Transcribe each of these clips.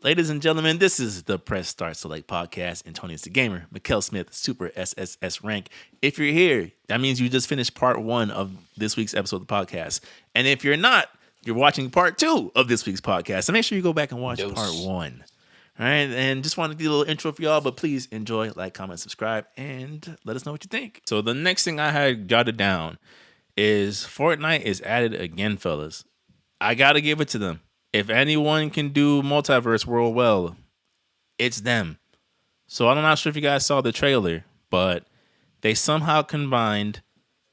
Ladies and gentlemen, this is the Press Start Select podcast. Antonius the Gamer, Mikkel Smith, Super SSS rank. If you're here, that means you just finished part 1 of this week's episode of the podcast. And if you're not, you're watching part 2 of this week's podcast. So make sure you go back and watch part Dose. 1. All right, and just wanted to do a little intro for y'all, but please enjoy, like, comment, subscribe, and let us know what you think. So the next thing I had jotted down is Fortnite is added again, fellas. I gotta give it to them. If anyone can do Multiverse World well, it's them. So I'm not sure if you guys saw the trailer, but they somehow combined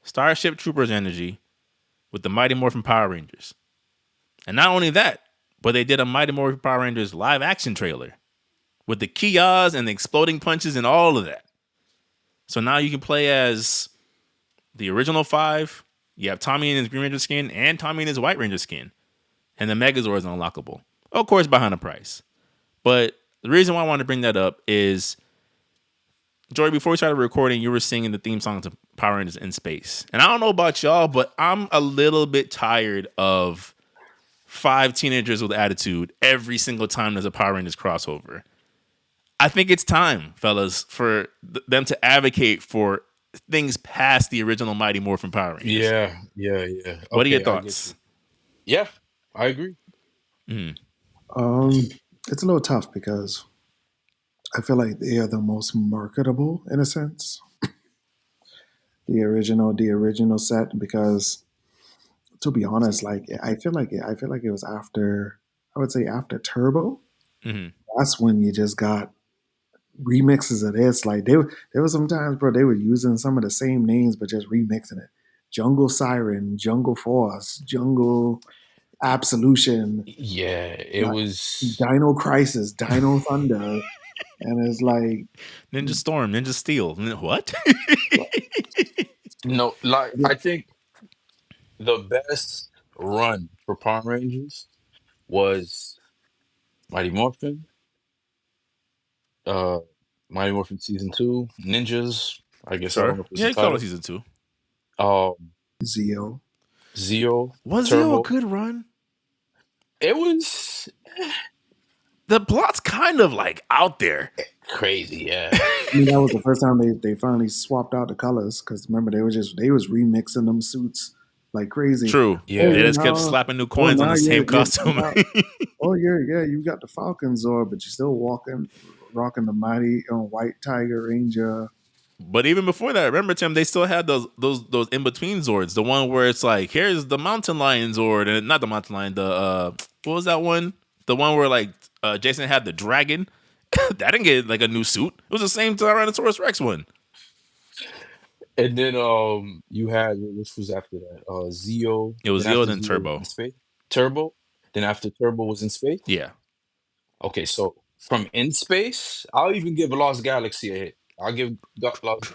Starship Troopers energy with the Mighty Morphin Power Rangers. And not only that, but they did a Mighty Morphin Power Rangers live action trailer with the kiosks and the exploding punches and all of that. So now you can play as the original 5. You have Tommy in his Green Ranger skin and Tommy in his White Ranger skin. And the Megazord is unlockable. Of course, behind a price. But the reason why I want to bring that up is, Joy, before we started recording, you were singing the theme song to Power Rangers in Space. And I don't know about y'all, but I'm a little bit tired of 5 teenagers with attitude every single time there's a Power Rangers crossover. I think it's time, fellas, for them to advocate for things past the original Mighty Morphin Power Rangers. Yeah. What are your Okay, thoughts? Yeah, I agree. It's a little tough because I feel like they are the most marketable in a sense. The original set, because to be honest, like I feel like it was after, I would say after Turbo. Mhm. That's when you just got remixes of this. Like there was some times, bro, they were using some of the same names but just remixing it. Jungle Siren, Jungle Force, Jungle Absolution, Yeah, it was. Dino Crisis, Dino Thunder, and it's like, Ninja Storm, Ninja Steel. What? No, like yeah, I think the best run for Power Rangers was Mighty Morphin, uh, Mighty Morphin Season 2, Ninjas. I guess I don't Sure. know if it's Yeah, the you call it title. season 2. Zeo. Zeo, Was Zero a Turbo. good run? It was The plot's kind of like out there. crazy, yeah. I mean, that was the first time they finally swapped out the colors, because remember they was remixing them suits like crazy. True. Oh Yeah. They yeah, just kept now slapping new coins on now the same costume. now, oh yeah, you got the Falcon Zord, but you're still rocking the mighty White Tiger Ranger. But even before that, remember, Tim, they still had those in between Zords. The one where it's like, here's the Mountain Lion Zord, and not the Mountain Lion. The what was that one? The one where like Jason had the dragon. That didn't get like a new suit. It was the same Tyrannosaurus Rex one. And then you had, which was after that? Zeo. It was Then Zeo after then Zeo was Turbo. in space. Turbo. Then after Turbo was in space. Yeah. Okay, so from in space, I'll even give Lost Galaxy a hit. I'll give Lost.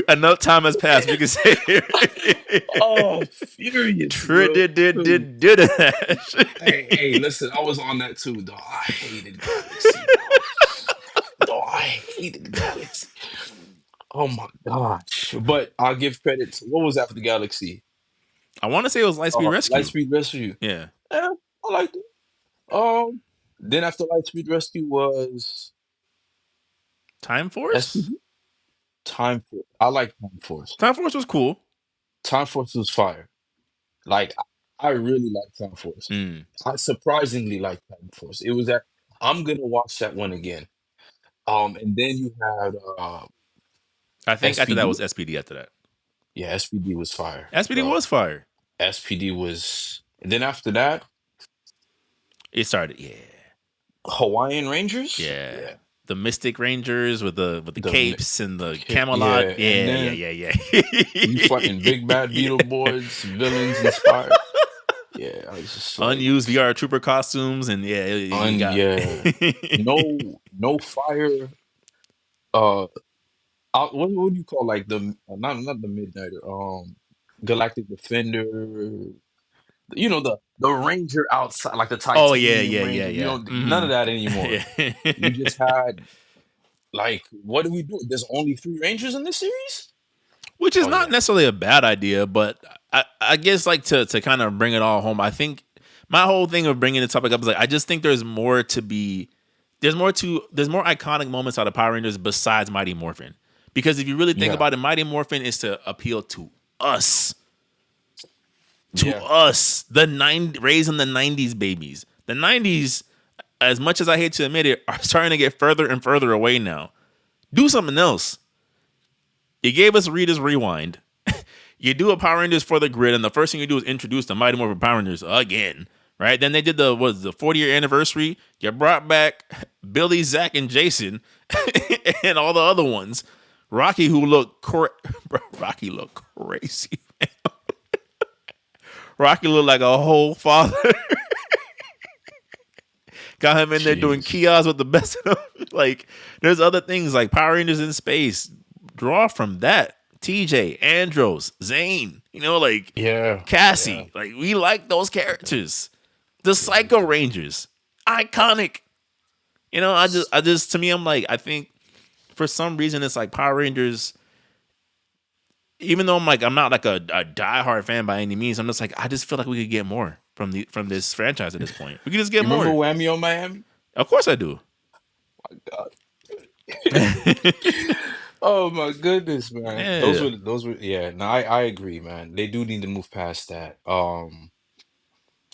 Enough time has passed. We can say it. Oh, furious, bro. Hey, listen, I was on that too, dog. I hated Galaxy, bro. Dog, I hated Galaxy. Oh my gosh. But I'll give credit to what was after Galaxy? I want to say it was Lightspeed Rescue. Lightspeed Rescue. Yeah. Yeah, I liked it. Then after Lightspeed Rescue was Time Force? SPD? Time Force. I like Time Force. Time Force was cool. Time Force was fire. Like I really like Time Force. I surprisingly like Time Force. It was that I'm gonna watch that one again. And then you had I think after that SPD. was SPD after that. Yeah, SPD was fire. SPD bro. was fire. SPD was. And then after that, It started, yeah. Hawaiian Rangers. Yeah. The Mystic Rangers with the capes and the Yeah, Camelot. and Yeah, then yeah. you fighting big bad Beetle boys, villains inspired. Yeah, I was just like, Unused VR Trooper costumes and no fire. What do you call like the not the Midnighter, Galactic Defender? You know the Ranger outside, like the Oh yeah, Titanium Ranger. You don't none of that anymore. You just had like, what do we do? There's only 3 Rangers in this series. Which is not necessarily a bad idea, but I guess like to kind of bring it all home. I think my whole thing of bringing the topic up is like I just think there's more to be. There's more iconic moments out of Power Rangers besides Mighty Morphin. Because if you really think Yeah, about it, Mighty Morphin is to appeal to us, yeah, raised in the '90s babies. The '90s, as much as I hate to admit it, are starting to get further and further away now. Do something else. You gave us Rita's Rewind. You do a Power Rangers for the grid, and the first thing you do is introduce the Mighty Morphin Power Rangers again, right? Then they did the 40-year anniversary. You brought back Billy, Zach, and Jason, and all the other ones. Rocky, who looked Rocky looked crazy. Rocky looked like a whole father. Got him in there doing jeez, kiosks with the best of them. Like, there's other things like Power Rangers in Space. Draw from that. TJ, Andros, Zane, like yeah, yeah, Cassie. Like, we like those characters. The yeah, we Psycho do. Rangers. Iconic. I just, to me, I'm like, I think for some reason it's like Power Rangers, even though I'm not like a diehard fan by any means, I'm just like, I just feel like we could get more from this franchise at this point. We could just get You remember more. Whammy on Miami? Of course I do. God. Oh my goodness, man. Yeah, Those were yeah, no, I agree, man. They do need to move past that.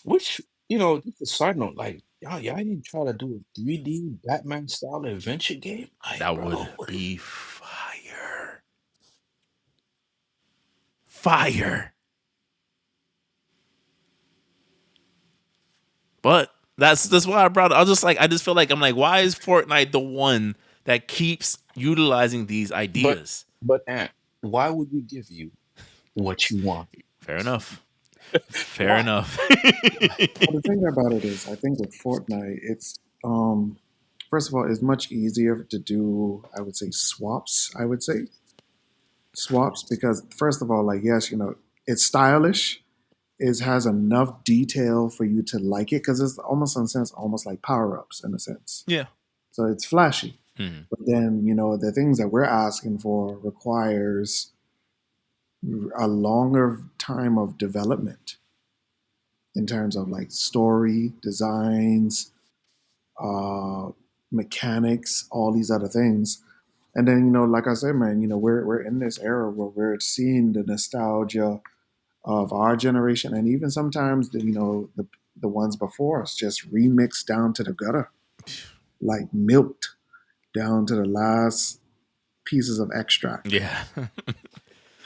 Which, just a side note, like, y'all didn't try to do a 3D Batman style adventure game? Like, that would bro, what be fire. Fire. But that's why I brought it. I just feel like I'm like, why is Fortnite the one that keeps utilizing these but ideas? but Ant, why would we give you what you want? Fair enough. Fair Why? enough. Why? Well, the thing about it is, I think with Fortnite, it's first of all, it's much easier to do. I would say swaps. I would say swaps because first of all, like yes, it's stylish. It has enough detail for you to like it because it's almost in a sense almost like power ups in a sense. Yeah. So it's flashy. Mhm. But then the things that we're asking for requires a longer time of development in terms of like story designs, uh, mechanics, all these other things. And then like I said, man, we're in this era where we're seeing the nostalgia of our generation, and even sometimes the ones before us just remixed down to the gutter, like milked down to the last pieces of extract Yeah.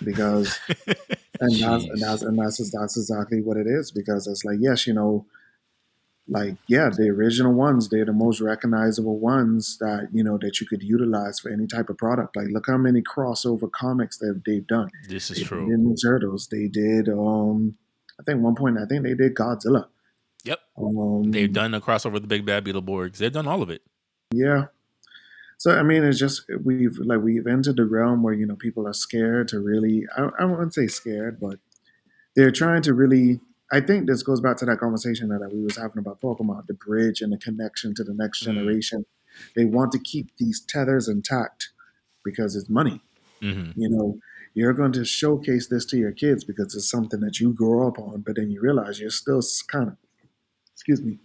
because Jeez. that's exactly what it is because it's like yes like yeah the original ones, they're the most recognizable ones that that you could utilize for any type of product. Like look how many crossover comics that they've done. This is They did true. Ninja Turtles, they did I think one point I think they did Godzilla. Yep. They've um done a crossover with the Big Bad Beetleborgs. They've done all of it. yeah. So I mean, it's just we've entered the realm where people are scared to really. I wouldn't say scared, but they're trying to really. I think this goes back to that conversation that we was having about Pokemon, the bridge and the connection to the next Mm. generation. They want to keep these tethers intact because it's money. Hmm. You know, you're going to showcase this to your kids because it's something that you grow up on, but then you realize you're still kind of, excuse me,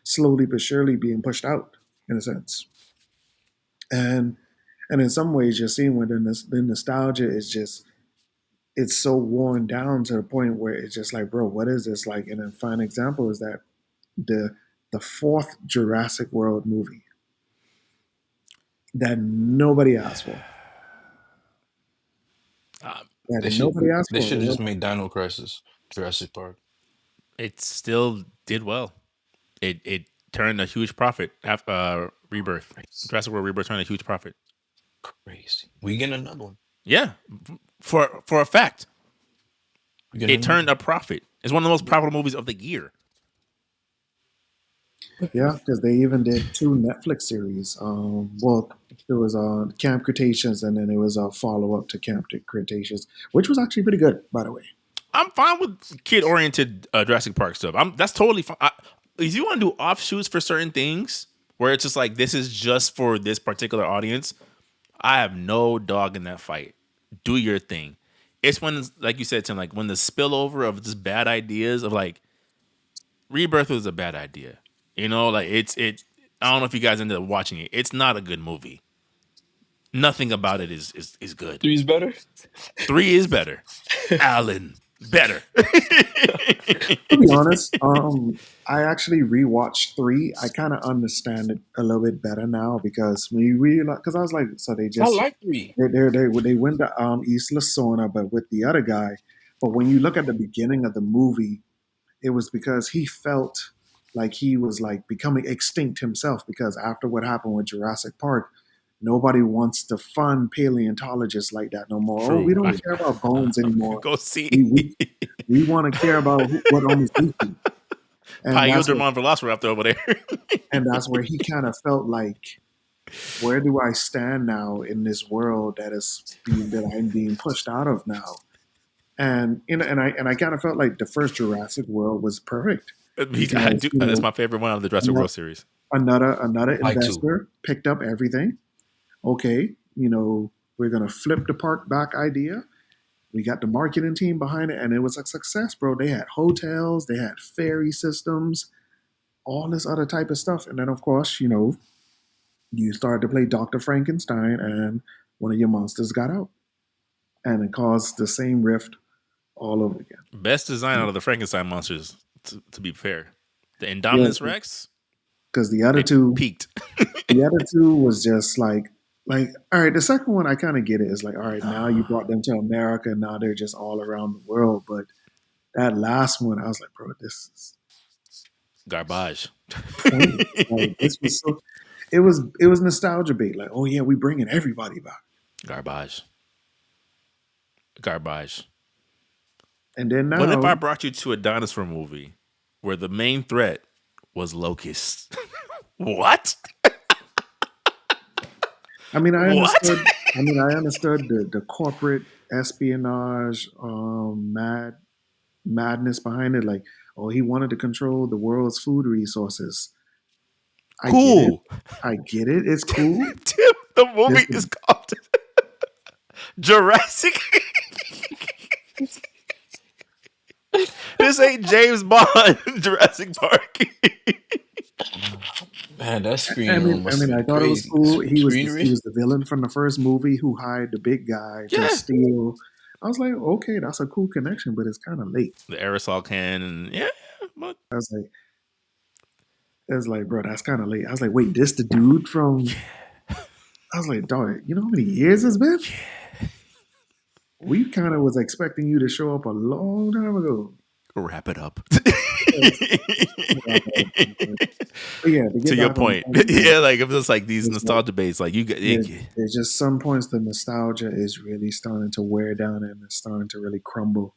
slowly but surely being pushed out in a sense. And in some ways, you're seeing where the nostalgia is just it's so worn down to the point where it's just like, bro, what is this like? And a fine example is that the the fourth Jurassic World movie that nobody asked for, Uh, that They should nobody asked they for. should have just made Dino Crisis Jurassic Park. it still did well. It turned a huge profit after Rebirth. Crazy. Jurassic World Rebirth turned a huge profit. Crazy. We getting another one. Yeah, for a fact, We getting it another turned one. a profit. It's one of the most profitable movies of the year. Yeah, because they even did two Netflix series. Well, there was Camp Cretaceous, and then there was a follow up to Camp Cretaceous, which was actually pretty good, by the way. I'm fine with kid oriented Jurassic Park stuff. That's totally fine. If you want to do offshoots for certain things where it's just like this is just for this particular audience, I have no dog in that fight. Do your thing. it's when, like you said, Tim, like when the spillover of just bad ideas of like Rebirth was a bad idea. You know, like it. I don't know if you guys ended up watching it. It's not a good movie. Nothing about it is good. Three's better. 3 is better. Alan, better. To be honest, I actually rewatched three. I kind of understand it a little bit better now because we like because I was like, so they I just like three. they went to Isla Sorna, but with the other guy. But when you look at the beginning of the movie, it was because he felt like he was like becoming extinct himself because after what happened with Jurassic Park, nobody wants to fund paleontologists like that no more. Oh, we True. don't care about bones anymore. Go see We we, we want to care about what on his Zuki. And that's what Pyodermon Velociraptor over there. and that's where he kind of felt like, where do I stand now in this world that I'm being pushed out of now? And and I kind of felt like the first Jurassic World was perfect I because do. That's my favorite one of the Jurassic World series. another Like two. investor picked up everything. Okay, we're gonna flip the park back idea. We got the marketing team behind it, and it was a success, bro. They had hotels, they had ferry systems, all this other type of stuff. And then, of course, you started to play Dr. Frankenstein, and one of your monsters got out, and it caused the same rift all over again. Best design out of the Frankenstein monsters. To be fair, the Yeah, Indominus Rex, because it peaked. the other two was just like all right. The second one, I kind of get it. It's like, all right, now you brought them to America, and now they're just all around the world. But that last one, I was like, bro, this is Garbage. pointless. Like this was so. It was nostalgia bait. Like, oh yeah, we bringing everybody back. Garbage. Garbage. And then What if I now, brought you to a dinosaur movie where the main threat was locusts? What? I mean, I What? understood. I mean, I understood the corporate espionage, madness behind it. Like, oh, he wanted to control the world's food resources. I get it. Cool. I get it. It's cool. Tim, the This movie is called Jurassic. This ain't James Bond, Jurassic Park. Man, that I screen mean, room I must have mean, I been thought it was crazy. cool. He was he Screenery. was the villain from the first movie who hired the big guy to Yeah. steal. I was like, okay, that's a cool connection, but it's kind of late. The aerosol can, and yeah, but I was like, bro, that's kind of late. I was like, wait, this the dude from? I was like, dog, you know how many years it's been? We kind of was expecting you to show up a long time ago. wrap it up. But yeah, to To get your back on the point, point, yeah, like if it's like these it's like nostalgia debates, like you get, there's just some points the nostalgia is really starting to wear down and it's starting to really crumble.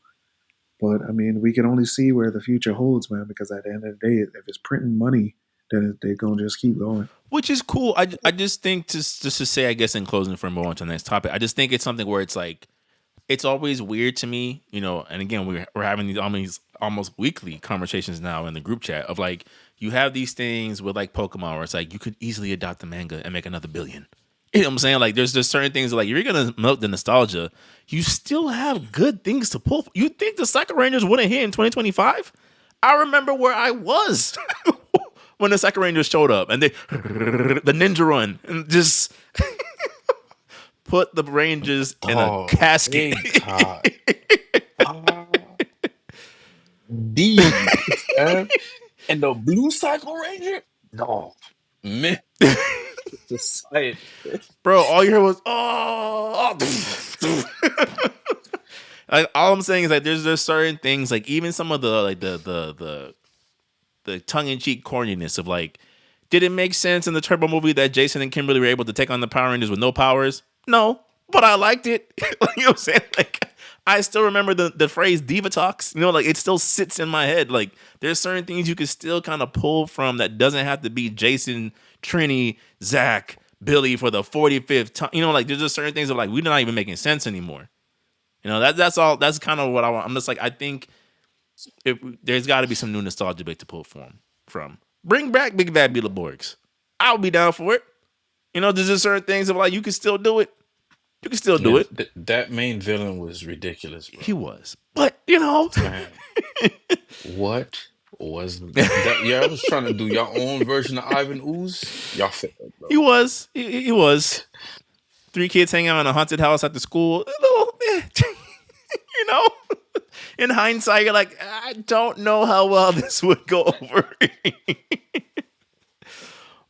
But I mean, we can only see where the future holds, man. Because at the end of the day, if it's printing money, then they're gonna just keep going. which is cool. I just think just to say, I guess in closing, for move on to the next topic, I just think it's something where it's like it's always weird to me, and again, we're having these almost weekly conversations now in the group chat of like, you have these things with like Pokemon where it's like, you could easily adopt the manga and make another billion. You know what I'm saying? Like, there's just certain things that, like, if you're going to milk the nostalgia, you still have good things to pull. You think the Sakura Rangers wouldn't hit in 2025? I remember where I was when the Sakura Rangers showed up and the Ninja Run and just put the Rangers in a Oh, casket. big God. Ah, D. Man. And the blue Cycle Ranger? No. Man. Society. Bro, all you heard was, like, all I'm saying is like there's certain things, like even some of the like the tongue in cheek corniness of like, did it make sense in the Turbo movie that Jason and Kimberly were able to take on the Power Rangers with no powers? No, but I liked it. Like, you know what I'm saying? Like, I still remember the phrase diva talks. Like it still sits in my head. Like, there's certain things you can still kind of pull from that doesn't have to be Jason, Trini, Zach, Billy for the 45th time. Like there's just certain things that like we're not even making sense anymore. That's all. That's kind of what I want. I'm just like, I think there's got to be some new nostalgia bit to pull from. Bring back Big Bad Beetleborgs. I'll be down for it. There's just certain things of like you can still do it. You can still do Yeah, it. that main villain was ridiculous, He bro. was, but you know, Man, what was that? Yeah, I was trying to do your own version of Ivan Ooze. Y'all failed, he bro. was. He was. Three kids hanging out in a haunted house after school. A little, you know. In hindsight, you're like, I don't know how well this would go over.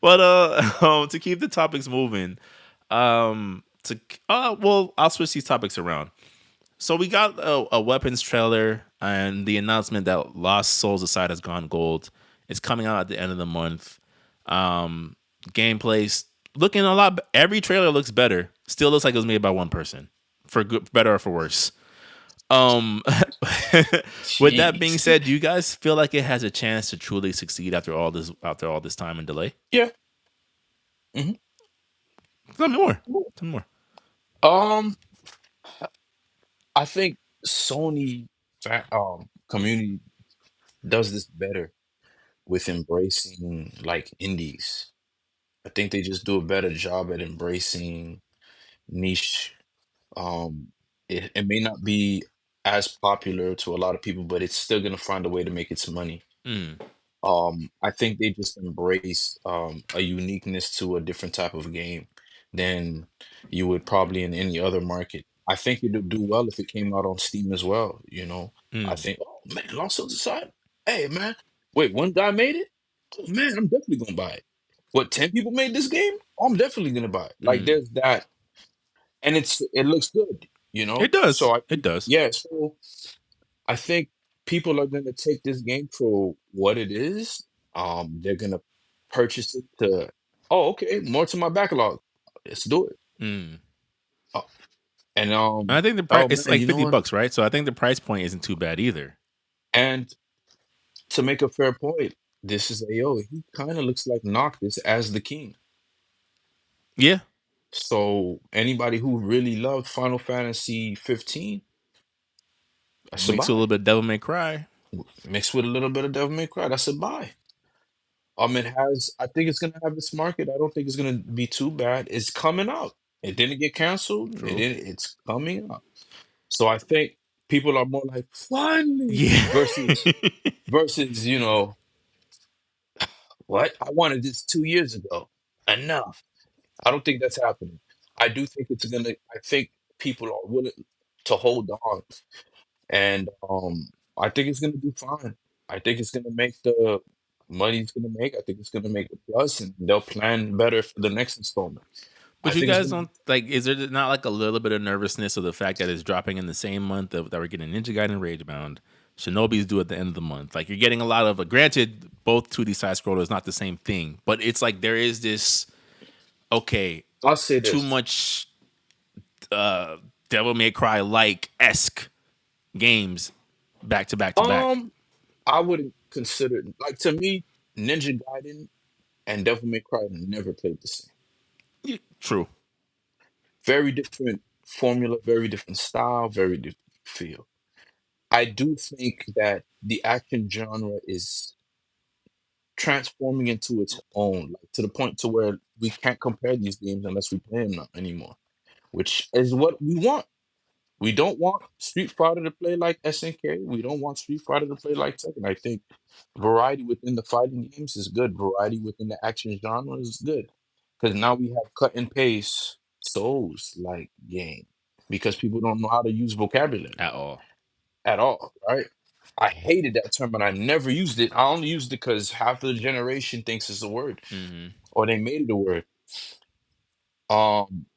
But to keep the topics moving, well, I'll switch these topics around. So we got a weapons trailer and the announcement that Lost Souls Aside has gone gold. It's coming out at the end of the month. Gameplay's looking a lot. Every trailer looks better. Still looks like it was made by one person, for good, better or for worse. Um, with that being Jeez. said, do you guys feel like it has a chance to truly succeed after all this time and delay? Yeah. hmm Tell me more. Tell me more. Um, I think Sony community does this better with embracing like indies. I think they just do a better job at embracing niche. Um, it may not be as popular to a lot of people, but it's still gonna find a way to make its money. Mm, I think they just embrace a uniqueness to a different type of game than you would probably in any other market. I think it would do well if it came out on Steam as well. I mm, think, oh man, Lost Souls Aside. Hey man, wait, one guy made it? Oh man, I'm definitely gonna buy it. What, 10 people made this game? Oh, I'm definitely gonna buy it. Like mm. there's that, and it looks good, you It know? does. So I It think, does. yeah, so I think people are going to take this game for what it is. They're going to purchase it to, oh, okay, more to my backlog. Let's do it. Mm. Uh, and And I think the price oh it's man, like you know what? $50, right? So I think the price point isn't too bad either. And to make a fair point, this is yo. He kind of looks like Noctis as the king. Yeah, So anybody who really loved Final Fantasy 15, that's a mixed with a buy. little bit of Devil May Cry. Mixed with a little bit of Devil May Cry, that's a buy. It has. I think it's gonna have its market. I don't think it's gonna be too bad. It's coming out. It didn't get canceled. It True. didn't. It's coming out. So I think people are more like finally Yeah. versus what I wanted this 2 years ago. Enough. I don't think that's happening. I do think it's gonna. I think people are willing to hold on, and I think it's gonna do fine. I think it's gonna make the money it's gonna make. I think it's gonna make the plus, and they'll plan better for the next installment. I But you think it's guys gonna don't like? Is there not like a little bit of nervousness of the fact that it's dropping in the same month that we're getting Ninja Gaiden Ragebound, Shinobi's due at the end of the month? Like you're getting a lot of. Granted, both 2D side scrollers not the same thing, but it's like there is this. Okay, I'll say too this. much uh Devil May Cry like esque games back to back to back. Um, I wouldn't consider like to me, Ninja Gaiden and Devil May Cry never played the same. Yeah, true. Very different formula, very different style, very different feel. I do think that the action genre is transforming into its own, like to the point to where we can't compare these games unless we play them anymore, which is what we want. We don't want Street Fighter to play like SNK. We don't want Street Fighter to play like Tekken. I think variety within the fighting games is good. Variety within the action genre is good. Because now we have cut and paste Souls like game. Because people don't know how to use vocabulary At all. at all, right? I hated that term, but I never used it. I only used it because half of the generation thinks it's a word, Hmm. or they made it a word. Um,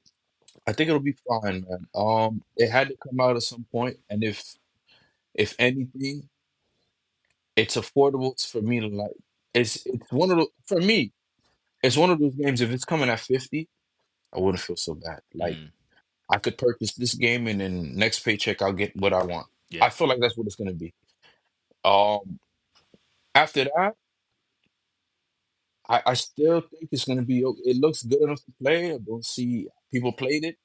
I think it'll be fine, man. It had to come out at some point, and if anything, it's affordable for me to like. It's one of the for me. It's one of those games. If it's coming at 50, I wouldn't feel so bad. Like Mm. I could purchase this game, and then next paycheck I'll get what I want. Yeah. I feel like that's what it's gonna be. Um, After that, I still think it's gonna be. It looks good enough to play. I don't see people played it.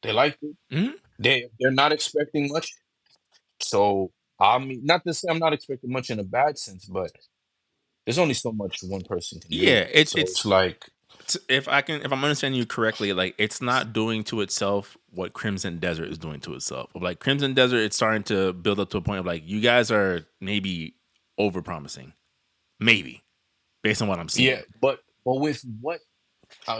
They liked it. Hmm. They're not expecting much. So I mean, not to say I'm not expecting much in a bad sense, but there's only so much one person can do. Yeah. It's So it's it's like. if I'm understanding you correctly, like it's not doing to itself what Crimson Desert is doing to itself. Like Crimson Desert, it's starting to build up to a point of like you guys are maybe over promising, maybe based on what I'm Yeah, seeing. but with what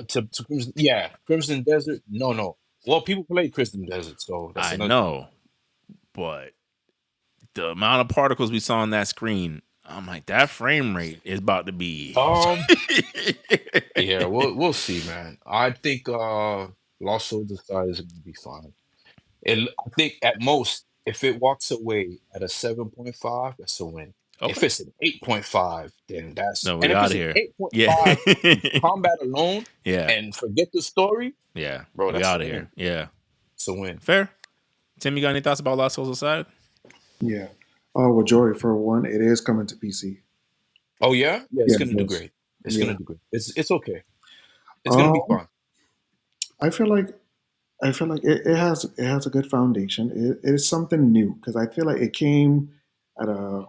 to Crimson, yeah, Crimson Desert, no. Well, people play Crimson Desert, so that's I another thing. know, but the amount of particles we saw on that screen, I'm like that frame rate is about to be. Um, yeah, we'll see, man. I think Lost Soldier side is gonna be fine. I think at most, if it walks away at a 7.5, that's a win. If Okay, it's an 8.5, then no, and we if out it's of an here. Yeah, 8.5 on combat alone yeah, and forget the story, yeah, bro, we that's a out of here. win. Yeah, It's a win. fair. Tim, you got any thoughts about Lost Souls aside? Yeah. Oh, well, Jory, for one, it is coming to PC. Oh yeah? Yeah, it's Yeah, gonna it do is. great. It's gonna Yeah. do great. It's okay. It's gonna be Um, fun. I feel like it has a good foundation. It is something new because I feel like at a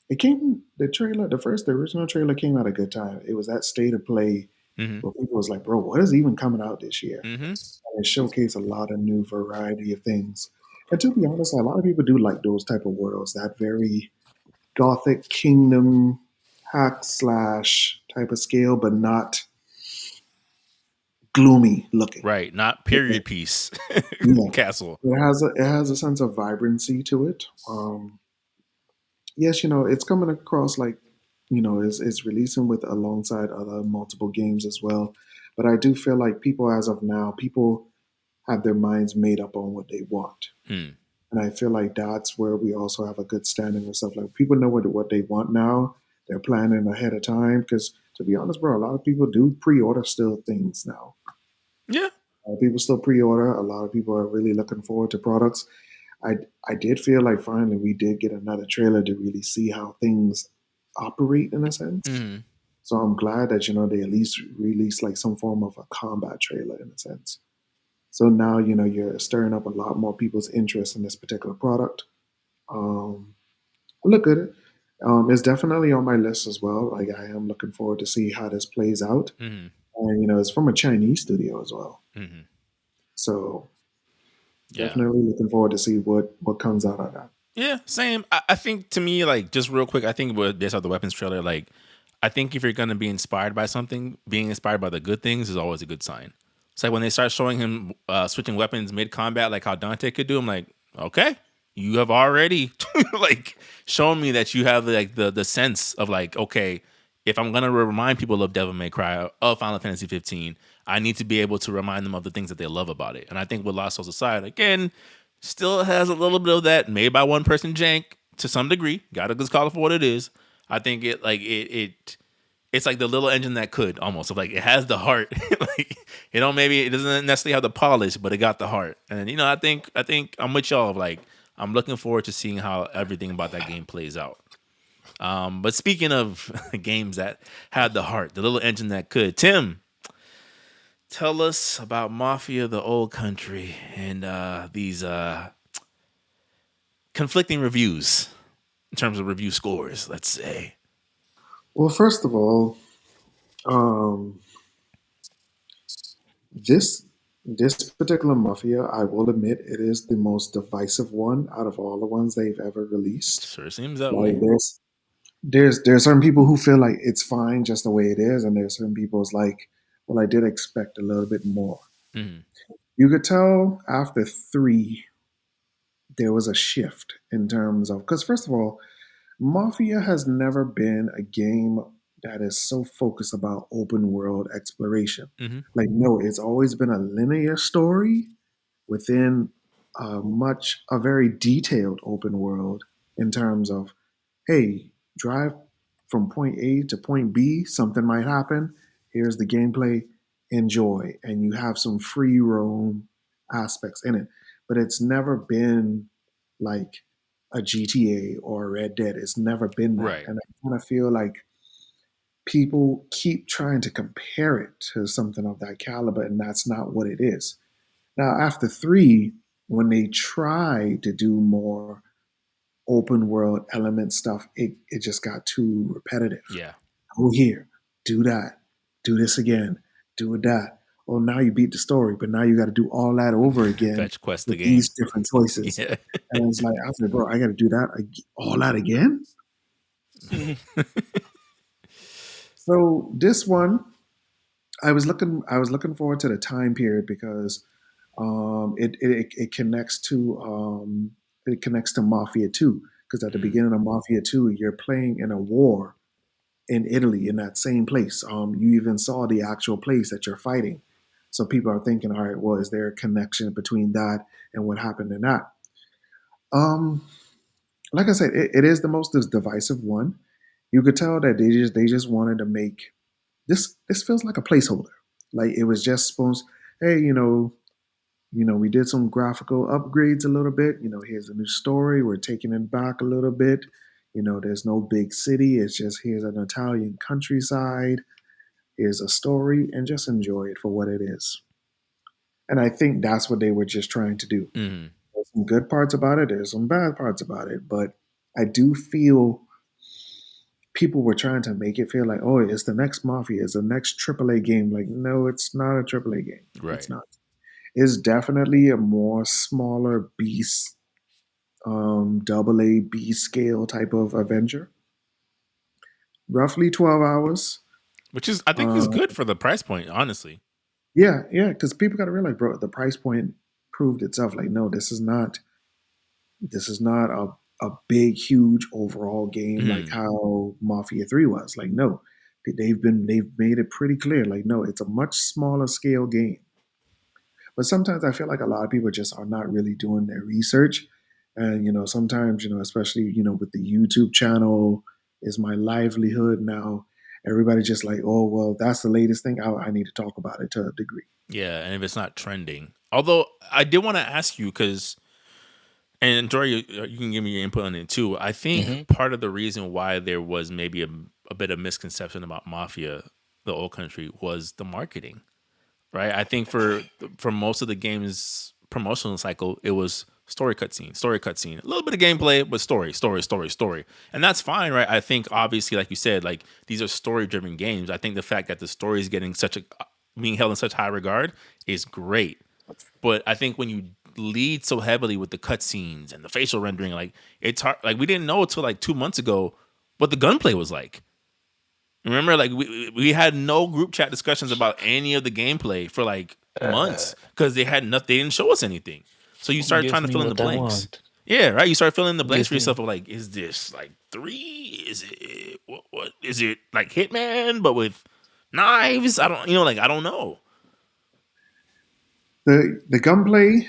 it came the original trailer came at a good time. It was that state of play Mm-hmm. where people was like, bro, what is even coming out this year? Mm-hmm. And it showcased a lot of new variety of things. And to be honest, a lot of people do like those type of worlds, that very gothic kingdom hack slash type of scale, but not gloomy looking. Right, not period piece Yeah. castle. It has a sense of vibrancy to it. Yes, it's coming across like it's releasing with alongside other multiple games as well. But I do feel like people as of now, people have their minds made up on what they want. Hmm. And I feel like that's where we also have a good standing with stuff. Like people know what they want now. They're planning ahead of time. Because to be honest, bro, a lot of people do pre-order still things now. Yeah. A lot of people still pre-order. A lot of people are really looking forward to products. I I did feel like finally we did get another trailer to really see how things operate in a sense. Mm-hmm. So I'm glad that they at least released like some form of a combat trailer in a sense. So now you're stirring up a lot more people's interest in this particular product. Um, look at it. It's definitely on my list as well. Like I am looking forward to see how this plays out. Mm-hmm. And it's from a Chinese studio as well. Mm-hmm. So Yeah. definitely looking forward to see what comes out of that. Yeah, same. I think to me, like, just real quick, I think with based off the weapons trailer, like, I think if you're gonna be inspired by something, being inspired by the good things is always a good sign. It's like when they start showing him switching weapons mid combat, like how Dante could do. I'm like, okay, you have already like shown me that you have like the sense of like, okay, if I'm gonna remind people of Devil May Cry of Final Fantasy 15, I need to be able to remind them of the things that they love about it. And I think with Lost Souls aside, again, still has a little bit of that made by one person jank to some degree. Gotta just call it for what it is. I think it's like the little engine that could almost of like it has the heart. Like maybe it doesn't necessarily have the polish, but it got the heart. And I think I'm with y'all of like I'm looking forward to seeing how everything about that game plays out. But speaking of games that had the heart, the little engine that could, Tim, tell us about Mafia: The Old Country and these conflicting reviews in terms of review scores, let's say. Well, first of all, um, this this particular Mafia, I will admit, it is the most divisive one out of all the ones they've ever released. Sure seems that Like way. there's certain people who feel like it's fine just the way it is, and there's certain people's like, well, I did expect a little bit more. Mm-hmm. You could tell after three, there was a shift in terms of because first of all, Mafia has never been a game that is so focused about open world exploration. Mm-hmm. Like, no, it's always been a linear story within a very detailed open world in terms of, hey, drive from point A to point B, something might happen. Here's the gameplay, enjoy. And you have some free roam aspects in it. But it's never been like a GTA or a Red Dead. It's never been that. Right. And I kind of feel like people keep trying to compare it to something of that caliber, and that's not what it is. Now, after three, when they try to do more open world element stuff, it just got too repetitive. Yeah. Go here, do that, do this again. do that. Oh, now you beat the story, but now you got to do all that over again Fetch quest with again. these different choices. Yeah. And I was like, bro, I got to do that all that again. So this one, I was looking forward to the time period because it connects to Mafia 2 because at the beginning of Mafia 2 you're playing in a war in Italy in that same place. You even saw the actual place that you're fighting. So people are thinking, all right, well, is there a connection between that and what happened in that? Um, like I said, it is the most divisive one. You could tell that they just wanted to make this. This feels like a placeholder. Like it was just supposed. Hey, we did some graphical upgrades a little bit. Here's a new story. We're taking it back a little bit. There's no big city. It's just here's an Italian countryside. Here's a story, and just enjoy it for what it is. And I think that's what they were just trying to do. Mm-hmm. There's some good parts about it. There's some bad parts about it, but I do feel people were trying to make it feel like, oh, it's the next Mafia, it's the next AAA game. Like, no, it's not a AAA game. It's Right. not. It's definitely a more smaller beast, double A B scale type of adventure. Roughly 12 hours. Which is, I think, is Uh, good for the price point. Honestly. yeah, yeah, because people got to realize, bro, the price point proved itself. Like, no, this is not a big, huge overall game like Mm-hmm. how Mafia 3 was. Like, no, they've made it pretty clear. Like, no, it's a much smaller scale game. But sometimes I feel like a lot of people just are not really doing their research. And, sometimes, especially, with the YouTube channel is my livelihood now. Everybody just like, oh, well, that's the latest thing. I need to talk about it to a degree. Yeah, and if it's not trending, although I did want to ask you because, and Jory, you can give me your input on it too. I think Hmm. part of the reason why there was maybe a bit of misconception about Mafia, the old country, was the marketing. Right? I think for most of the game's promotional cycle, it was story cutscene, a little bit of gameplay, but story, and that's fine, right? I think obviously, like you said, like these are story driven games. I think the fact that the story is getting being held in such high regard is great, but I think when you lead so heavily with the cutscenes and the facial rendering, like it's hard. Like we didn't know until like 2 months ago what the gunplay was like. Remember, like we had no group chat discussions about any of the gameplay for like months because they had nothing. They didn't show us anything. So you started Give trying to me fill in the what I blanks. want. Yeah, right. You start filling in the blanks Give for yourself me. of like, is this like 3? Is it what is it like Hitman but with knives? I don't, like I don't know. The gunplay,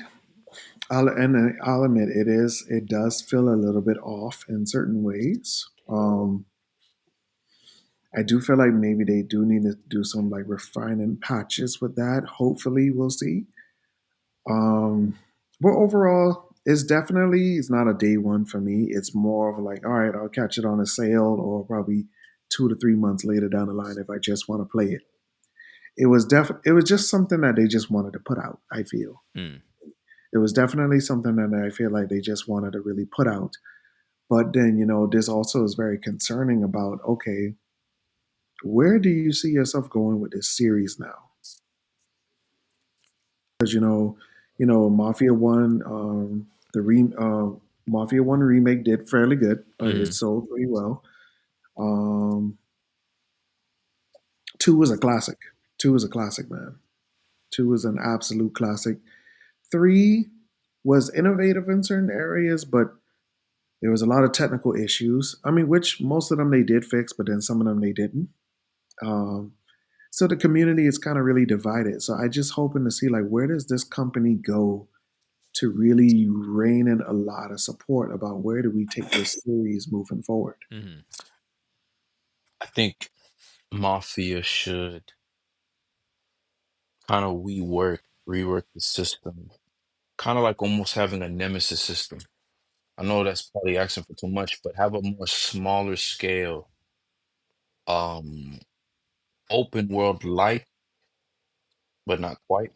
I'll admit it does feel a little bit off in certain ways. I do feel like maybe they do need to do some like refining patches with that. Hopefully, we'll see. Um, but overall, it's not a day one for me. It's more of like, all right, I'll catch it on a sale or probably 2 to 3 months later down the line if I just want to play it. It was just something that they just wanted to put out. I feel Mm. it was definitely something that I feel like they just wanted to really put out. But then this also is very concerning about okay, where do you see yourself going with this series now? Because Mafia One, Mafia One remake did fairly good. It Mm-hmm. sold pretty well. Um, Two was a classic. Two was a classic, man. Two was an absolute classic. Three was innovative in certain areas, but there was a lot of technical issues. I mean, which most of them they did fix, but then some of them they didn't. Um, so the community is kind of really divided. So I just hoping to see like where does this company go to really rein in a lot of support about where do we take this series moving forward. Mm-hmm. I think Mafia should kind of rework the system. Kind of like almost having a nemesis system. I know that's probably asking for too much, but have a more smaller scale, um, open world light, but not quite,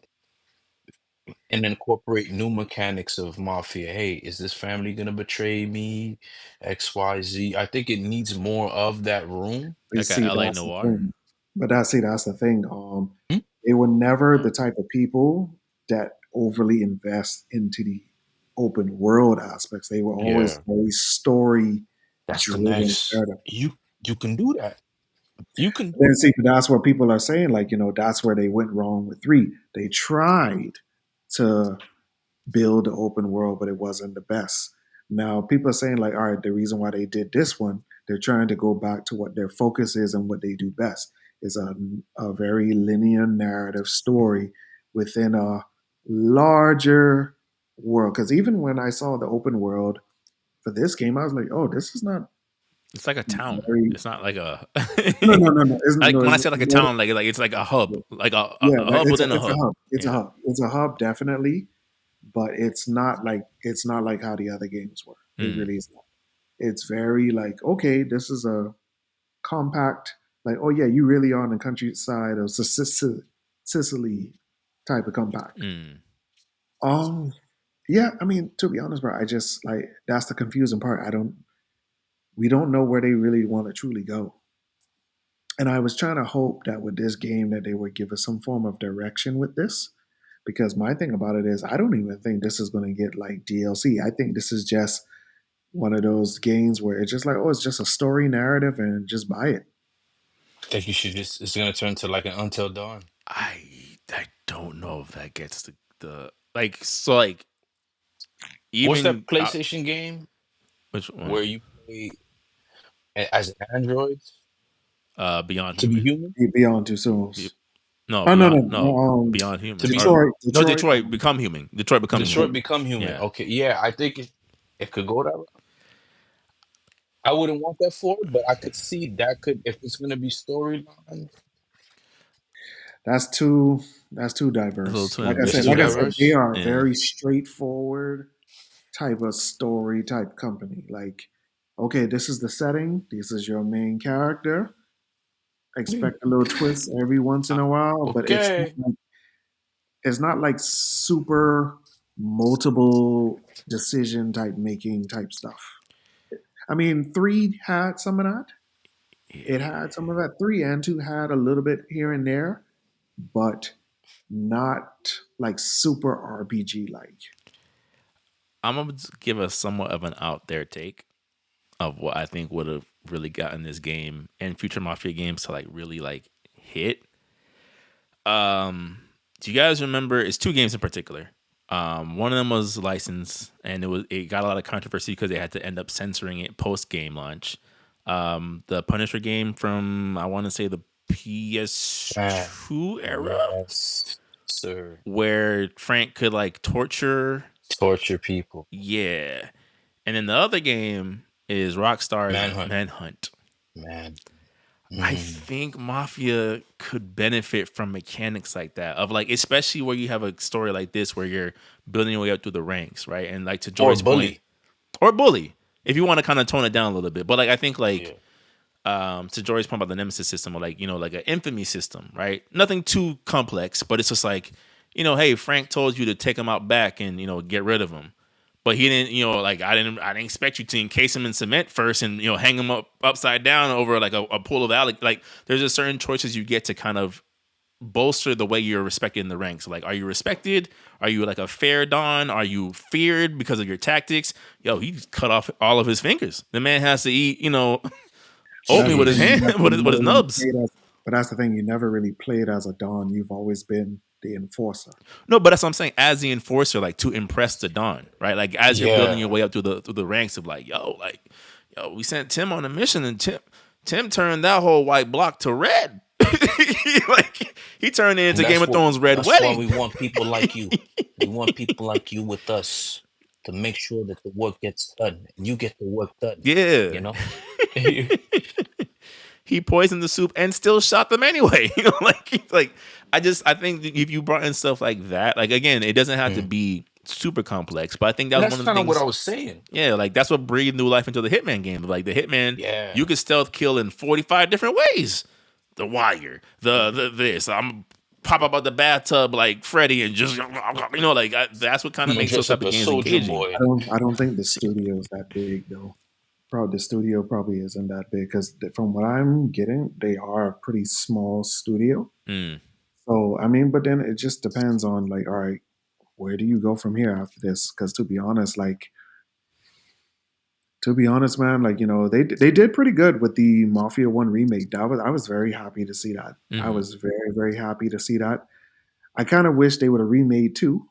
and incorporate new mechanics of Mafia. Hey, is this family gonna betray me? XYZ. I think it needs more of that room. You Like a see, LA that's the Noir. thing. But that's see, that's the thing. Hmm? They were never the type of people that overly invest into the open world aspects. They were always Yeah, very story that's the driven next. narrative. You can do that. You can do Then see, that's what people are saying. Like, that's where they went wrong with three. They tried to build an open world, but it wasn't the best. Now, people are saying, like, all right, the reason why they did this one, they're trying to go back to what their focus is and what they do best is a very linear narrative story within a larger world. Because even when I saw the open world for this game, I was like, oh, this is not It's like a town. very. It's not like a No, no, no, no. It's, like no, when I it's, say like a town, like it's like a hub, like yeah, a hub within a it's a hub. hub. It's a Yeah. hub. It's a hub, definitely. But it's not like how the other games were. It Mm, really is not. It's very like, okay, this is a compact, like, oh yeah, you really are on the countryside of Sicily type of compact. mm. Um, yeah, I mean, to be honest, bro, I just like that's the confusing part. We don't know where they really want to truly go. And I was trying to hope that with this game that they would give us some form of direction with this. Because my thing about it is I don't even think this is going to get like DLC. I think this is just one of those games where it's just like, oh, it's just a story narrative and just buy it. I think you should just. It's gonna turn to like an Until Dawn. I don't know if that gets the like so like What's that even PlayStation game which one? where you play as an android Beyond to be Human. human? Beyond Two Souls. No, Oh no, no, beyond no. no Beyond Human. To be Or human. no, Detroit. Detroit Become Human. Detroit Become Human. Detroit Become Human. Yeah. Okay, yeah, I think it could go that route. I wouldn't want that for it, but I could see that could if it's gonna be storyline. That's too It's a little diverse. too It's Like too I ambitious. said, they diverse. are Yeah. very straightforward type of story type company. Like, okay, this is the setting. This is your main character. Expect a little twist every once in Ah, a while, but okay, it's not like super multiple decision type making type stuff. I mean, three had some of that. It Yeah. had some of that. Three and two had a little bit here and there, but not like super RPG like. I'm gonna give us somewhat of an out there take of what I think would have really gotten this game and future Mafia games to like really like hit. Do you guys remember? It's two games in particular. One of them was licensed, and it got a lot of controversy because they had to end up censoring it post game launch. The Punisher game from I want to say the man. PS2 era, Yes, sir. where Frank could like torture. Torture people. Yeah, and then the other game is Rockstar's Manhunt. Manhunt. Man. I Mm. think Mafia could benefit from mechanics like that, of like, especially where you have a story like this where you're building your way up through the ranks, right? And like to Or Joy's point, bully. or Bully, if you want to kind of tone it down a little bit. But like, I think like Yeah. to Joy's point about the Nemesis system, or like, like an infamy system, right? Nothing too complex, but it's just like, hey, Frank told you to take him out back and get rid of him. But he didn't, like I didn't expect you to encase him in cement first and hang him up upside down over like a pool of alligators. Like there's just certain choices you get to kind of bolster the way you're respected in the ranks. Like, are you respected? Are you like a fair don? Are you feared because of your tactics? Yo, he just cut off all of his fingers. The man has to eat, But that's oatmeal the with his thing. Jeez. hand, with You his never really nubs. played as. But that's the thing. You never really played as a Don. You've always been the enforcer. No, but that's what I'm saying. As the enforcer, like to impress the Don, right? Like as you're building your Yeah. way up through the ranks of like, yo, we sent Tim on a mission and Tim turned that whole white block to red. Like he turned it And into Game of Thrones Red that's why Wedding. we want people like you. We want people like you with us to make sure that the work gets done and you get the work done. Yeah. You know? He poisoned the soup and still shot them anyway. Like I think that if you brought in stuff like that, like again, it doesn't have to Mm. be super complex, but I think that And was that's one of the kind of what I things. was saying. Yeah, like that's what breathed new life into the Hitman game. Like the Hitman, you Yeah. could stealth kill in 45 different ways. The Wire, the this. I'm pop up out the bathtub like Freddy and just that's what kind I'm of gonna makes those dress type up of as games Soldier engaging. I Boy. don't. I don't think the studio is that big though. Probably the studio probably isn't that big because from what I'm getting, they are a pretty small studio. Mm. So I mean, but then it just depends on like, all right, where do you go from here after this? Because to be honest, man, like they did pretty good with the Mafia One remake. I was very happy to see that. I Mm-hmm. was very happy to see that. I kind of wish they would have remade two,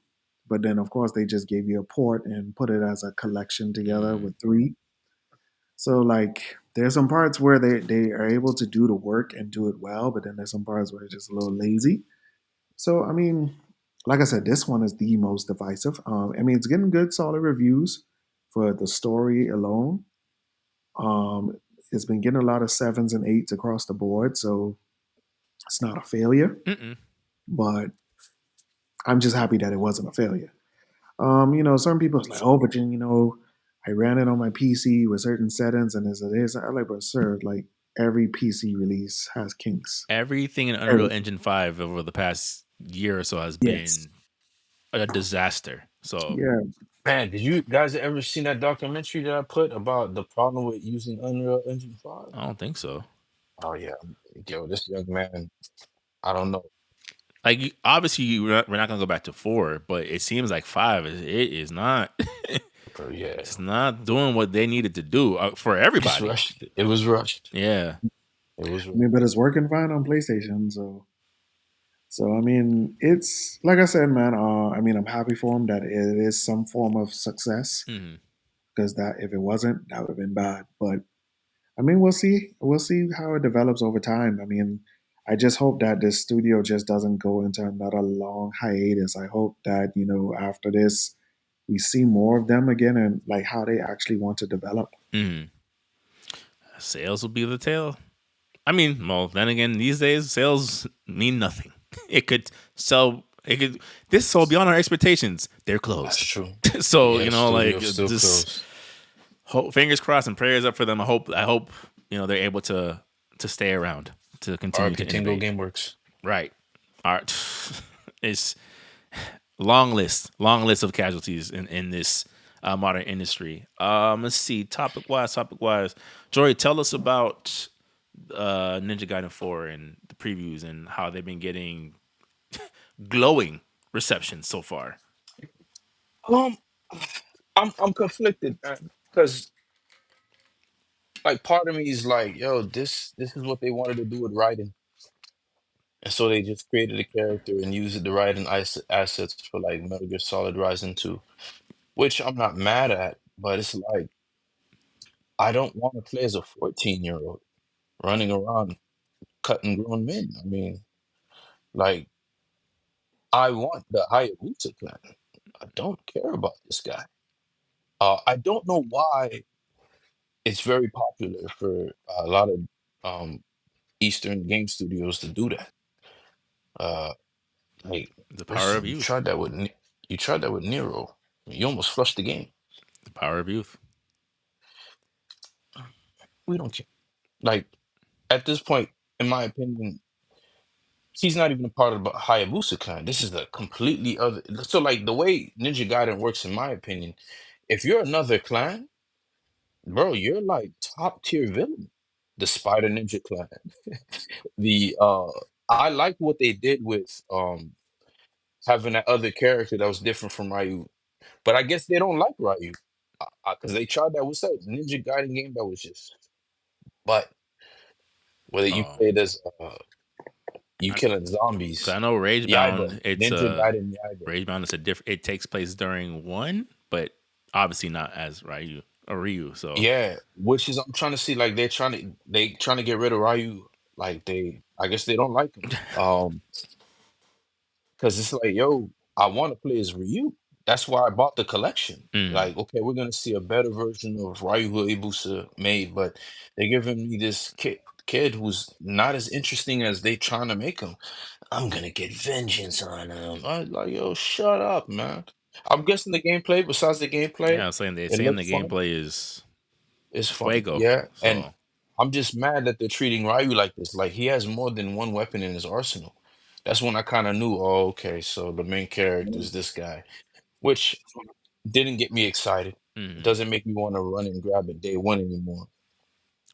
but then of course they just gave you a port and put it as a collection together Mm. with three. So like there's some parts where they are able to do the work and do it well, but then there's some parts where it's just a little lazy. So I mean, like I said, this one is the most divisive. I mean, it's getting good, solid reviews for the story alone. Um, it's been getting a lot of sevens and eights across the board, so it's not a failure. Mm-mm. But I'm just happy that it wasn't a failure. Some people are like, oh, but I ran it on my PC with certain settings and this and this. I'm like, but sir, like every PC release has kinks. Everything in Unreal Every Engine 5 over the past year or so has yes, been a disaster. So yeah, Man, did you guys ever seen that documentary that I put about the problem with using Unreal Engine 5? I don't think so. Oh yeah, yo, this young man, I don't know. Like obviously we're not gonna go back to 4, but it seems like 5 it is not. Bro, yeah, It's not doing what they needed to do for it's everybody. rushed. It was rushed. Yeah. It was I rushed. mean, but it's working fine on PlayStation. So I mean, it's like I said, man. I mean, I'm happy for him that it is some form of success Mm-hmm. because that if it wasn't, that would have been bad. But I mean, we'll see. We'll see how it develops over time. I mean, I just hope that this studio just doesn't go into another long hiatus. I hope that after this, we see more of them again and like how they actually want to develop. Mm-hmm. Sales will be the tale. I mean, well, then again, these days sales mean nothing. It could sell. It could. This sold beyond our expectations. They're That's closed. true. So Yeah, like studio's still just closed. fingers crossed and prayers up for them. I hope they're able to stay around to continue to RP Tingo innovate. Gameworks. Right. All right. It's long list of casualties in this modern industry. Let's see. Topic wise. Jory, tell us about Ninja Gaiden 4 and the previews and how they've been getting glowing reception so far. Um, I'm conflicted, man, because like part of me is like, yo, this is what they wanted to do with Raiden, and so they just created a character and used the Raiden assets for like Metal Gear Solid Rising 2, which I'm not mad at, but it's like I don't want to play as a 14-year-old running around cutting grown men. I mean, like I want the Hayabusa clan. I don't care about this guy. I don't know why it's very popular for a lot of um, Eastern game studios to do that. Uh, like, The power listen, of youth. You tried that with Nero. You almost flushed the game. The power of youth. We don't care. Like at this point, in my opinion, he's not even a part of the Hayabusa clan. This is a completely other. So, like the way Ninja Gaiden works, in my opinion, if you're another clan, bro, you're like top tier villain. The Spider Ninja clan. The I like what they did with having that other character that was different from Ryu. But I guess they don't like Ryu. Because they tried that. What's that Ninja Gaiden game that was just. But whether you Oh, played as you I, killing cause zombies, I know Yaiba, Ragebound. It's Ninja Gaiden Yaiba. Ragebound is a different. It takes place during one, but obviously not as Ryu. So Yeah, which is I'm trying to see like they trying to get rid of Ryu. Like I guess they don't like him. Because it's like, yo, I want to play as Ryu. That's why I bought the collection. mm, Like, okay, we're gonna see a better version of Ryu Hayabusa made, but they're giving me this kid who's not as interesting as they trying to make him. I'm gonna get vengeance on him. I like, yo, shut up, man. I'm guessing the gameplay, besides the yeah, gameplay, I was saying it the looks fun. gameplay is It's fun, fuego. yeah. And So I'm just mad that they're treating Ryu like this. Like he has more than one weapon in his arsenal. That's when I kind of knew, oh, okay, so the main character is this guy, which didn't get me excited. It mm, doesn't make me want to run and grab it day one anymore.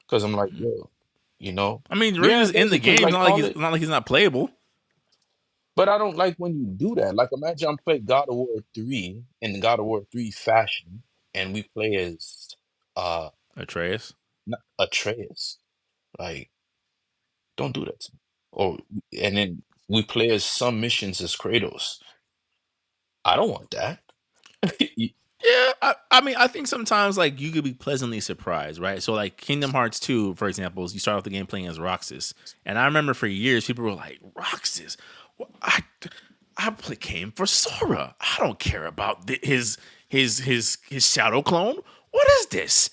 Because I'm like, mm. yo, you know, I mean, yeah, Ryu's it in does. the Because game. like all It's it, not like he's not playable. But I don't like when you do that. Like, imagine I'm playing God of War 3 in the God of War 3 fashion, and we play as Atreus. Atreus. Like, don't do that to me. Or and then we play as some missions as Kratos. I don't want that. Yeah, I mean, I think sometimes like you could be pleasantly surprised, right? So like Kingdom Hearts 2, for example, is you start off the game playing as Roxas, and I remember for years people were like, Roxas, well, came for Sora. I don't care about his shadow clone. What is this?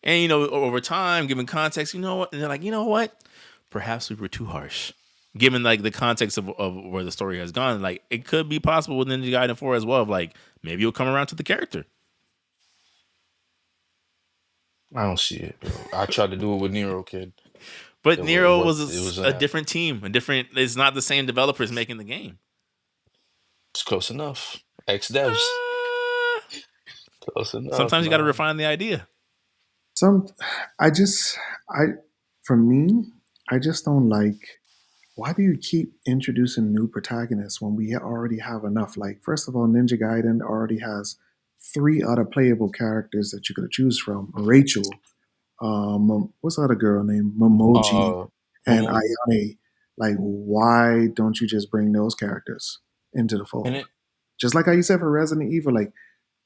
And over time, given context, and they're like, you know what? Perhaps we were too harsh. Given like the context of where the story has gone, like it could be possible with Ninja Gaiden 4 as well. Of like maybe you'll come around to the character. I don't see it, bro. I tried to do it with Nero, kid. But Nero It was a wasn't happening. different team, a different. It's not the same developers making the game. It's close enough. Ex devs. Uh, Close enough, sometimes you got to man. refine the idea. Some, I just, I, for me, I just don't like. Why do you keep introducing new protagonists when we already have enough? Like, first of all, Ninja Gaiden already has three other playable characters that you could choose from: Rachel, what's the other girl named Momoji, Uh, and Momoji. Ayane. Like, why don't you just bring those characters into the And fold? it, Just like how you said for Resident Evil, like,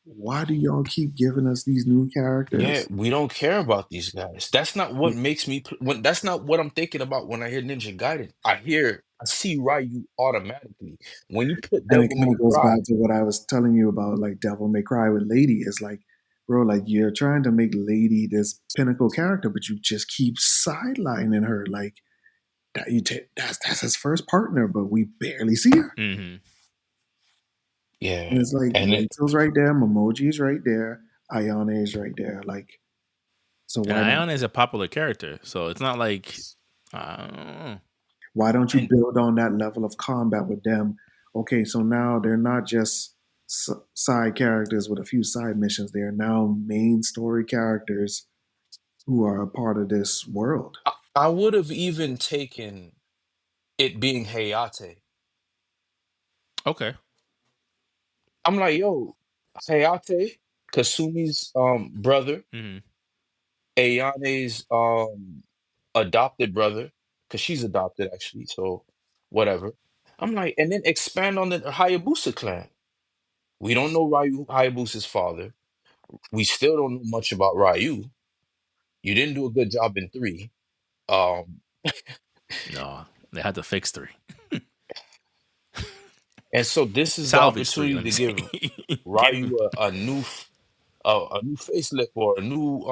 why do y'all keep giving us these new yeah, characters? we don't care about these guys. That's not what Yeah. makes me. When that's not what I'm thinking about when I hear Ninja Gaiden. I see Ryu automatically. When you put And it Devil kind May of goes Cry, back to what I was telling you about, like Devil May Cry with Lady. It's like, bro, like you're trying to make Lady this pinnacle character, but you just keep sidelining her. Like that's his first partner, but we barely see her. Mm-hmm. yeah, And it's like and it, Rachel's right there, Momoji's right there, Ayane's right there. Like, so And why don't Ion is a popular character, so it's not like I don't know. why don't you and build on that level of combat with them? Okay, so now they're not just side characters with a few side missions. They are now main story characters who are a part of this world. I would have even taken it being Hayate. Okay. I'm like, yo, Hayate, Kasumi's brother, Mm-hmm. Ayane's adopted brother, because she's adopted actually, so whatever. I'm like, and then expand on the Hayabusa clan. We don't know Hayabusa's father. We still don't know much about Ryu. You didn't do a good job in 3. Um, No, they had to fix 3. and so this is the Salvage 3. opportunity Let me to say. give Can't even. Ryu a new facelift or a new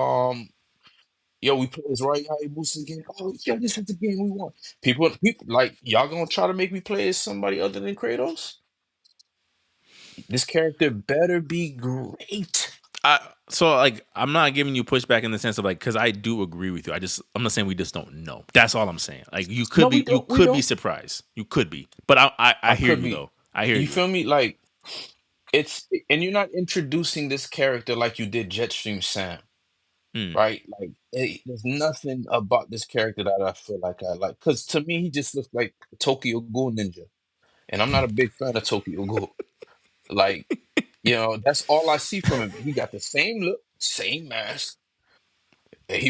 yo, we play as Ryu Hayabusa again. Oh, yo, this is the game we want. People like y'all gonna try to make me play as somebody other than Kratos? This character better be great. I so like I'm not giving you pushback in the sense of like because I do agree with you. I'm not saying we just don't know. That's all I'm saying. Like No, we you don't. We could be don't. surprised. You could be, but I I hear could you be. though. I hear You you. feel me? Like and you're not introducing this character like you did Jetstream Sam, Mm, right? Like there's nothing about this character that I feel like I like. Because to me, he just looks like Tokyo Ghoul Ninja, and I'm not a big fan of Tokyo Ghoul. Like, that's all I see from him. He got the same look, same mask. And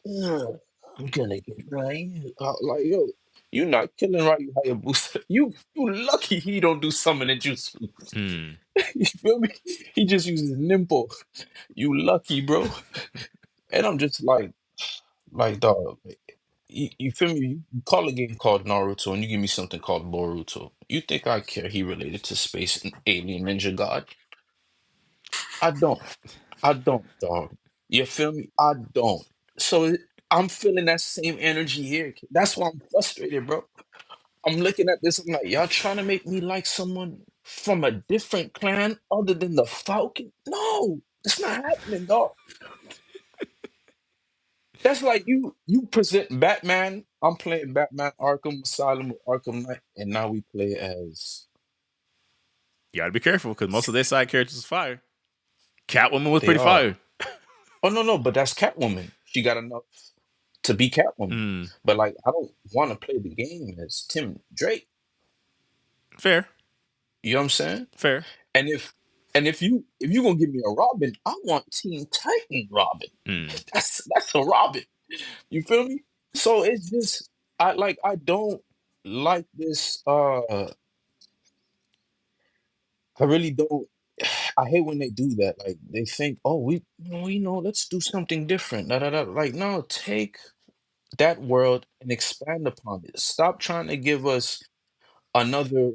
"Ugh, I'm gonna get Ryu. Like, yo, you not killing Ryu Hayabusa. You lucky he don't do summoning jutsu. mm. You feel me? He just uses nimble. You lucky, bro. And I'm just like dog. You feel me? You call a game called Naruto and you give me something called Boruto. You think I care he related to space and alien ninja god? I don't. I don't, dog. You feel me? I don't. So I'm feeling that same energy here. That's why I'm frustrated, bro. I'm looking at this. I'm like, y'all trying to make me like someone from a different clan other than the Falcon? No, it's not happening, dog. That's like you present Batman. I'm playing Batman Arkham Asylum or Arkham Knight, and now we play as You gotta be careful because most of their side characters is fire. Catwoman was they pretty are. fire. Oh no, but that's Catwoman. She got enough to be Catwoman. Mm. But like, I don't want to play the game as Tim Drake. Fair. You know what I'm saying? Fair. And if you gonna give me a Robin, I want Teen Titan Robin. Mm. That's a Robin. You feel me? So it's just I don't like this. I really don't. I hate when they do that. Like they think, oh, let's do something different. Da, da, da. Like, no, take that world and expand upon it. Stop trying to give us another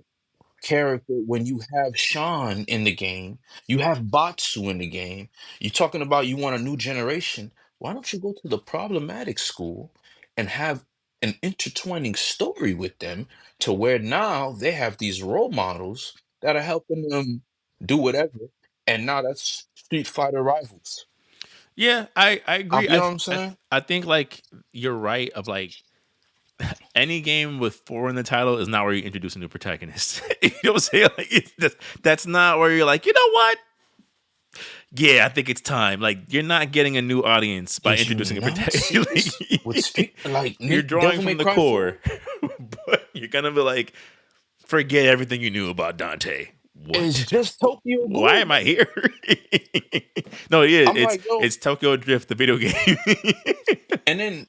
character when you have Sean in the game, you have Batsu in the game. You're talking about you want a new generation. Why don't you go to the problematic school and have an intertwining story with them to where now they have these role models that are helping them do whatever. And now that's Street Fighter rivals. Yeah, I agree. You know what I'm saying? I think like you're right. Of like any game with 4 in the title is not where you introduce a new protagonist. You know what I'm saying? Like that's not where you're like, you know what? Yeah, I think it's time. Like you're not getting a new audience by Is you introducing a not protagonist. serious? With You're drawing Devil from May the Cry 4? core, but you're gonna be like, forget everything you knew about Dante. It's What? just Tokyo Why Ghoul. am I here? No, yeah, I'm like, yo, it's Tokyo Drift, the video game. and then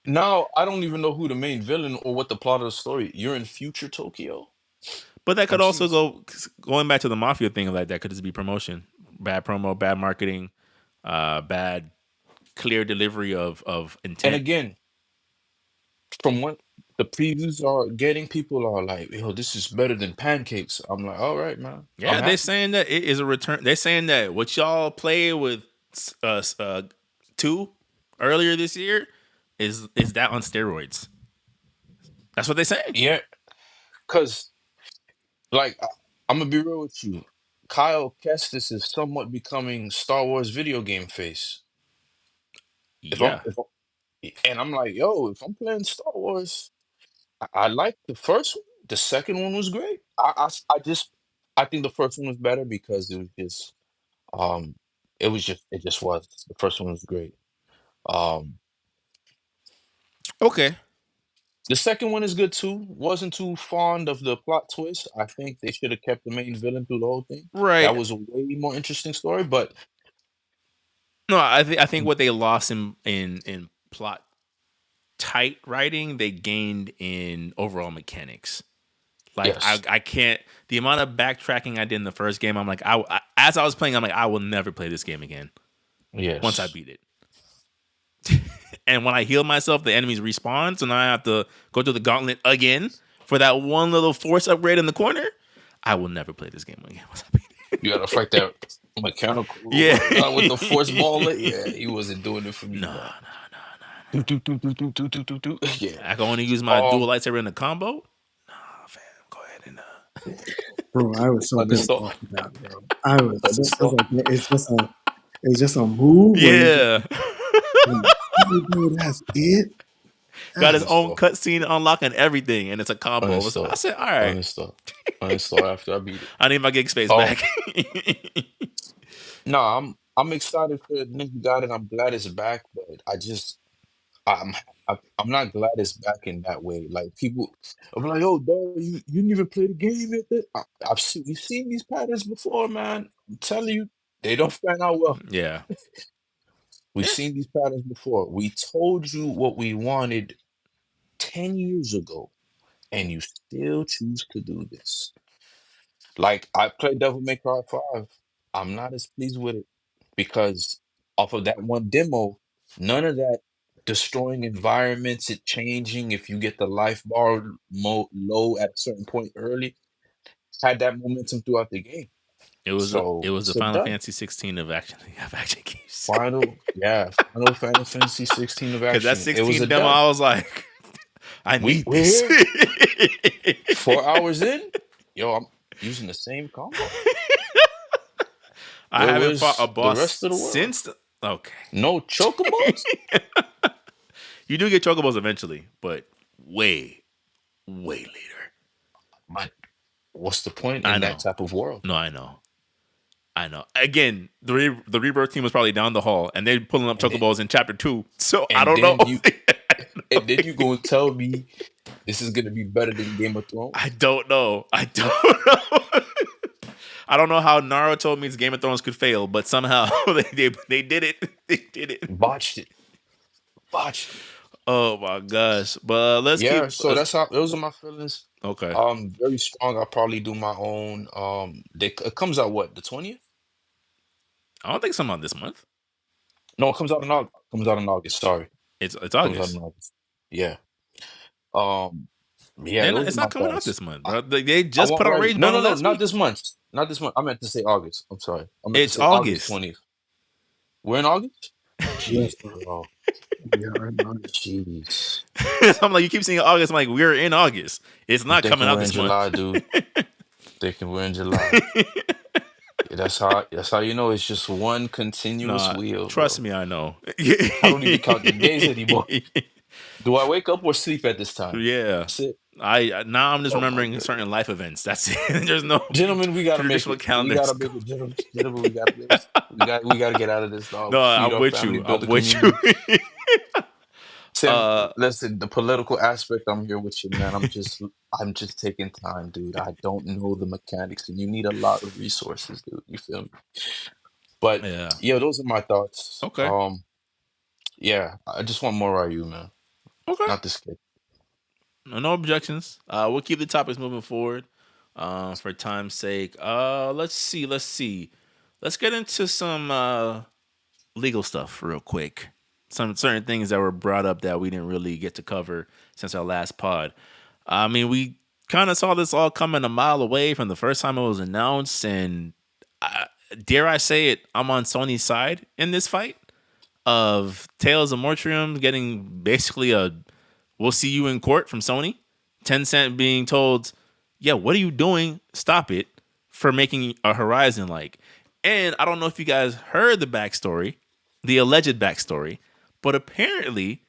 now I don't even know who the main villain or what the plot of the story. You're in future Tokyo. But that could I'm also seeing, going back to the Mafia thing, like that could just be promotion, bad promo, bad marketing, bad clear delivery of and intent. again, from what the previews are getting, people are like, yo, this is better than pancakes. I'm like, all right, man, I'm Yeah, they're happy. saying that it is a return. They're saying that what y'all play with two earlier this year is that on steroids. That's what they're saying. Yeah, because like I'm gonna be real with you. Kyle Kestis is somewhat becoming Star Wars video game face. If I'm Yeah. if I, and I'm like, yo, if I'm playing Star Wars. I like the first one. The second one was great. I think the first one was better because um it just was. The first one was great. Um Okay. the second one is good too. Wasn't too fond of the plot twist. I think they should have kept the main villain through the whole thing. That Right. was a way more interesting story, but No, I think what they lost in plot tight writing, they gained in overall mechanics. Like yes. I can't the amount of backtracking I did in the first game. I'm like as I was playing, I'm like I will never play this game again once I Yes. beat it. And when I heal myself, the enemies respawn, so now I have to go through the gauntlet again for that one little force upgrade in the corner. I will never play this game again once I beat it. You gotta fight that mechanical Yeah. robot with the force ball. Yeah, he wasn't doing it for me, No, man. no, no, no. Do, do, do, do, do, do, do, do, do. Yeah. I can only use my dual Um, lightsaber in the combo. Nah, fam, go ahead and Bro, I was so pissed understand. off with that, bro. I was Understand. like, it's just a move where you just yeah. like, really, bro, that's it. Got his That's own Uninstall. cutscene unlocking everything, and it's a combo. So I Uninstall. said, all right, Uninstall. Uninstall after I beat it. I need my gig space Um, back. no, I'm excited for the nigga got it. I'm glad it's back, but I'm I'm not glad it's back in that way. Like people, I'm like, yo, dog, you didn't even play the game yet. We've seen these patterns before, man. I'm telling you, they don't fan out well. Yeah. We've Yeah. seen these patterns before. We told you what we wanted 10 years ago, and you still choose to do this. Like I played Devil May Cry 5. I'm not as pleased with it because off of that one demo, none of that destroying environments, it changing if you get the life bar low at a certain point early, had that momentum throughout the game. It So was the it's a Final done. Fantasy 16 of action games. Final Fantasy 16 of Because that action. It was a 16 demo, done. I was like, I need We're this. here 4 hours in. Yo, I'm using the same combo. I Where haven't fought a was the boss rest of the world? since. Okay. No chocobos? You do get chocobos eventually, but way, way later. My, what's the point I in that know. type of world? No, I know. I know. Again, the Rebirth team was probably down the hall, and they're pulling up And then, chocobos in chapter 2. So I and don't know. then you and then you gonna tell me This is gonna be better than Game of I Thrones. don't know. I don't know. I don't know how Naruto means Game of Thrones could fail, but somehow they did it. They did it. Botched it. Botched it. Oh my gosh! But let's Yeah, keep. so that's how those are my feelings. Okay. Very strong. I'll probably do my own. It comes out what, the 20th? I don't think it's on this month. No, it comes out in August. Comes out in August. Sorry, It's comes out in August. August. Yeah. Um. Yeah, And those are it's my not coming out thoughts. this month, I, bro. They I just won't put out lie. Rage No, Battle no, no, last not week. this month. Not this month. I meant to say August. I'm sorry. I meant to It's say August August. 20th. We're in August. Yes, Jeez, sir. bro. We are in August. Jeez. So I'm like, you keep saying August. I'm like, we're in August. It's I'm not coming thinking out we're in this month. July, dude. Thinking we're in July. Yeah, that's how you know it's just one continuous No, wheel, trust bro. me, I know. I don't even count the days anymore. Do I wake up or sleep at this time? Yeah. That's it. Now I'm just Oh my remembering goodness. certain life events. That's it. There's no Gentlemen, we gotta make traditional it. We calendars. gotta make it, gentlemen. Gentlemen, we gotta do this. We gotta get out of this, dog. No, Feed I'm our with family, you. build I'm a with you. community. Tim, uh, listen, the political aspect, I'm here with you, man. I'm just taking time, dude. I don't know the mechanics, and you need a lot of resources, dude. You feel me? But yeah. yeah, those are my thoughts. Okay. Yeah, I just want more Ryu, man. Okay. Not this kid. No objections. We'll keep the topics moving forward. For time's sake. Let's see. Let's get into some legal stuff real quick. Some certain things that were brought up that we didn't really get to cover since our last pod. I mean, we kind of saw this all coming a mile away from the first time it was announced, and dare I say it, I'm on Sony's side in this fight of Tales of Mortriam getting basically a "we'll see you in court" from Sony. Tencent being told, "Yeah, what are you doing? Stop it," for making a Horizon like. And I don't know if you guys heard the backstory, the alleged backstory, but apparently,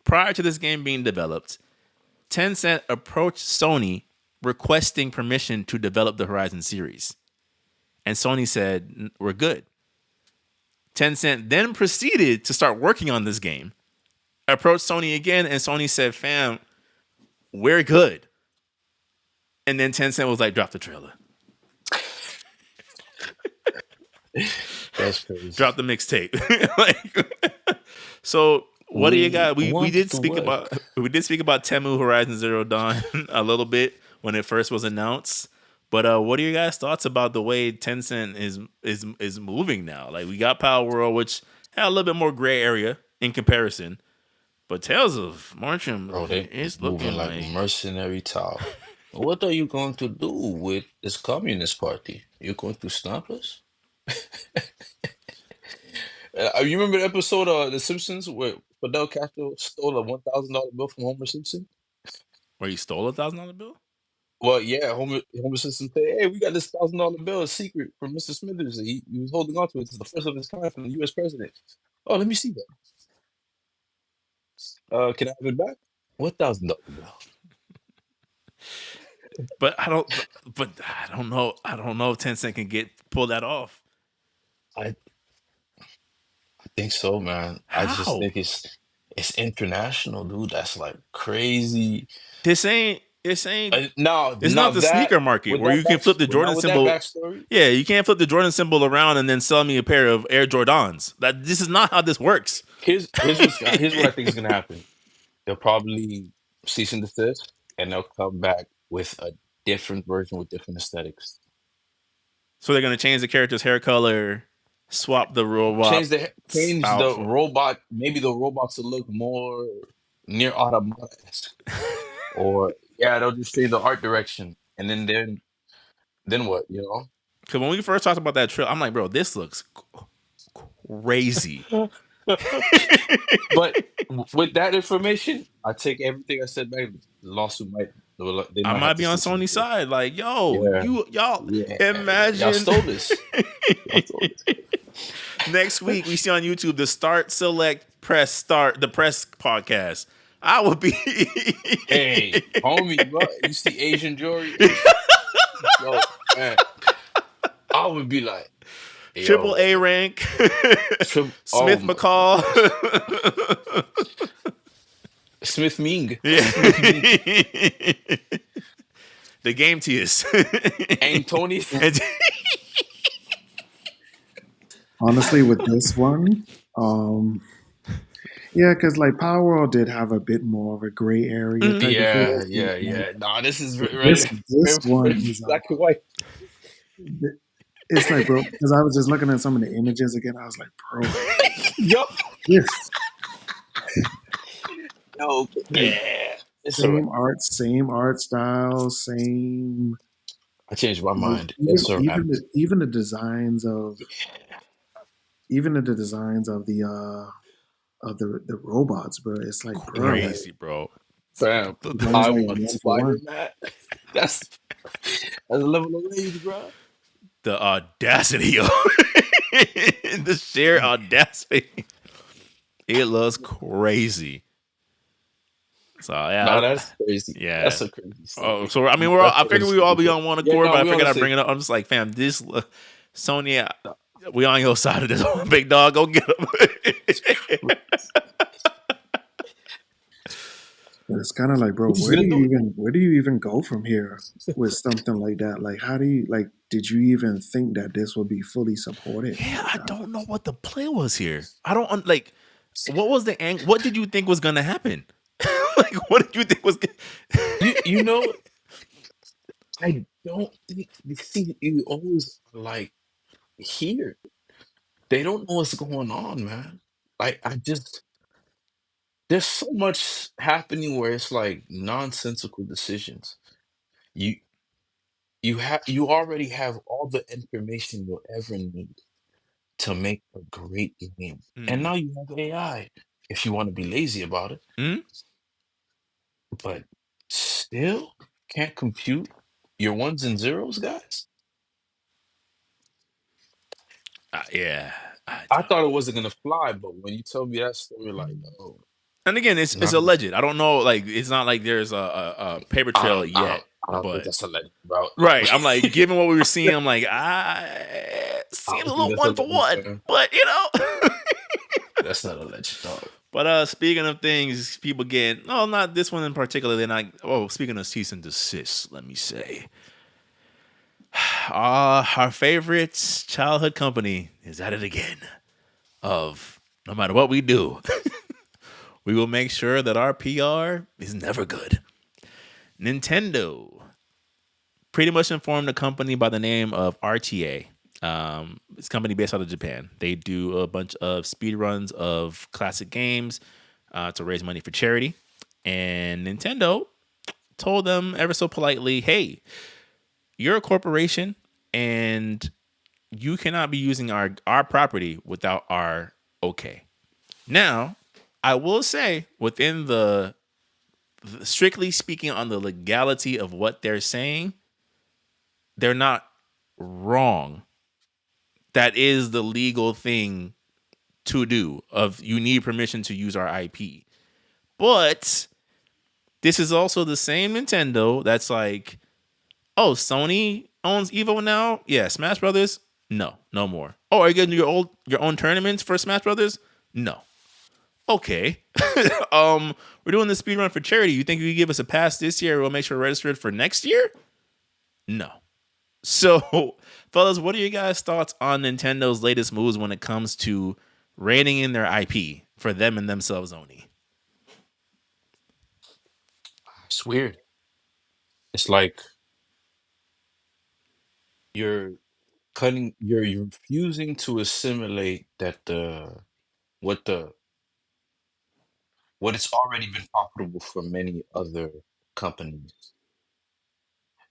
prior to this game being developed, Tencent approached Sony requesting permission to develop the Horizon series. And Sony said, "We're good." Tencent then proceeded to start working on this game, approached Sony again, and Sony said, "Fam, we're good." And then Tencent was like, "Drop the trailer, That's crazy. drop the mixtape." Like, so what do you got? We Want did to speak what? about Temu Horizon Zero Dawn a little bit when it first was announced. But what are your guys' thoughts about the way Tencent is moving now? Like, we got Power World, which had a little bit more gray area in comparison, but Tales of Mortrium Bro, they is moving looking like like mercenary Tao. What are you going to do with this Communist Party? You're going to stop us? You remember the episode of The Simpsons where Fidel Castro stole a $1,000 bill from Homer Simpson? where he stole $1,000 bill. Well, yeah, Homer Simpson said, "Hey, we got this $1,000 bill, a secret from Mr. Smithers. He was holding on to it. It's the first of its kind from the U.S. president. Oh, let me see that. Can I have it back? $1,000 bill." But I don't. But I don't know. I don't know if Tencent can pull that off. I think so, man. I just How? think it's international, dude. That's like crazy. This ain't. This ain't. Now, It's not the that sneaker market with where that you can flip the now Jordan with that symbol. backstory, Yeah, you can't flip the Jordan symbol around and then sell me a pair of Air Jordans. This is not how this works. here's what I think is gonna happen. They'll probably cease and desist, and they'll come back with a different version with different aesthetics. So they're gonna change the character's hair color, swap the robot Change out the for. robot. Maybe the robots will look more near automata, or yeah, they'll just change the art direction, and then what? Because when we first talked about that trailer, I'm like, bro, this looks crazy. But with that information, I take everything I said back. The lawsuit they I might might have to be on cease and Sony's desist. side. Like, yo, Yeah, y'all yeah, y'all imagine stole this. Y'all stole this. next week we see on YouTube the the press podcast. I would be Hey, homie, bro, you see Asian jewelry? Yo, man, I would be like, triple yo, A rank, oh Smith my McCall. goodness. Smith Ming. Yeah. Smith Ming. The game tears. Antonis. Honestly, with this one, um, yeah, because like Power World did have a bit more of a gray area type of feel. Yeah, yeah, Like, yeah. Nah, this is this very, this one very is black and white. it's like, bro, because I was just looking at some of the images again. I was like, bro, like Yo, this yo, like yeah. It's alright. same art style, same I changed my like mind. It's a wrap. even the designs of the robots, bro. It's like, bro, like Crazy, bro. Fam, it's almost I like a want one for Spider one. Man. That's a level of rage, bro. The audacity, yo. The sheer audacity. It looks crazy. So Nah, yeah, that's crazy. yeah. That's a crazy Oh, story. so I mean, we're all. That's I a figured we all story, be bro. on one Yeah, accord, no, but I we on figured the I'd bring same. it up. I'm just like, fam, this Sony, we on your side of this one, big dog. Go get him. But it's kind of like, bro, We're just gonna do it. where do you even go from here with something like that? Like, how do you like? Did you even think that this would be fully supported? Yeah, Like, I don't know what the play was here. I don't like. What was the What did you think was gonna happen? Like, what did you think was? You know, I don't think the CEOs are like here. They don't know what's going on, man. Like I just there's so much happening where it's like nonsensical decisions. You you already have all the information you'll ever need to make a great game. And Mm. now you have AI if you want to be lazy about it, Mm? but still can't compute your ones and zeros, guys. Yeah. I I don't. thought it wasn't gonna fly, but when you told me that story, like, oh, And again, it's nah, alleged. I don't know. Like, it's not like there's a paper trail yet. I don't think But that's a legend, bro. right, I'm like, given what we were seeing, I'm like, I I seems a don't think little that's a one for legend, one. fam. But That's not a legend, dog. But speaking of things, people get not this one in particular. They're not. Oh, speaking of cease and desist, let me say, our favorite childhood company is at it again. Of no matter what we do, we will make sure that our PR is never good. Nintendo pretty much informed a company by the name of RTA. It's a company based out of Japan. They do a bunch of speed runs of classic games to raise money for charity. And Nintendo told them ever so politely, hey, you're a corporation and you cannot be using our property without our okay. Now, I will say within the strictly speaking on the legality of what they're saying, they're not wrong. That is the legal thing to do of you need permission to use our IP. But this is also the same Nintendo that's like, oh, Sony owns Evo now? Yeah, Smash Brothers? No, no more. Oh, are you getting your own tournaments for Smash Brothers? No. Okay. We're doing the speed run for charity. You think you could give us a pass this year? We'll make sure we're registered for next year? No. So, fellas, what are your guys' thoughts on Nintendo's latest moves when it comes to reining in their IP for them and themselves only? It's weird. It's like you're you're refusing to assimilate that what the what it's already been profitable for many other companies,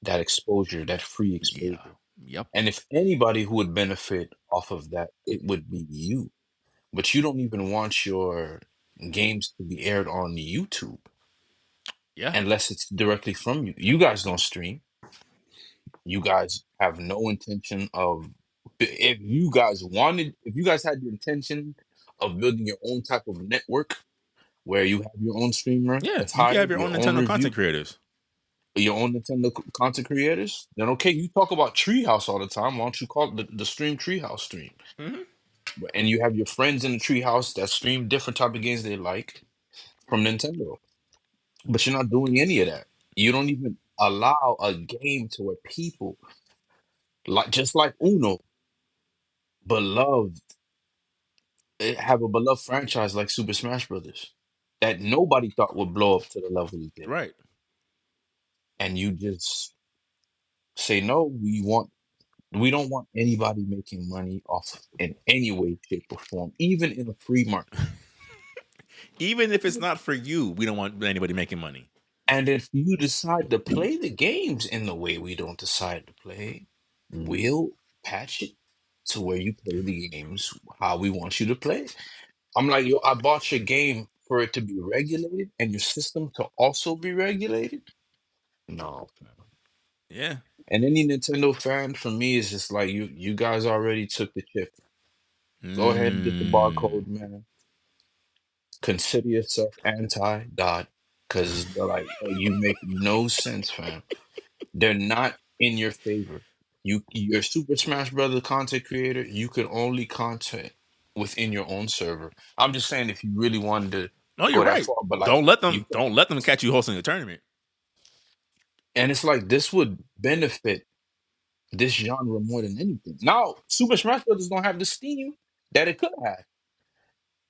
that exposure, that free Yeah. exposure. Yep. And if anybody who would benefit off of that, it would be you. But you don't even want your games to be aired on YouTube Yeah. unless it's directly from you. You guys don't stream. You guys have no intention of if you guys had the intention of building your own type of network where you have your own streamer Yeah. that's You can have hired, your your own own Nintendo content review, creators. your own Nintendo content creators, then okay, you talk about Treehouse all the time. Why don't you call it the stream Treehouse stream? Mm-hmm. And you have your friends in the Treehouse that stream different type of games they like from Nintendo. But you're not doing any of that. You don't even allow a game to where people like just like Uno, beloved have a beloved franchise like Super Smash Brothers that nobody thought would blow up to the level it did. Right. And you just say no, we don't want anybody making money off in any way, shape, or form, even in a free market. Even if it's not for you, we don't want anybody making money. And if you decide to play the games in the way we don't decide to play, we'll patch it to where you play the games how we want you to play. I'm like, yo, I bought your game for it to be regulated and your system to also be regulated. No, fam. Yeah. And any Nintendo fan for me is just like you guys already took the chip. Go ahead and get the Mm. barcode, man. Consider yourself anti-God. Cause they're like, yo, you make no sense, fam. They're not in your favor. You're Super Smash Brother content creator. You can only content within your own server. I'm just saying if you really wanted to No, you're go that right. far, but like Don't let you them. can, Don't let them catch you hosting a tournament. and it's like this would benefit this genre more than anything. Now, Super Smash Brothers don't have the steam that it could have,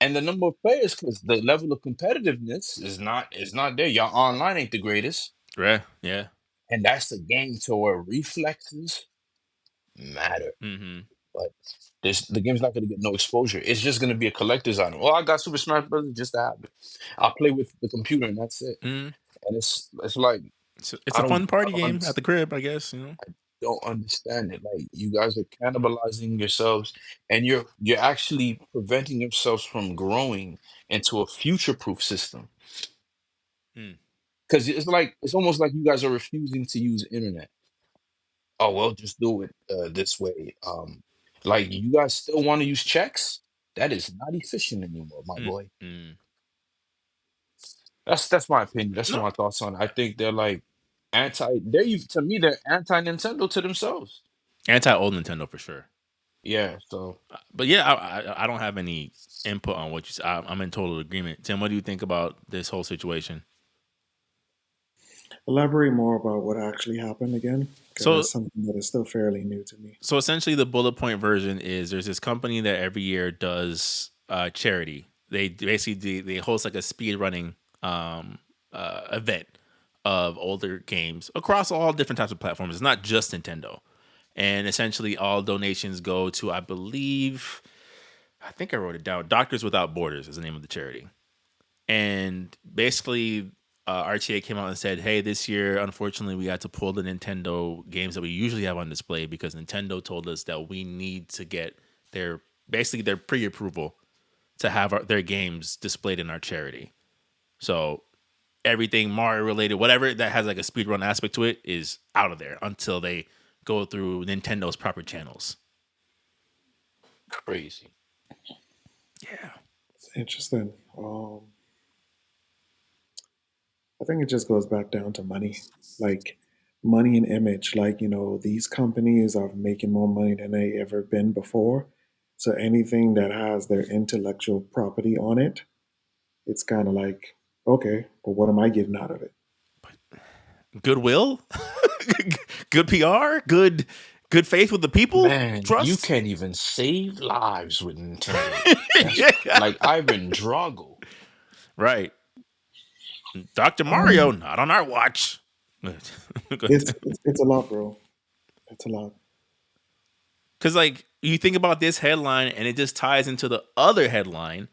and the number of players because the level of competitiveness is not there. Y'all online ain't the greatest, Yeah. Yeah. and that's the game to where reflexes matter. Mm-hmm. But the game's not gonna get no exposure. It's just gonna be a collector's item. Well, I got Super Smash Brothers just to have it. I play with the computer and that's it. Mm. And it's like It's I a don't fun I party don't game at the understand. crib, I guess. You know. I don't understand it. Like you guys are cannibalizing yourselves, and you're actually preventing yourselves from growing into a future-proof system. Mm. Because it's like it's almost like you guys are refusing to use internet. Oh well, just do it this way. Like you guys still want to use checks? That is not efficient anymore, my Mm. boy. Mm. That's my opinion. That's No. my thoughts on it. I think they're like anti. To me they're anti Nintendo to themselves. Anti old Nintendo for sure. Yeah. So But yeah, I don't have any input on what you said. I'm in total agreement. Tim, what do you think about this whole situation? Elaborate more about what actually happened again, because So that's something that is still fairly new to me. so essentially the bullet point version is there's this company that every year does charity. They basically they host like a speed running event of older games across all different types of platforms. It's not just Nintendo. And essentially all donations go to, I believe, I think I wrote it down. Doctors Without Borders is the name of the charity. And basically, RTA came out and said, "Hey, this year, unfortunately, we had to pull the Nintendo games that we usually have on display because Nintendo told us that we need to get their basically their pre-approval to have their games displayed in our charity. So everything Mario related, whatever that has like a speedrun aspect to it, is out of there until they go through Nintendo's proper channels." crazy. Yeah. It's interesting. I think it just goes back down to money, like money and image. Like, these companies are making more money than they ever been before. So anything that has their intellectual property on it, it's kind of like, okay, but what am I getting out of it? Goodwill, good PR, good faith with the people, Man, you trust. can't even save lives with Nintendo. That's Yeah. like Ivan Drago. Right. Dr. Mario, Um, not on our watch. it's a lot, bro. It's a lot. Because, like, you think about this headline and it just ties into the other headline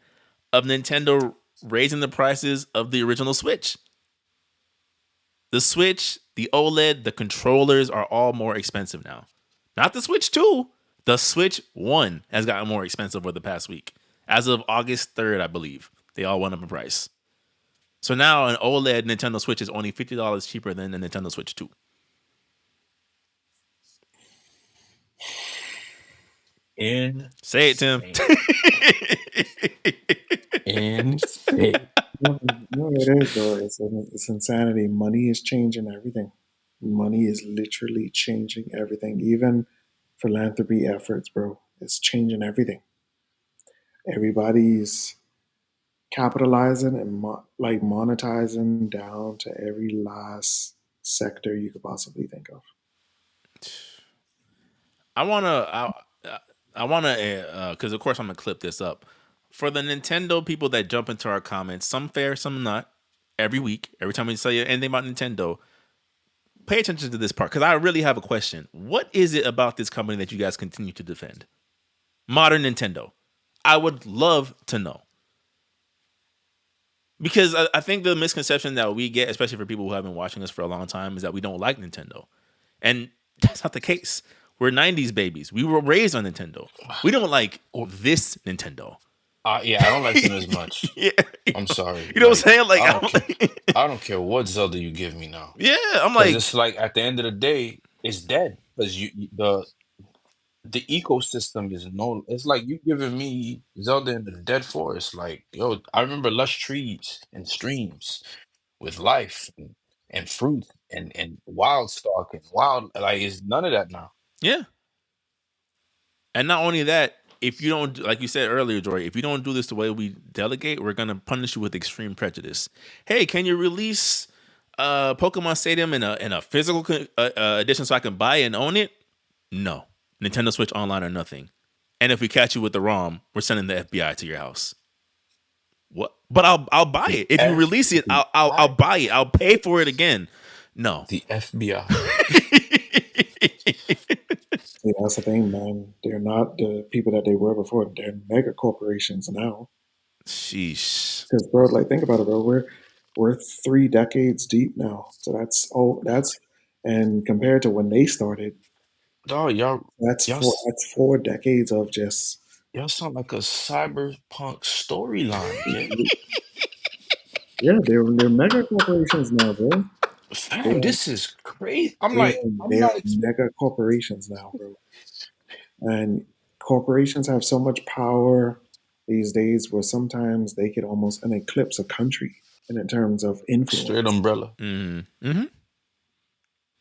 of Nintendo raising the prices of the original Switch. The Switch, the OLED, the controllers are all more expensive now. Not the Switch 2. The Switch 1 has gotten more expensive over the past week. As of August 3rd, I believe, they all went up in price. So now an OLED Nintendo Switch is only $50 cheaper than the Nintendo Switch 2. Say it, Tim. Insane. Insane. No, no, it is though. It's insanity. Money is changing everything. Money is literally changing everything. Even philanthropy efforts, bro. It's changing everything. Everybody's capitalizing and like monetizing down to every last sector you could possibly think of. I wanna, I wanna, because of course I'm gonna clip this up for the Nintendo people that jump into our comments. Some fair, some not. Every week, every time we say anything about Nintendo, pay attention to this part because I really have a question. What is it about this company that you guys continue to defend? Modern Nintendo. I would love to know. Because I think the misconception that we get, especially for people who have been watching us for a long time, is that we don't like Nintendo. And that's not the case. We're 90s babies. We were raised on Nintendo. We don't like this Nintendo. Yeah, I don't like them as much. Yeah. I'm sorry. You know what I'm Like, saying? Like, I don't care. I don't care what Zelda you give me now, yeah, I'm because it's like, like at the end of the day, it's dead. Because the ecosystem is no. It's like you giving me Zelda in the dead forest. Like, yo, I remember lush trees and streams with life and fruit and wild stock and wild. Like, it's none of that now. yeah. And not only that, if you don't, like you said earlier, Joy, if you don't do this the way we delegate, we're gonna punish you with extreme prejudice. Hey, can you release Pokemon Stadium in a physical edition so I can buy it and own it? No, Nintendo Switch Online or nothing. And if we catch you with the ROM, we're sending the FBI to your house. What? But I'll buy The it if you release it. I'll FBI. buy it. I'll pay for it again. No. The FBI. See, that's the thing, man. They're not the people that they were before. They're mega corporations now. Sheesh. Because, bro, like think about it, bro. We're 3 decades deep now. So that's and compared to when they started, Oh, y'all, that's 4 decades of just y'all sound like a cyberpunk storyline, kid. yeah. They're mega corporations now, bro. They Fam, are this is crazy. I'm they like, are I'm they are not expecting. mega corporations now, bro. And corporations have so much power these days where sometimes they could almost an eclipse a country in terms of Straight influence. umbrella. Mm-hmm.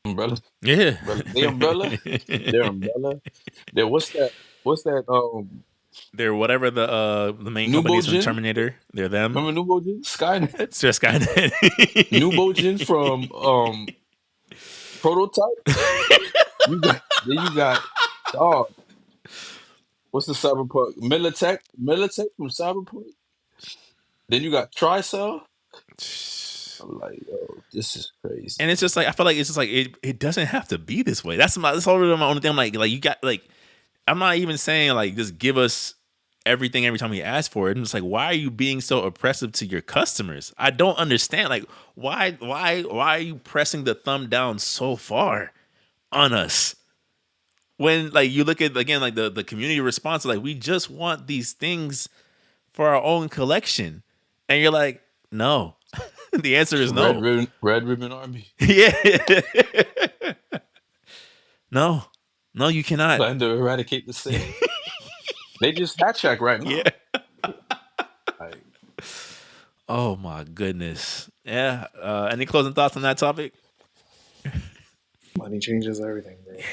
Umbrella. Yeah. Umbrella. They umbrella. They're umbrella. They're what's that They're whatever the main company is from Nubojin? Terminator. They're them. Remember Nubojin? Skynet. It's just kind of. Nubojin from Prototype. You got dog. What's the cyberpunk? Militech from Cyberpunk. Then you got Tricell. I'm like, yo, this is crazy. And it's just like I feel like it's just like it doesn't have to be this way. That's already my only thing. I'm like you got like I'm not even saying like just give us everything every time we ask for it. I'm just like, why are you being so oppressive to your customers? I don't understand. Like, why are you pressing the thumb down so far on us? When like you look at again like the community response, like we just want these things for our own collection, and you're like, no. The answer is no. Red Ribbon Army. Yeah. No. No, you cannot. Plan to eradicate the Sith. They just hat check right now. Yeah. Like, Oh my goodness. Yeah. Any closing thoughts on that topic? Money changes everything, bro. Yeah.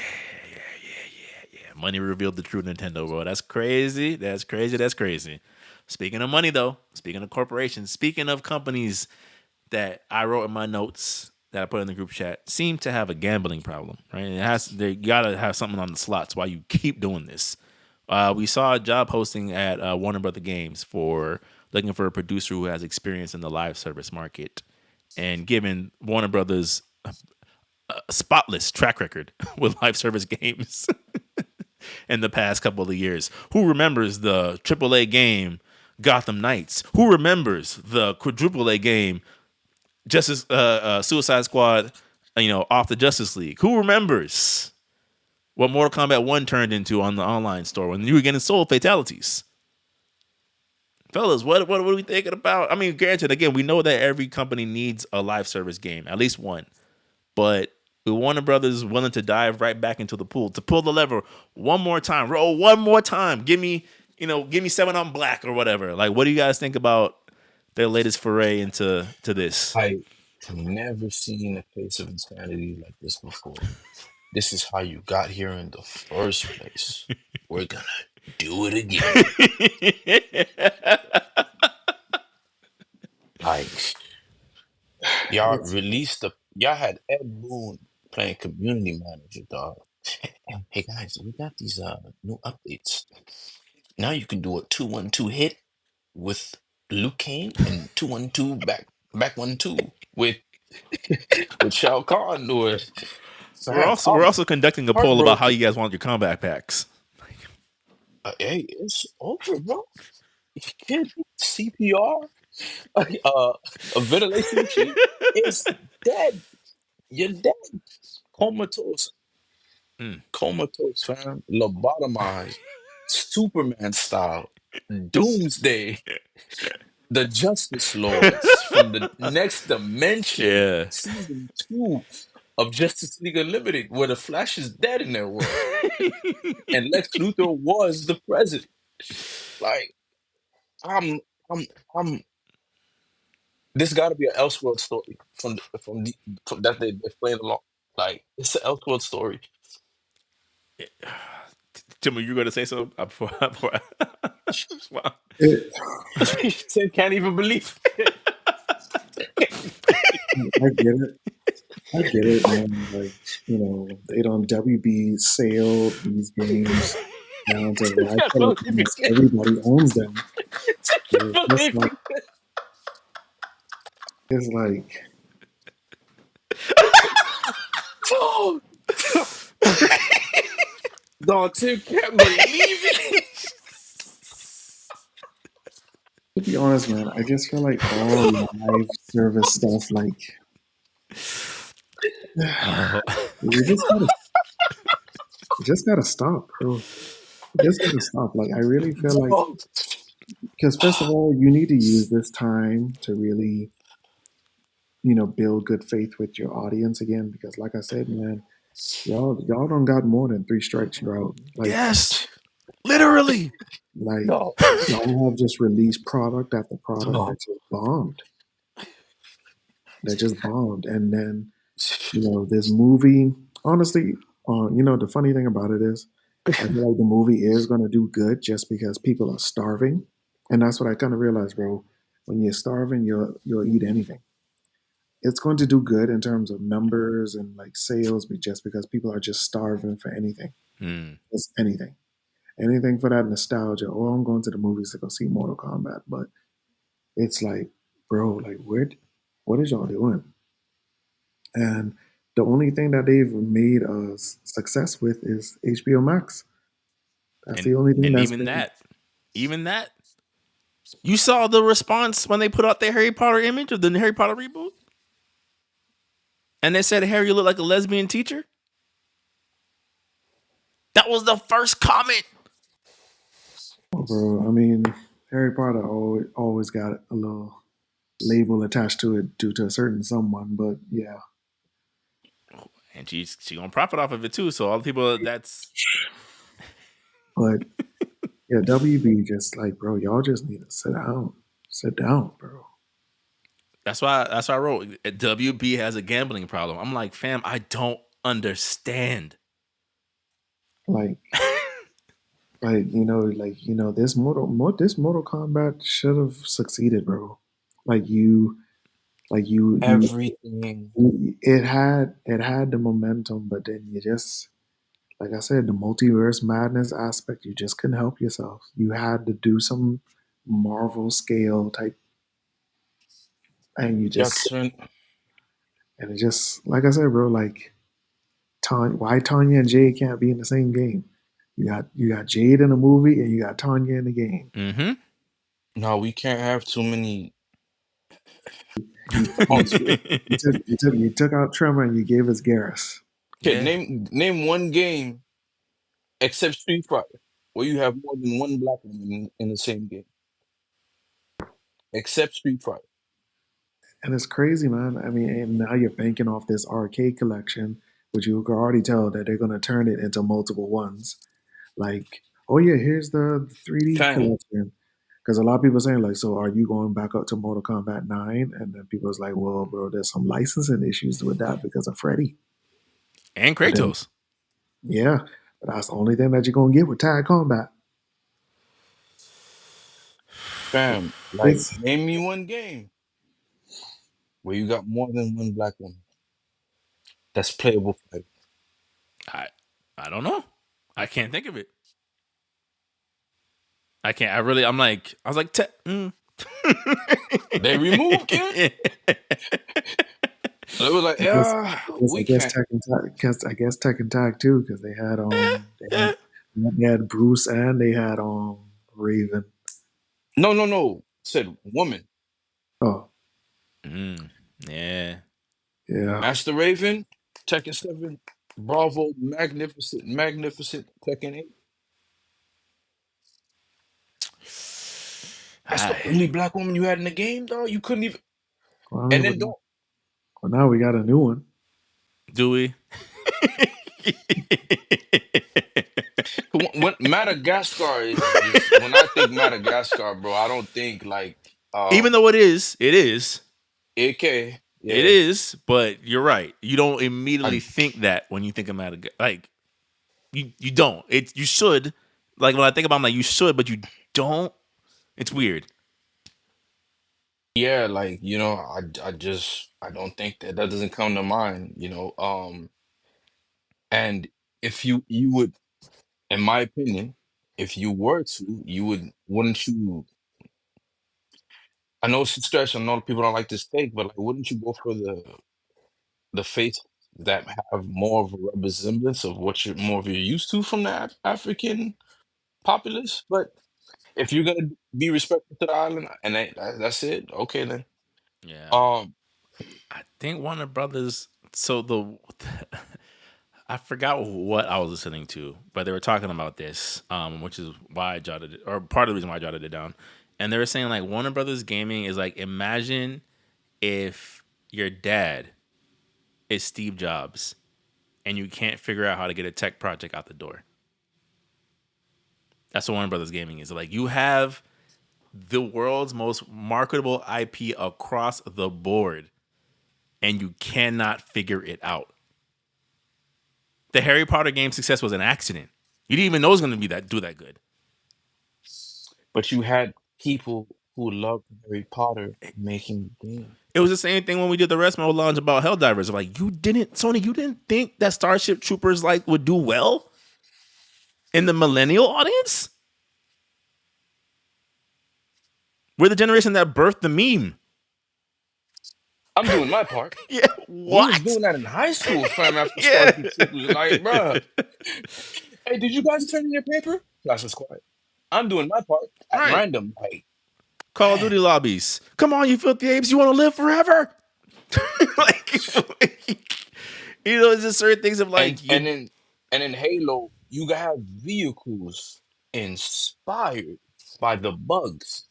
Money revealed the true Nintendo, bro. That's crazy. That's crazy. That's crazy. Speaking of money, though, speaking of corporations, speaking of companies that I wrote in my notes that I put in the group chat seem to have a gambling problem, right? They gotta have something on the slots while you keep doing this. We saw a job posting at Warner Brother Games for looking for a producer who has experience in the live service market, and given Warner Brothers a spotless track record with live service games in the past couple of years. Who remembers the AAA game Gotham Knights? Who remembers the quadruple A game Justice Suicide Squad, off the Justice League? Who remembers what Mortal Kombat 1 turned into on the online store when you were getting soul fatalities? Fellas, what are we thinking about? I mean, granted, again, we know that every company needs a live service game, at least one. But with Warner Brothers willing to dive right back into the pool, to pull the lever one more time, roll one more time, give me 7 on Black or whatever. Like, what do you guys think about their latest foray into this? I have never seen a case of insanity like this before. This is how you got here in the first place. We're gonna do it again. Like y'all released y'all had Ed Boon playing community manager, dog. Hey guys, we got these new updates. Now you can do a 2-1-2 hit with Luke Kane and 2-1-2 back 1-2 with Shao Kahn or fam. We're I'm also conducting a poll about how heartbroken. you guys want your combat packs. Hey, it's over, bro. Kid, CPR, a ventilation machine is dead. You're dead. Comatose, comatose, fam. Lobotomized, Superman style, doomsday. The Justice Lords from the next dimension, Yeah. season 2 of Justice League Unlimited, where the Flash is dead in their world, and Lex Luthor was the president. Like, I'm, I'm, I'm. This got to be an Elseworld story from that they're playing along. Like, it's an Elseworld story. Timmy, you're going to say something before Wow. It, They can't even believe it. I get it. I get it, man. Like, they don't WB sailed these games down to where I Can't feel like believe almost it. everybody owns them. So Can't believe it's like it. Dog, Tim can't believe it. to be honest, man, I just feel like all live service stuff, like Oh. you just gotta stop, bro. You just gotta stop. Like I really feel like Dog. because first of all, you need to use this time to really, build good faith with your audience again. Because like I said, man, y'all don't got more than three strikes you're out. Yes. Literally. Like Dog. y'all have just released product after product Dog. that just bombed. That just bombed, and then this movie. Honestly, the funny thing about it is, I feel like the movie is gonna do good just because people are starving, and that's what I kind of realized, bro. When you're starving, you'll eat anything. It's going to do good in terms of numbers and like sales, but just because people are just starving for anything, just anything for that nostalgia. Oh, I'm going to the movies to go see Mortal Kombat, but it's like, bro, like what is y'all doing? And the only thing that they've made a success with is HBO Max. That's and the only thing and that's even been. that, even that, you saw the response when they put out their Harry Potter image of the Harry Potter reboot, and they said Harry looked like a lesbian teacher. That was the first comment. Oh, bro, I mean, Harry Potter always got a little label attached to it due to a certain someone, but yeah. And she gonna profit off of it too. So all the people But yeah, WB just like, bro, y'all just need to sit down, bro. that's why I wrote WB has a gambling problem. I'm like, fam, I don't understand. Like, this Mortal Kombat should have succeeded, bro. Like like Everything. it had the momentum, but then you just like I said, the multiverse madness aspect, you just couldn't help yourself. You had to do some Marvel scale type, and you Y'all just turn and it just like I said, bro. Like why Tanya and Jade can't be in the same game? You got Jade in a movie and you got Tanya in the game. Mm-hmm. No, we can't have too many You on you, screen. you took out Tremor and you gave us Garrus. Okay, Yeah. name one game except Street Fighter where you have more than one black woman in the same game. Except Street Fighter. And it's crazy, man. I mean, and now you're banking off this arcade collection, which you can already tell that they're going to turn it into multiple ones. Like, oh yeah, here's the 3D Fam, collection. Because a lot of people saying like, so are you going back up to Mortal Kombat 9? And then people's like, well, bro, there's some licensing issues with that because of Freddy. And But then, Kratos. yeah, but that's the only thing that you're gonna get with Tag Combat. fam, like It's name me one game. where you got more than one black woman that's playable fighter. I don't know. I can't think of it. I can't. I was like, They removed it. They was like, yeah, I we guess can't. Tekken Tag too, because they had Bruce and they had Raven. No. Said woman. Oh yeah. yeah. Master Raven, Tekken 7, Bravo, magnificent Tekken 8. That's the only black woman you had in the game, though. You couldn't even. Well, I And mean, then don't. now we got a new one. Do we? When Madagascar is just when I think Madagascar, bro, I don't think like Even though it is, AK. it Yeah. is. But you're right. You don't immediately I think that when you think of Madagascar. Like you don't. You should. Like when I think about, it, I'm like you should, but you don't. It's weird. yeah, like, I don't think that doesn't come to mind. And if you would, in my opinion, if you were to, wouldn't you, I know it's a stretch, I know people don't like this take, but like wouldn't you go for the face that have more of a resemblance of what you're used to from the African populace? But if you're gonna be respectful to the island and that's it, okay then. Yeah. Um, I think Warner Brothers. So I forgot what I was listening to, but they were talking about this, which is why I jotted it, or part of the reason why I jotted it down. And they were saying like Warner Brothers Gaming is like, imagine if your dad is Steve Jobs and you can't figure out how to get a tech project out the door. That's what Warner Brothers Gaming is. Like you have the world's most marketable IP across the board, and you cannot figure it out. The Harry Potter game success was an accident. You didn't even know it was going to do that good. but you had people who loved Harry Potter making games. It was the same thing when we did the Resmo launch about Helldivers. Like, Sony, you didn't think that Starship Troopers like would do well in the millennial audience? We're the generation that birthed the meme. I'm doing my part. Yeah, We was what? doing that in high school, fam, after Yeah. Starship Troopers. Like, bruh, hey, did you guys turn in your paper? Class was quiet. I'm doing my part at Right. random. Like, Call of man. Duty lobbies. Come on, you filthy apes. You want to live forever? Like, it's just certain things of And like, and in Halo, you have vehicles inspired by the bugs.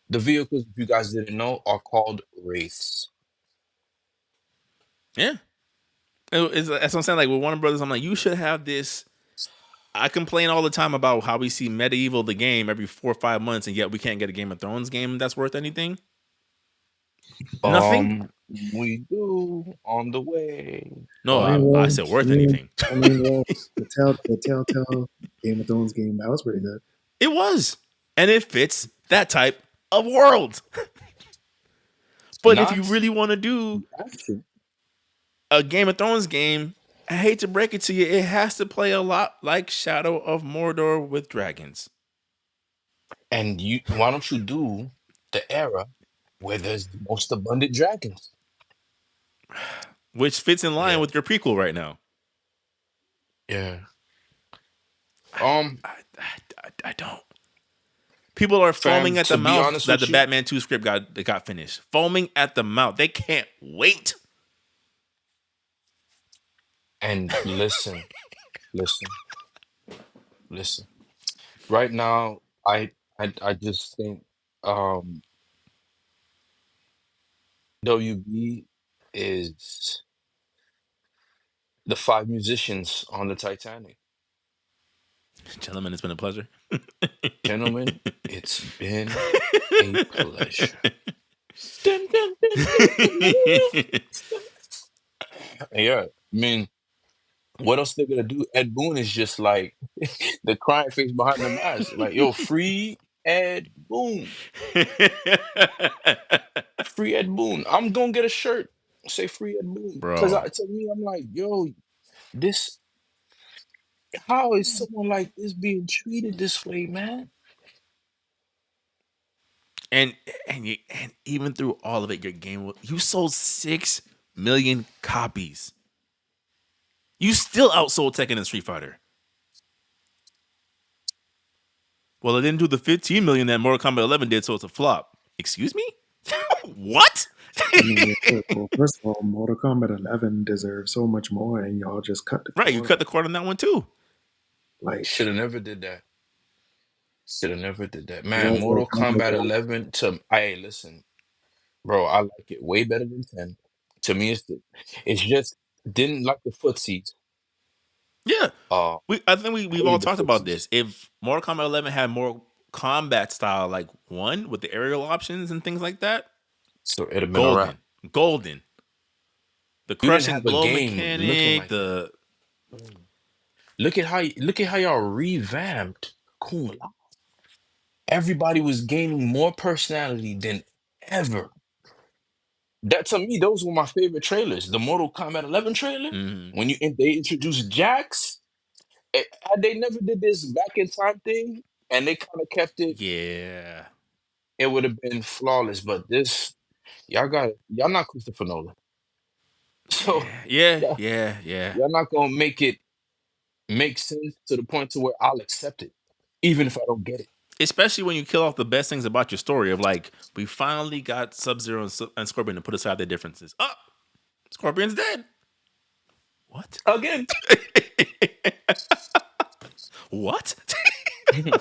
The vehicles, if you guys didn't know, are called wraiths. yeah. That's what I'm saying. Like with Warner Brothers, I'm like, you should have this. I complain all the time about how we see Medieval the game every 4 or 5 months, and yet we can't get a Game of Thrones game that's worth anything. Nothing. We do on the way. No, I said I worth mean, anything. the Telltale Game of Thrones game, that was pretty good. It was, and it fits that type of world. But if you Not really want to do action. a Game of Thrones game, I hate to break it to you, it has to play a lot like Shadow of Mordor with dragons. And why don't you do the era where there's the most abundant dragons? Which fits in line Yeah. with your prequel right now. Yeah. I don't. People are foaming at the to be mouth honest that with the you, Batman 2 script got finished. Foaming at the mouth. They can't wait. and listen, listen. Right now, I just think um WB is the five musicians on the Titanic. Gentlemen, it's been a pleasure. Gentlemen, it's been a pleasure. Dun, dun, dun, dun, dun. Yeah, I mean, what else they're gonna do? Ed Boon is just like the crying face behind the mask. Like, yo, free Ed Boon. Free Ed Boon. I'm gonna get a shirt. Say Free Ed Boon. Cause Bro. to me, I'm like, yo, this. How is someone like this being treated this way, man? And and even through all of it, your game you sold 6 million copies. You still outsold Tekken and Street Fighter. Well, it didn't do the 15 million that Mortal Kombat 11 did, so it's a flop. Excuse me? What? I mean, well, first of all, Mortal Kombat 11 deserves so much more, and y'all just cut the Right, you corner. cut the cord on that one too. Should Like, have never did that. Should have never did that. Man, was Mortal like Kombat comparable. 11 to hey, listen, bro, I like it way better than 10. To me, it's just didn't like the footsies. Yeah. Uh, I think we've all hated the talked about footsies. this. If Mortal Kombat 11 had more combat style like one with the aerial options and things like that, So it'd have been a wrap. golden. Golden. The You didn't crush and have a blow game looking mechanic, like that. the Look at how y'all revamped Kung Lao. Everybody was gaining more personality than ever. That to me, those were my favorite trailers. The Mortal Kombat 11 trailer, mhm. when they introduced Jax, had they never did this back in time thing, and they kind of kept it, Yeah. it would have been flawless. But this, y'all not Christopher Nolan, so Yeah. Yeah. y'all, Yeah. Yeah. y'all not gonna make it make sense to the point to where I'll accept it, even if I don't get it. Especially when you kill off the best things about your story of like, we finally got Sub-Zero and Scorpion to put aside their differences. Oh, Scorpion's dead. What? Again, What? and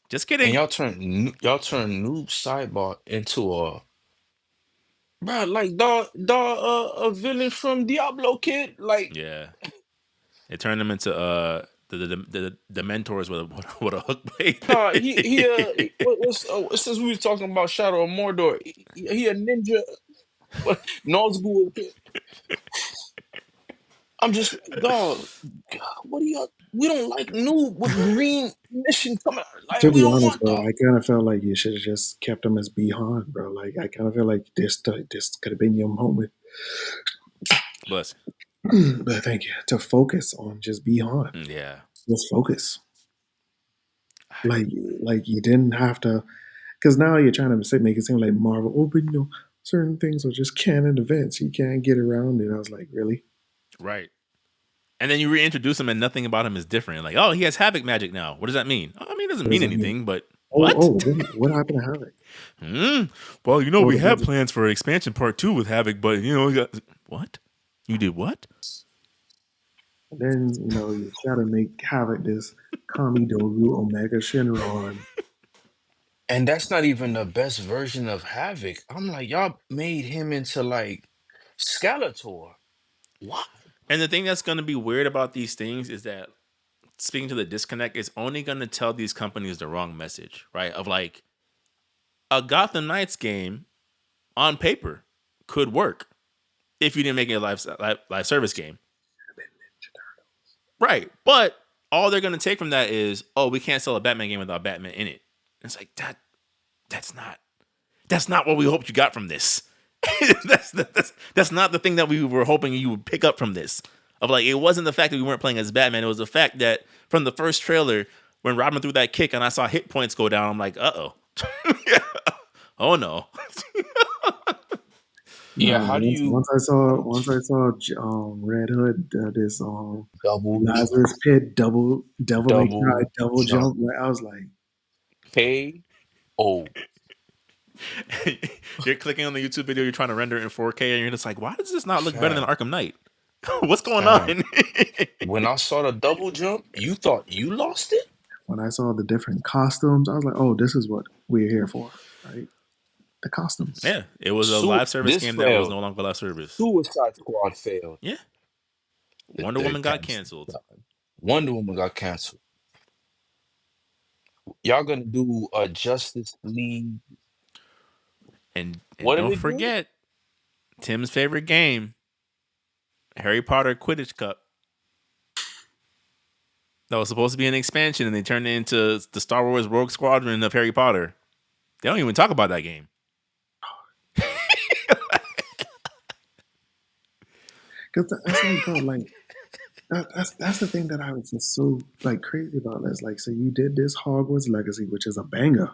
Just kidding. y'all turn Noob Sidebar into a bro, like a villain from Diablo Kid, like. Yeah. It turned him into the mentors with with a hook blade. Nah, since we was talking about Shadow of Mordor, he a ninja, Nazgul. I'm just like, dog, what do y'all? We don't like noob with green mission coming out. Like To we be don't honest, want bro, that. I kind of felt like you should have just kept him as Bihan, bro. Like, I kind of feel like this could have been your moment. Bless. But thank you to focus on just Bihan. Yeah. Just focus. I Like, like you didn't have to, because now you're trying to make it seem like Marvel. Oh, but certain things are just canon events. You can't get around it. I was like, really? Right. And then you reintroduce him and nothing about him is different. Like, oh, he has havoc magic now. What does that mean? I mean, it doesn't What does mean that mean? anything, but Oh, what? what happened to Havoc? Well, Oh, we the had magic. plans for expansion part 2 with Havoc, but we got what? You did what? And then you try to make Havoc this Kami Dogu Omega Shenron. And that's not even the best version of Havoc. I'm like, y'all made him into like Skeletor. Why? And the thing that's going to be weird about these things is that speaking to the disconnect is only going to tell these companies the wrong message, right? Of like a Gotham Knights game on paper could work if you didn't make it a live service game. Right. But all they're going to take from that is, oh, we can't sell a Batman game without Batman in it. And it's like that's not what we hoped you got from this. that's not the thing that we were hoping you would pick up from this. Of like, it wasn't the fact that we weren't playing as Batman. It was the fact that from the first trailer, when Robin threw that kick and I saw hit points go down, I'm like, oh, oh no. Yeah, No, how do you once I saw Red Hood, this double Lazarus Pit double Devil May Cry double double jump jump, like I was like, KO? You're clicking on the YouTube video, you're trying to render it in 4K, and you're just like, why does this not look better than Fam, Arkham Knight? What's going fam. on? When I saw the double jump, you thought you lost it? when I saw the different costumes, I was like, oh, this is what we're here for, right? The costumes. Yeah, it was a live service This game that was failed. no longer live service. Suicide Squad failed. Yeah, Wonder They're Woman got canceled. canceled, Wonder Woman got canceled. Y'all gonna do a Justice League? and What did don't it do? forget Tim's favorite game, Harry Potter Quidditch Cup. That was supposed to be an expansion, and they turned it into the Star Wars Rogue Squadron of Harry Potter. They don't even talk about that game. Because that's like, bro, like that's the thing that I was just so like crazy about. It's like, so you did this Hogwarts Legacy, which is a banger,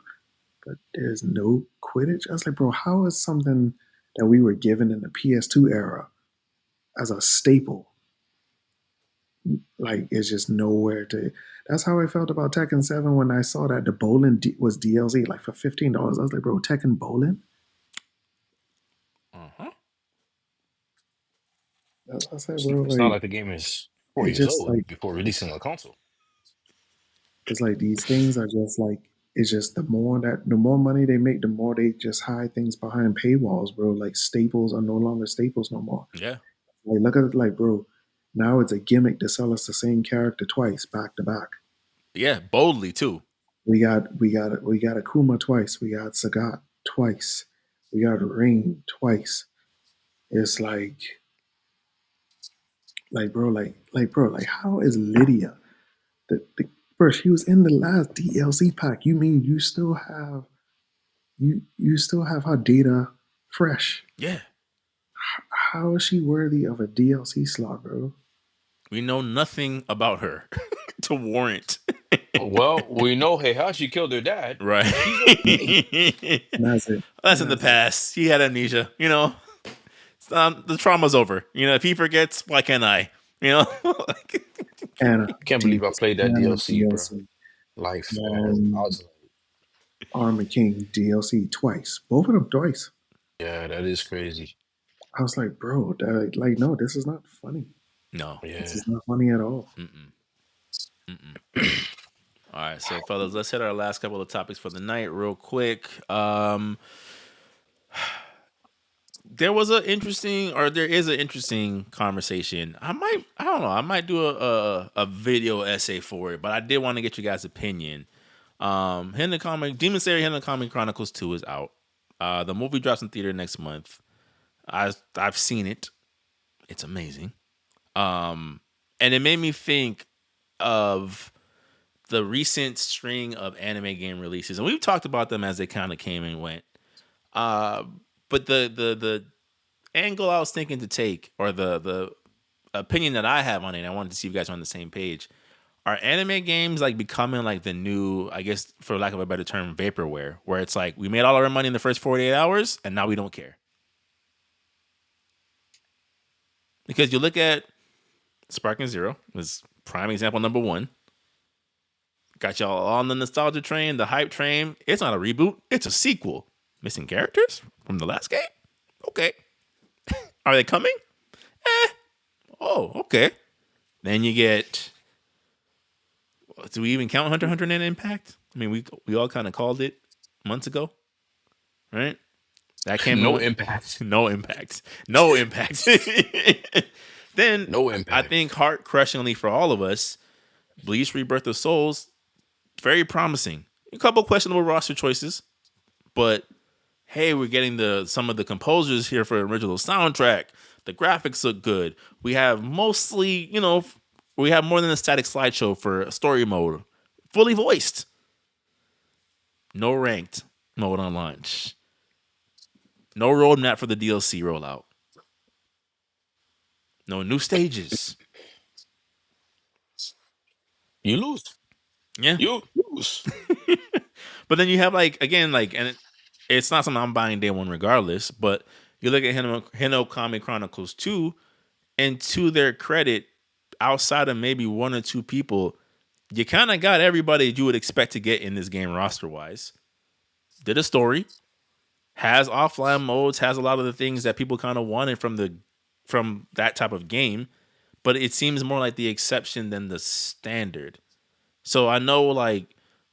but there's no Quidditch. I was like, bro, how is something that we were given in the PS2 era as a staple, like it's just nowhere to. That's how I felt about Tekken 7 when I saw that the bowling was DLC, like for $15. I was like, bro, Tekken bowling. Uh-huh. I said, bro, It's not like like the game is 4 it's years just like old before releasing a console. it's like these things are just like it's just the more money they make, the more they just hide things behind paywalls, bro. Like staples are no longer staples no more. Yeah. Like look at it, like, bro, now it's a gimmick to sell us the same character twice back to back. Yeah, boldly too. We got Akuma twice. We got Sagat twice. We got Rain twice. It's like bro, like how is Lydia? The bro, she was in the last DLC pack. You mean you still have her data fresh? Yeah. How is she worthy of a DLC slot, bro? We know nothing about her to warrant. Well, we know Heihachi killed her dad, Right. but she's okay. And that's it. That's And in the that's it. past. He had amnesia. The trauma's over. If he forgets, why can't I? Like, Anna Can't believe I DLC. played that Anna DLC, bro. DLC. Life, man. I And was like, Armor King DLC twice. Both of them twice. yeah, that is crazy. I was like, bro, like, no, this is not funny. no. This Yeah. is not funny at all. Mm-mm. Mm-mm. All right, so fellas, let's hit our last couple of topics for the night real quick. There is an interesting conversation. I don't know, I might do a video essay for it, but I did want to get you guys' opinion. Demon Slayer Hinokami Chronicles 2 is out. The movie drops in theater next month. I've seen it. It's amazing. And it made me think of the recent string of anime game releases, and we've talked about them as they kind of came and went. But the angle I was thinking to take, or the opinion that I have on it, I wanted to see if you guys are on the same page. Are anime games like becoming like the new, I guess, for lack of a better term, vaporware, where it's like we made all our money in the first 48 hours and now we don't care? Because you look at Sparking Zero was prime example number one. Got y'all on the nostalgia train, the hype train. It's not a reboot, it's a sequel. Missing characters from the last game? Okay. Are they coming? Oh, okay. Then you get, do we even count Hunter x Hunter and Impact? I mean, we all kind of called it months ago, right? That came and No went. impact. No impact. No impact. Then No I impact. think heart crushingly for all of us, Bleach Rebirth of Souls, very promising. A couple questionable roster choices, but hey, we're getting some of the composers here for original soundtrack. The graphics look good. We have mostly, we have more than a static slideshow for story mode, fully voiced. No ranked mode on launch. No roadmap for the DLC rollout. No new stages. You lose. Yeah. You lose. But then you have and it's not something I'm buying day one regardless, but you look at Hinokami Chronicles 2, and to their credit, outside of maybe one or two people, you kind of got everybody you would expect to get in this game roster-wise. Did a story, has offline modes, has a lot of the things that people kind of wanted from that type of game, but it seems more like the exception than the standard. So I know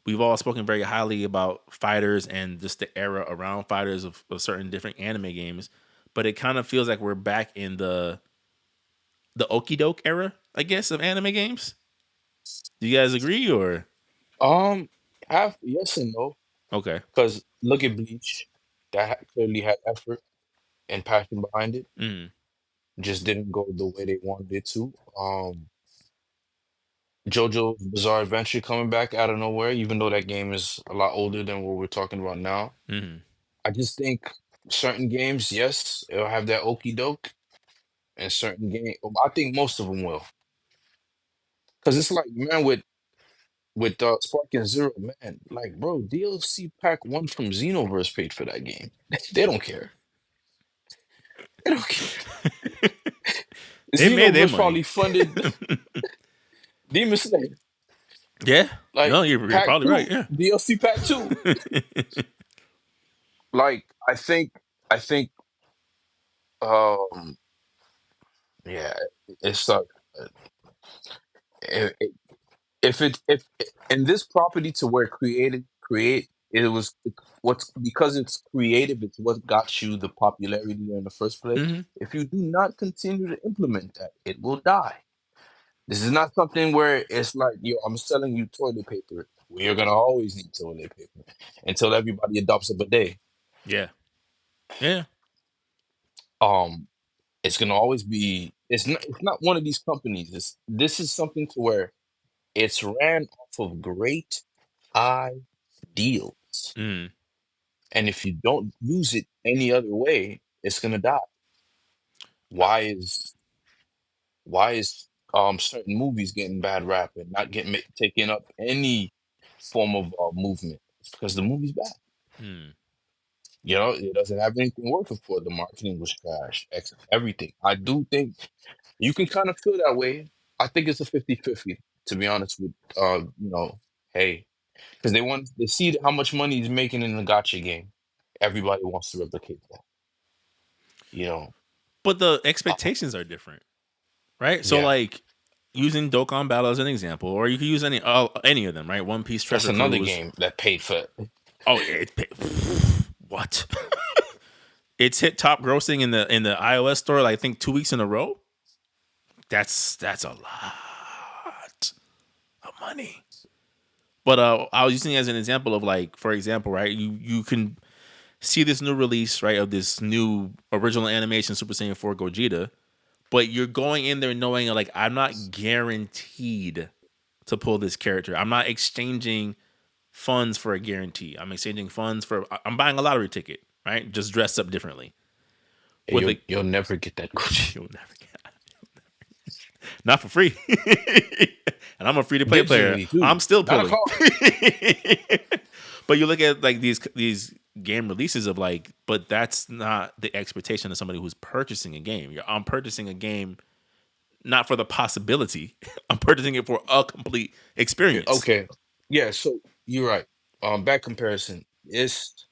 we've all spoken very highly about fighters and just the era around fighters of certain different anime games, but it kind of feels like we're back in the okie doke era, I guess, of anime games. Do you guys agree or Half yes and no. okay? Because look at Bleach. That clearly had effort and passion behind it. Mm, Just didn't go the way they wanted it to. JoJo's Bizarre Adventure coming back out of nowhere, even though that game is a lot older than what we're talking about now. mm, I just think certain games, yes, it'll have that okey doke, in certain games. I think most of them will, because it's like, man, with Spark and Zero, man, like, bro, DLC pack one from Xenoverse paid for that game. They don't care. They don't care. They made their Xenoverse money. probably funded Demon Slayer. Yeah. Like No, you're pack probably right. two, Yeah. DLC pack two. Like I think um yeah, it's if if in this property to where create it was what's because it's creative, it's what got you the popularity in the first place. Hmm. If you do not continue to implement that, it will die. This is not something where it's like, yo, I'm selling you toilet paper. Well, you're gonna always need toilet paper until everybody adopts a bidet. Yeah. Yeah. Um, it's gonna always be. It's not one of these companies. This is something to where it's ran off of great ideals, Mm. and if you don't use it any other way, it's gonna die. Why is certain movies getting bad rap and not getting taking up any form of movement? It's because the movie's bad. Mm. You know, it doesn't have anything working for it. The marketing was trash, everything. I do think you can kind of feel that way. I think it's a 50-50, to be honest with hey, because they see how much money he's making in the gotcha game. Everybody wants to replicate that. You know, But the uh, expectations are different, right? So yeah, like using Dokkan Battle as an example, or you could use any of them, right? One Piece that's Treasure another Cruise. game that paid for it. Oh yeah, what? It's hit top grossing in the iOS store, like, I think 2 weeks in a row. That's a lot of money. But I was using it as an example of, like, for example, right? You can see this new release, right, of this new original animation Super Saiyan 4 Gogeta, but you're going in there knowing, like, I'm not guaranteed to pull this character. I'm not exchanging funds for a guarantee. I'm exchanging funds for, I'm buying a lottery ticket, right? Just dressed up differently. And With a you'll never get that Gucci. You'll never get not for free. And I'm a free to play player. Digitally too, I'm still not a pulling. card. But you look at, like, these game releases of, like, but that's not the expectation of somebody who's purchasing a game. I'm purchasing a game not for the possibility. I'm purchasing it for a complete Yeah, experience. okay, yeah. So you're right. Bad comparison. It's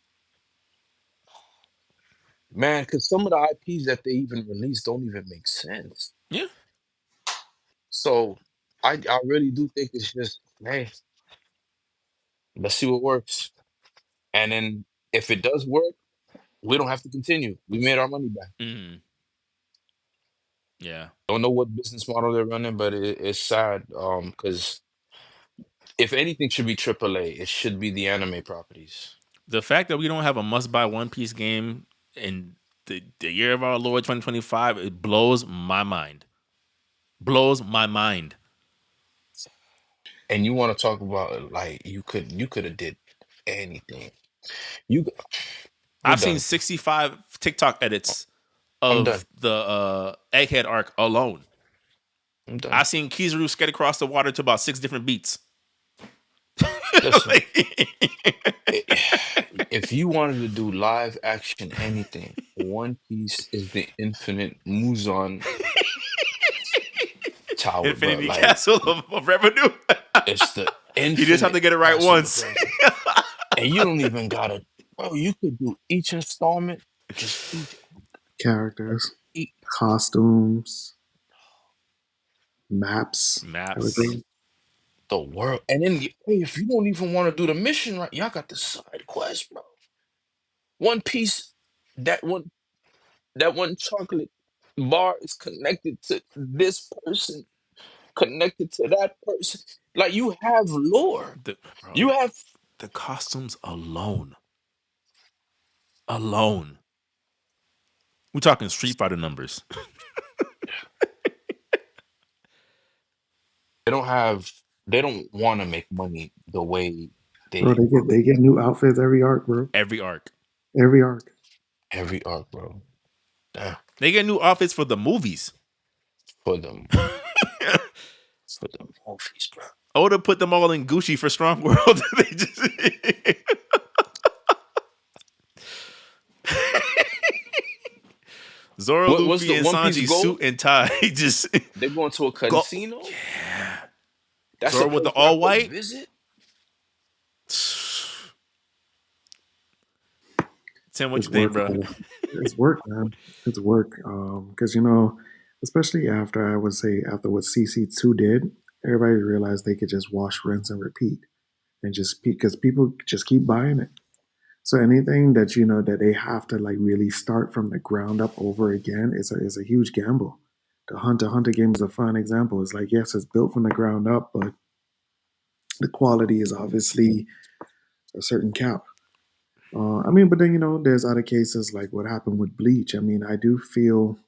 man, because some of the IPs that they even release don't even make sense. Yeah. So I really do think it's just, hey, let's see what works. And then if it does work, we don't have to continue. We made our money back. Mm, yeah. Don't know what business model they're running, but it's sad. Because if anything should be AAA, it should be the anime properties. The fact that we don't have a must buy One Piece game in the year of our Lord 2025, it blows my mind. Blows my mind. And you want to talk about, like, you could have did anything. You we're I've seen done. 65 TikTok edits I'm done. of the Egghead arc alone. I'm done. I've seen Kizaru skate across the water to about 6 different beats. Listen, Like- i- if you wanted to do live action anything, One Piece is the infinite Muzan tower, bro. Infinity Like, Castle of revenue. it's the You just have to infinite get it right castle of once. revenue. And you don't even gotta, bro. You could do each installment, just Characters, each costumes, maps, Maps. everything. the world. And then, hey, if you don't even want to do the mission right, y'all got the side quest, bro. One Piece, that one, that one chocolate bar is connected to this person, connected to that person. Like, you have lore. Bro, You have. the costumes alone. Alone. We're talking Street Fighter numbers. They don't have. They don't want to make money the way Bro, they they get new outfits every arc, bro. Every arc. Every arc. every arc, bro. Damn. They get new outfits for the movies. for them for the movies, bro. Oda put them all in Gucci for Strong World. They just Zoro, What's Luffy, the and One Piece Sanji goal? suit and tie. Just They're going to a go. casino. That's a Zoro with the place where I all could white. visit. Tim, what It's you think, work, bro? man. It's work, man. It's work. Because especially after I would say after what CC2 did, everybody realized they could just wash, rinse, and repeat, and just because people just keep buying it. So anything that that they have to like really start from the ground up over again is a huge gamble. The Hunter game is a fine example. It's like yes, it's built from the ground up, but the quality is obviously a certain cap. I mean, but then there's other cases like what happened with Bleach. I mean, I do feel,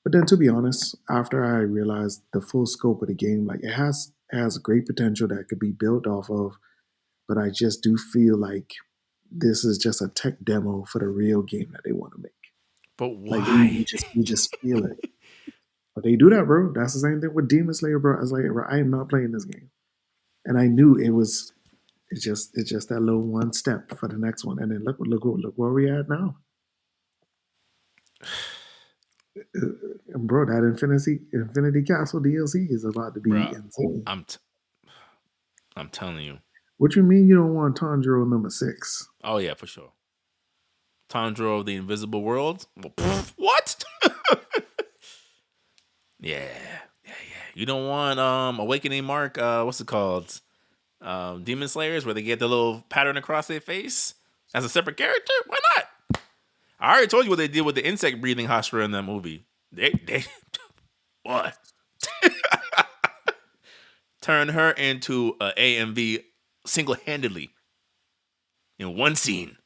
but then to be honest, after I realized the full scope of the game, like it has great potential that could be built off of, but I just do feel like this is just a tech demo for the real game that they want to make. But Like you why? just you just feel it, but they do that, bro. That's the same thing with Demon Slayer, bro. I was like, bro, I am not playing this game, and I knew it was. It's just that little one step for the next one, and then look where we at now. Bro, that Infinity Castle DLC is about to be Bro, insane. I'm t- I'm telling you. What you mean you don't want Tanjiro number 6? Oh yeah, for sure. Tanjiro of the Invisible World. Well, what? Yeah, yeah, yeah. You don't want Awakening Mark. What's it called? Demon Slayers, where they get the little pattern across their face as a separate character. Why not? I already told you what they did with the insect breathing Hashira in that movie. They what? Turn her into a AMV single handedly in one scene.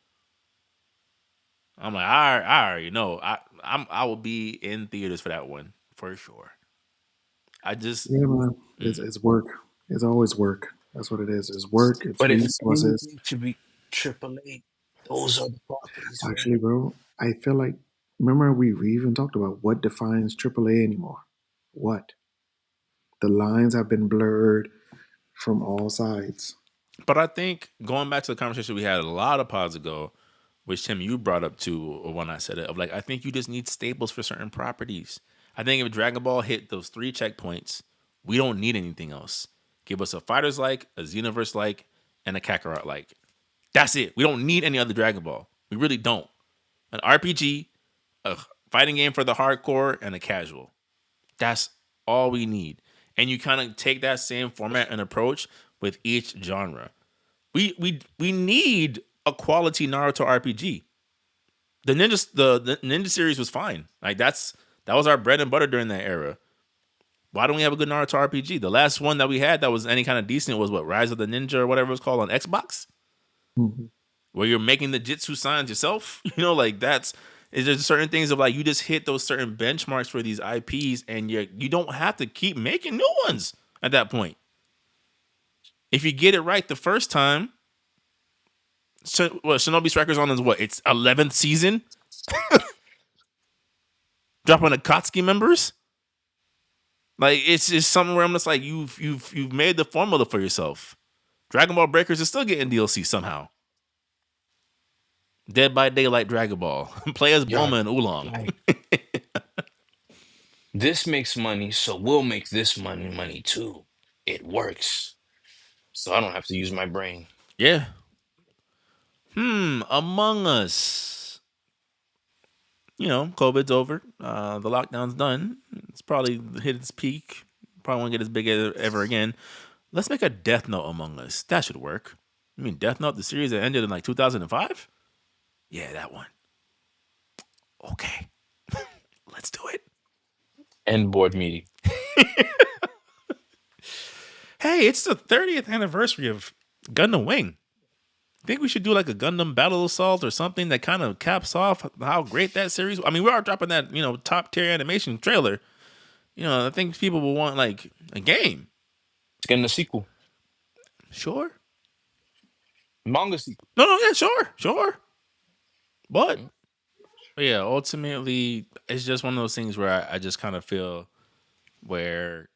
I'm like, I already know. I will be in theaters for that one for sure. I just Yeah, man. It's mm. it's work. It's always work. That's what it is. It's work. It's But if resources. anything should be AAA, those are the properties, man. Actually, bro, I feel like remember we even talked about what defines AAA anymore. What? The lines have been blurred from all sides. But I think going back to the conversation we had a lot of pods ago, which Tim you brought up too when I said it, of like I think you just need staples for certain properties. I think if Dragon Ball hit those 3 checkpoints, we don't need anything else. Give us a fighters like, a Xenoverse like, and a Kakarot like. That's it. We don't need any other Dragon Ball. We really don't. An RPG, a fighting game for the hardcore, and a casual. That's all we need. And you kind of take that same format and approach with each genre. We need a quality Naruto RPG. The Ninja series was fine. Like that was our bread and butter during that era. Why don't we have a good Naruto RPG? The last one that we had that was any kind of decent was what, Rise of the Ninja or whatever it's called on Xbox, Mhm. where you're making the Jitsu signs yourself. Like that's is there's certain things of like you just hit those certain benchmarks for these IPs, and you don't have to keep making new ones at that point. If you get it right the first time, so what Shinobi Strikers on is what, its 11th season, dropping Akatsuki members. Like it's just something where I'm just like you've made the formula for yourself. Dragon Ball Breakers is still getting DLC somehow. Dead by Daylight Dragon Ball. Play as Yeah, Bulma and Oolong. like this makes money, so we'll make this money too. It works, so I don't have to use my brain. Yeah. Among Us. COVID's over. The lockdown's done. It's probably hit its peak. Probably won't get as big as ever again. Let's make a Death Note Among Us. That should work. I mean, Death Note, the series that ended in like 2005? Yeah, that one. Okay. Let's do it. End board meeting. Hey, it's the 30th anniversary of Gundam Wing. Think we should do like a Gundam Battle Assault or something that kind of caps off how great that series. I mean, we are dropping that top tier animation trailer. I think people will want like a game. It's getting a sequel, Sure. manga sequel. No, yeah, sure. But But yeah, ultimately, it's just one of those things where I just kind of feel where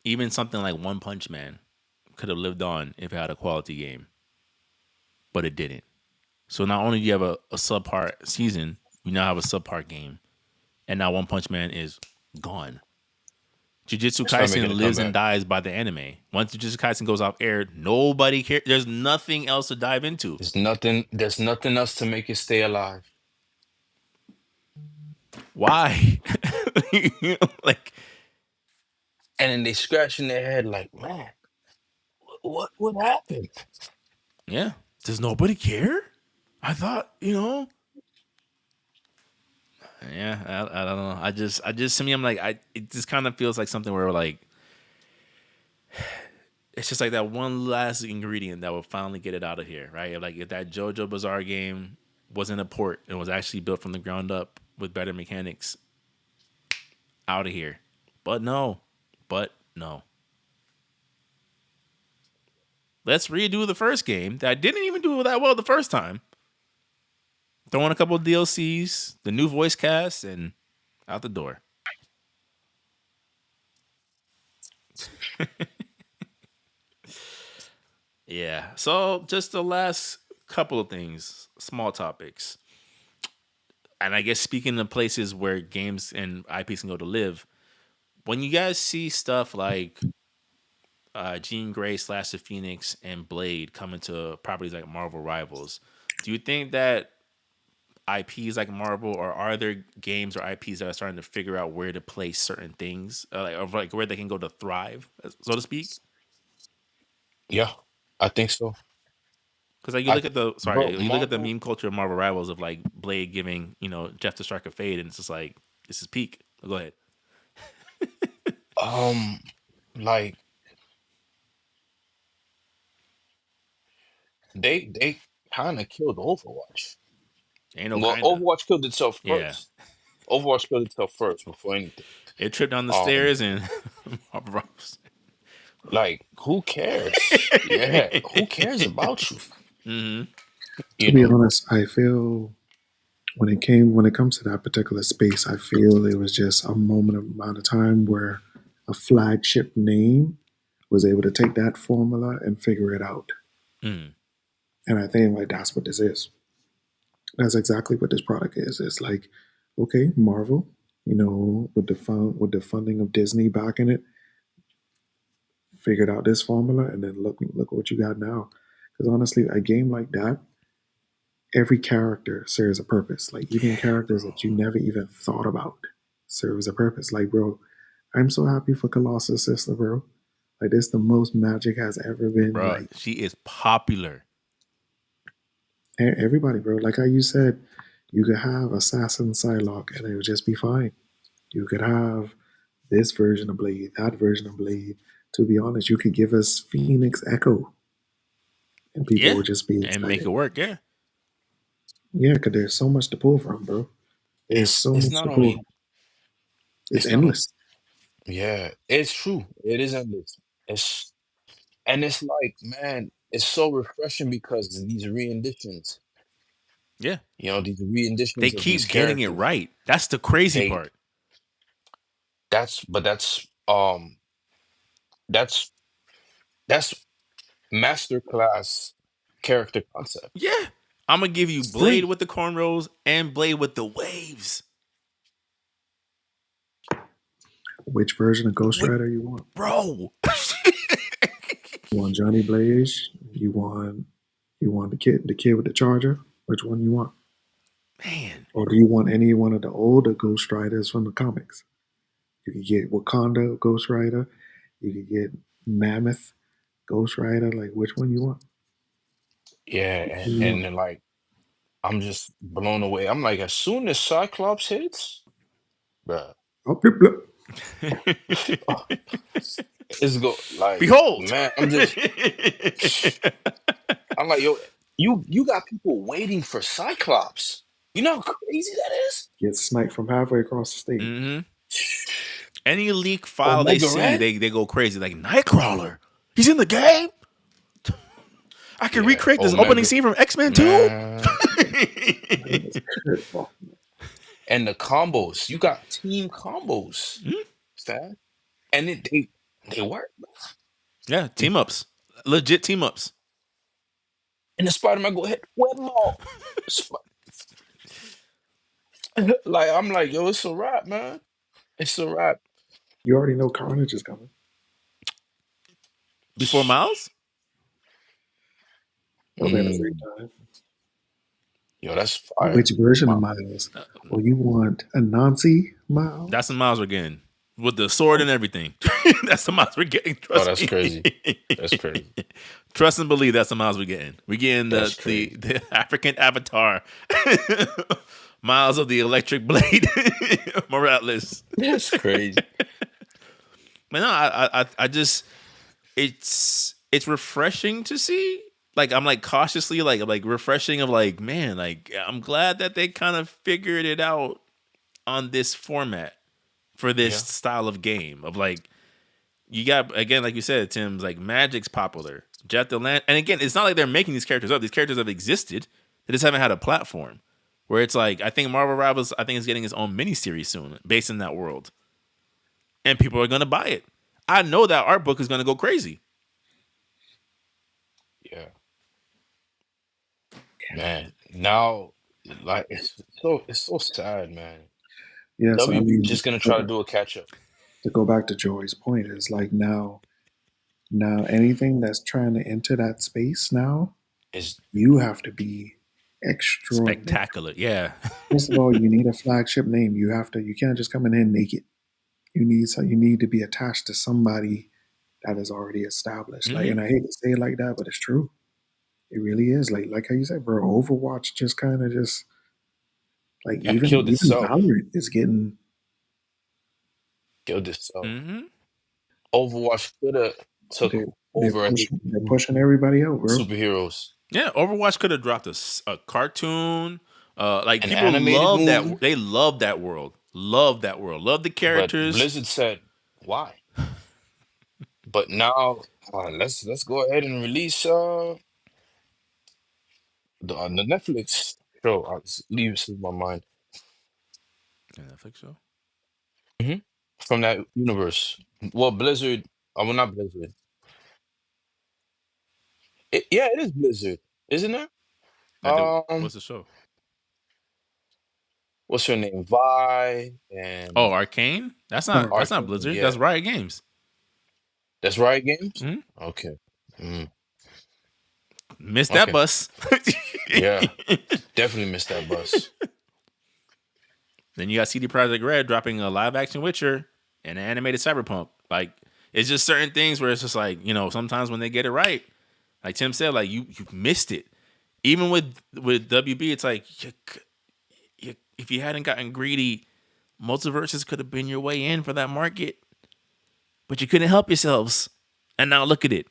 even something like One Punch Man could have lived on if it had a quality game, but it didn't. So not only do you have a subpar season, you now have a subpar game, and now One Punch Man is gone. Jujutsu It's not making a Kaisen lives and comeback. dies by the anime. Once Jujutsu Kaisen goes off air, nobody cares. There's nothing else to dive into. There's nothing. There's nothing else to make it stay alive. Why? Like, And then they scratching their head like, man, what happened? yeah. Does nobody care? I thought, yeah, I don't know. I just to me, I'm like, it just kind of feels like something where like it's just like that one last ingredient that will finally get it out of here, right? Like if that JoJo Bizarre game wasn't a port and was actually built from the ground up with better mechanics, out of here. But no. Let's redo the first game that didn't even do that well the first time. Throw in a couple of DLCs, the new voice cast, and out the door. Yeah. So just the last couple of things, small topics. And I guess speaking of places where games and IPs can go to live, when you guys see stuff like Jean Grey slash the Phoenix and Blade coming to properties like Marvel Rivals, do you think that IPs like Marvel, or are there games or IPs that are starting to figure out where to place certain things, like where they can go to thrive, so to speak? Yeah, I think so. Because like you I look th- at the bro, you look at the Marvel, meme culture of Marvel Rivals of like Blade giving Jeff the Strike a fade, and it's just like this is peak. Go ahead. um, like they kind of killed Overwatch. Ain't no Well, kinda. Overwatch killed itself Yeah, first. Overwatch killed itself first before anything. it tripped down the Um, stairs and Marvel Rivals. like who cares? Yeah, who cares about you? Hmm. To You be know? honest, I feel when it comes to that particular space, I feel it was just a moment of amount of time where a flagship name was able to take that formula and figure it out. Mm. And I think like that's what this is. That's exactly what this product is. It's like, okay, Marvel, with the funding of Disney backing it, figured out this formula, and then look what you got now. Because honestly, a game like that, every character serves a purpose. Like even Yeah, characters bro. that you never even thought about serves a purpose. Like bro, I'm so happy for Colossus sister, bro. Like this, the most magic has ever been. Bro, Like she is popular. everybody, bro. Like how you said, you could have Assassin Psylocke and it would just be fine. You could have this version of Blade, that version of Blade. To be honest, you could give us Phoenix Echo, and people Yeah, would just be and make excited. it work. Yeah, Yeah, because there's so much to pull from, bro. There's so It's much not to pull. only It's it's not on. endless. Yeah, it's true. It is endless. It's and it's like, man, it's so refreshing because these re-editions, yeah. these They re-editions of these keep getting it characters, right. That's the crazy they part. that's that's masterclass character concept. Yeah, I'm gonna give you Blade Free. with the cornrows and Blade with the waves. Which version of Ghost With Rider you want? bro, You want Johnny Blaze? You want the kid with the charger? Which one you want? man, Or do you want any one of the older Ghost Riders from the comics? You could get Wakanda Ghost Rider. You could get Mammoth Ghost Rider. Like which one you want? Yeah, Which and, one you and want? then like I'm just blown away. I'm like, as soon as Cyclops hits, bruh, Oh, blip, blip. it's go like, behold. man, I'm like, yo, you got people waiting for Cyclops. You know how crazy that is? Get sniped from halfway across the stage. Hmm. Any leak file they Omega see, Red? they go crazy. Like Nightcrawler, he's in the game. I can Yeah, recreate this opening Omega, scene from X Men Two. man. That was good. Oh, And the combos, you got team combos, fam. And they work. Yeah, team ups, legit team ups. And the Spider-Man go hit web ball. Like I'm like, yo, it's a wrap, man. It's a wrap. you already know Carnage is coming. Before Miles, They'll be at the same Mm, time. yo, that's fire. Which version of Wow. Miles? Or you want a Nancy that's Miles? the Miles we're getting with the sword and everything. That's the Miles we're getting. Oh, Trust that's me. crazy. That's crazy. Trust and believe that's the Miles we're getting. We're getting That's the African avatar, Miles of the Electric Blade, Morales. That's crazy. But no, I just it's refreshing to see. Like I'm like cautiously like refreshing of like, man, like I'm glad that they kind of figured it out on this format for this Yeah. style of game of like you got again like you said, Tim's like Magic's popular, Jet the Land, and again it's not like they're making these characters up. These characters have existed. They just haven't had a platform where it's like I think Marvel Rivals I think is getting its own miniseries soon based in that world, and people are gonna buy it. I know that art book is gonna go crazy. Yeah. Man. Now, like it's so sad, man. Yeah, so I WB mean, just gonna try to do a catch up. to go back to Joy's point, is like now anything that's trying to enter that space now, Is you have to be extraordinary. Spectacular, yeah. First of all, you need a flagship name. You can't just come in here naked. You need to be attached to somebody that is already established. Like, Hmm. and I hate to say it like that, but it's true. It really is. Like how you said, bro, Overwatch just kind of just like yeah, even Valorant is getting killed itself. Hmm. Overwatch could have took over, I think, they're pushing everybody out, bro. superheroes. Yeah, Overwatch could have dropped a cartoon. Like An people animated love that. movie, They love that world. Love that world. Love the but characters. Blizzard said why. But now, let's go ahead and release the Netflix show. Leaves my mind. Yeah, Netflix show. hmm From that universe. Well, Blizzard. Well, not Blizzard. Yeah, it is Blizzard, isn't it? That do. Um, What's the show? what's her name? Vi Oh, and Arcane. That's not. Oh, That's not Arcane. Blizzard. That's Yeah, Riot Games. that's Riot Games. Hmm. Okay. Mm, Missed that okay. bus. Yeah, definitely missed that bus. Then you got CD Projekt Red dropping a live action Witcher and an animated Cyberpunk. Like it's just certain things where it's just like sometimes when they get it right, like Tim said, like you missed it. Even with WB, it's like if you hadn't gotten greedy, multiverses could have been your way in for that market, but you couldn't help yourselves. And now look at it.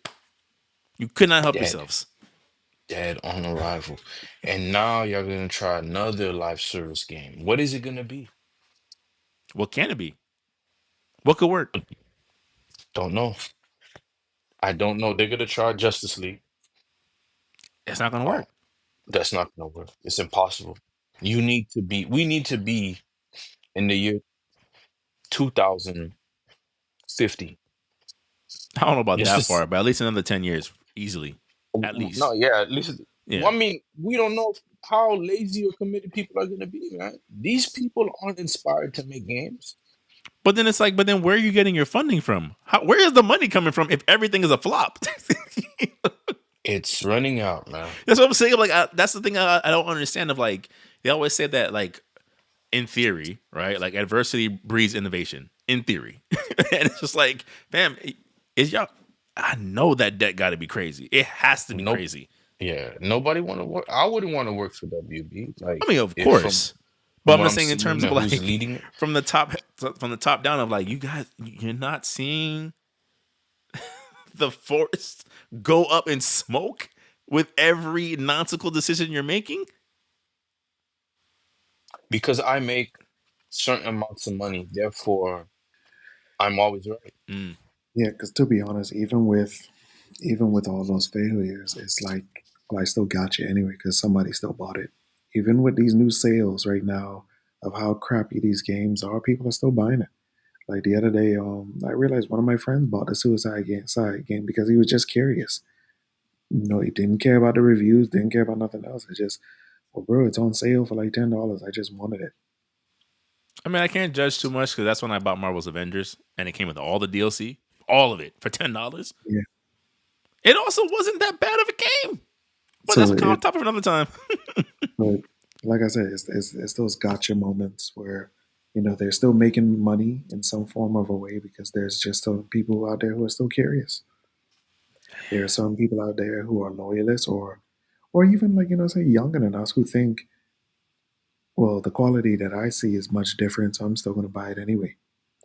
You could not help Dead, yourselves. dead on arrival. And now you're gonna try another live service game. What is it gonna be? What can it be? What could work? Don't know. I don't know. They're gonna try Justice League. It's not gonna Oh, work. that's not gonna work. It's impossible. You need to be. We need to be in the year 2050. I don't know about Just that this. far, but at least another 10 years easily. At No, least. yeah. At least. Yeah. Well, I mean, we don't know how lazy or committed people are gonna be, man. These people aren't inspired to make games. But then it's like, but then where are you getting your funding from? Where is the money coming from if everything is a flop? It's running out, man. That's what I'm saying. Like, that's the thing I don't understand. Of like, they always say that, like, in theory, right? Like, adversity breeds innovation. In theory, and it's just like, fam, is y'all? I know that debt got to be crazy. It has to be Nope. crazy. Yeah, nobody want to work. I wouldn't want to work for WB. I Like, mean, of if course, but from I'm what just I'm saying in seeing terms of and who's like leading it, from the top down of like, you guys, you're not seeing the forest go up in smoke with every nonsensical decision you're making. because I make certain amounts of money, therefore I'm always right. Mm. yeah. Because to be honest, even with all those failures, it's like, well, I still got you anyway because somebody still bought it. Even with these new sales right now of how crappy these games are, people are still buying it. Like the other day, I realized one of my friends bought the Suicide game, side game because he was just curious. No, he didn't care about the reviews, didn't care about nothing else. It just, well, bro, it's on sale for like $10. I just wanted it. I mean, I can't judge too much because that's when I bought Marvel's Avengers, and it came with all the DLC, all of it for $10. Yeah. It also wasn't that bad of a game, but that's So a it, topic for another time. but like I said, it's those gotcha moments where they're still making money in some form of a way because there's just some people out there who are still curious. There are some people out there who are loyalists or even like say younger than us who think, well, the quality that I see is much different, so I'm still going to buy it anyway.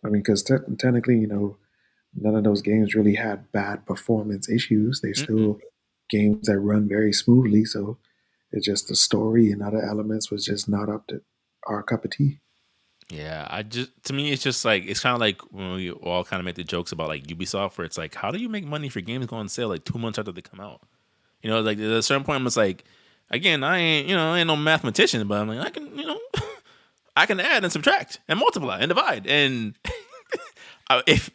I mean, because technically, none of those games really had bad performance issues. They're Mm-mm. still games that run very smoothly. So it's just the story and other elements was just not up to our cup of tea. Yeah, to me it's just like it's kind of like when we all kind of make the jokes about like Ubisoft, where it's like, how do you make money for games going on sale like 2 months after they come out? Like at a certain point, I'm just like, again, I ain't no mathematician, but I'm like, I can, I can add and subtract and multiply and divide. And if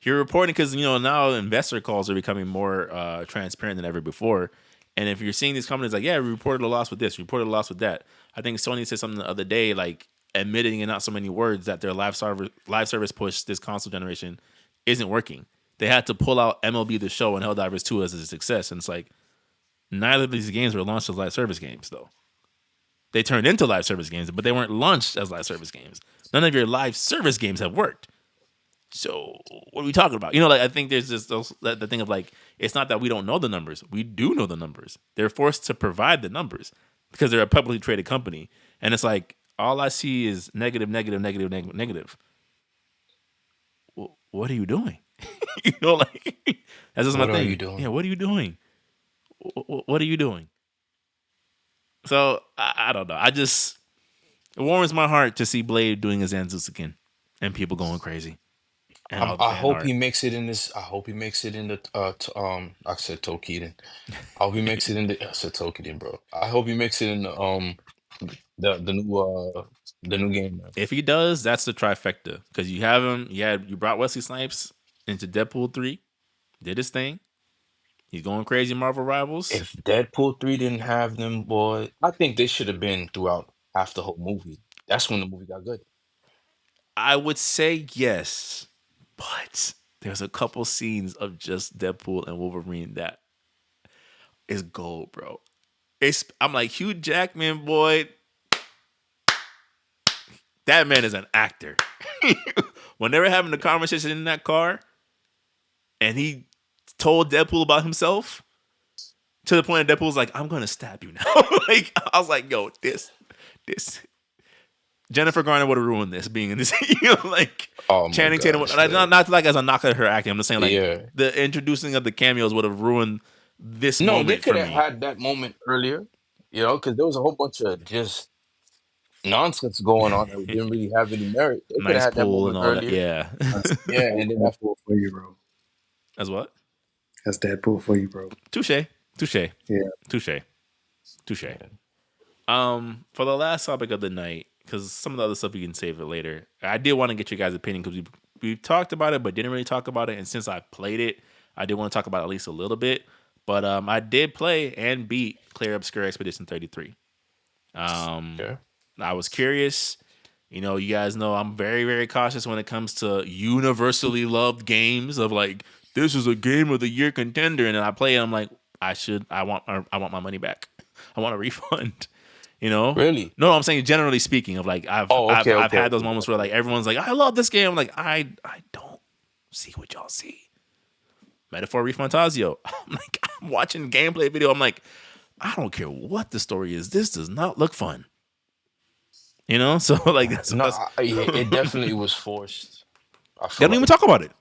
you're reporting, because now investor calls are becoming more transparent than ever before, and if you're seeing these companies like, yeah, we reported a loss with this, we reported a loss with that. I think Sony said something the other day, like admitting in not so many words that their live service push this console generation isn't working. They had to pull out MLB The Show and Helldivers 2 as a success, and it's like neither of these games were launched as live service games, though. They turned into live service games, but they weren't launched as live service games. None of your live service games have worked. So what are we talking about? I think there's just the thing of like, it's not that we don't know the numbers. We do know the numbers. They're forced to provide the numbers because they're a publicly traded company. And it's like, all I see is negative, negative, negative, negative, negative. What are you doing? That's just my What are thing. you doing? Yeah, what are you doing? What are you doing? So I don't know. It warms my heart to see Blade doing his Zanzusuken and people going crazy and all the I fan hope art. he makes it in this. I hope he makes it in the I said Tokiden. I hope he makes it in the. I said Tokiden, bro. I hope he makes it in the new game, man. If he does, that's the trifecta because you have him. You brought Wesley Snipes into Deadpool 3, did his thing. He's going crazy. Marvel Rivals. If Deadpool 3 didn't have them, boy, I think they should have been throughout half the whole movie. That's when the movie got good. I would say yes, but there's a couple scenes of just Deadpool and Wolverine that is gold, bro. I'm like, Hugh Jackman, boy. That man is an actor. When they were having the conversation in that car, and he told Deadpool about himself, to the point that Deadpool's like, I'm gonna stab you now. Like, I was like, yo, this Jennifer Garner would have ruined this being in this. Like Oh my Channing Tatum. gosh, Not like as a knock at her acting. I'm just saying like yeah. the introducing of the cameos would have ruined this No, they moment could for have me. had that moment earlier, because there was a whole bunch of just nonsense going on that didn't really have any merit. They could have Nice had that pull and moment all that. earlier. Yeah. That's Yeah, and then after, Deadpool for you, bro. As what? That's Deadpool for you, bro. Touche. Touche. Yeah. Touche. Touche. yeah. For the last topic of the night, because some of the other stuff we can save it later. I did want to get your guys' opinion because we talked about it, but didn't really talk about it. And since I played it, I did want to talk about it at least a little bit. But I did play and beat Clair Obscur Expedition 33. Yeah. I was curious. You guys know I'm very, very cautious when it comes to universally loved games of like, this is a game of the year contender. And then I play it, I'm like, I want my money back. I want a refund. Really? No, I'm saying generally speaking of like Oh, okay, I've okay, had those okay. moments where like everyone's like, I love this game. I'm like, I don't see what y'all see. Metaphor Refantazio. I'm like, I'm watching gameplay video. I'm like, I don't care what the story is. This does not look fun. So like No, that's it definitely was forced. I they feel don't even like, talk about it.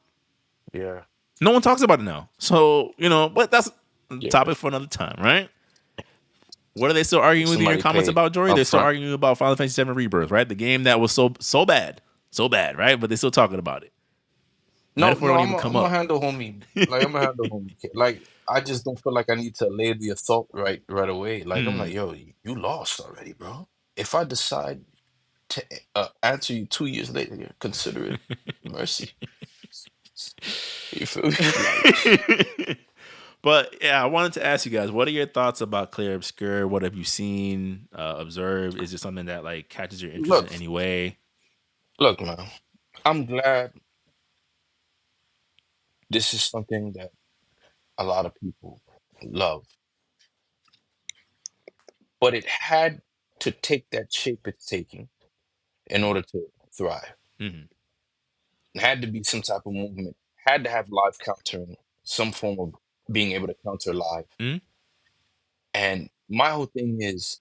yeah, No one talks about it now. So, but that's a yeah. topic for another time, right? What are they still arguing with you in your Somebody comments paid about, Jory? up They're still front. arguing about Final Fantasy VII Rebirth, right? The game that was so bad, right? But they're still talking about it. No, Metaphor no, don't even come I'm gonna up. handle homie. Like I'm gonna handle homie. Like I just don't feel like I need to lay the assault right away. Like I'm like, yo, you lost already, bro. If I decide to answer you 2 years later, yeah, consider it mercy. You feel me? Like, But yeah, I wanted to ask you guys, what are your thoughts about Clair Obscur? What have you seen, observed? Is it something that like catches your interest in look, any way? look, man. I'm glad this is something that a lot of people love, but it had to take that shape it's taking in order to thrive. Hmm. It had to be some type of movement. Had to have live countering, some form of being able to counter live. Hmm. And my whole thing is,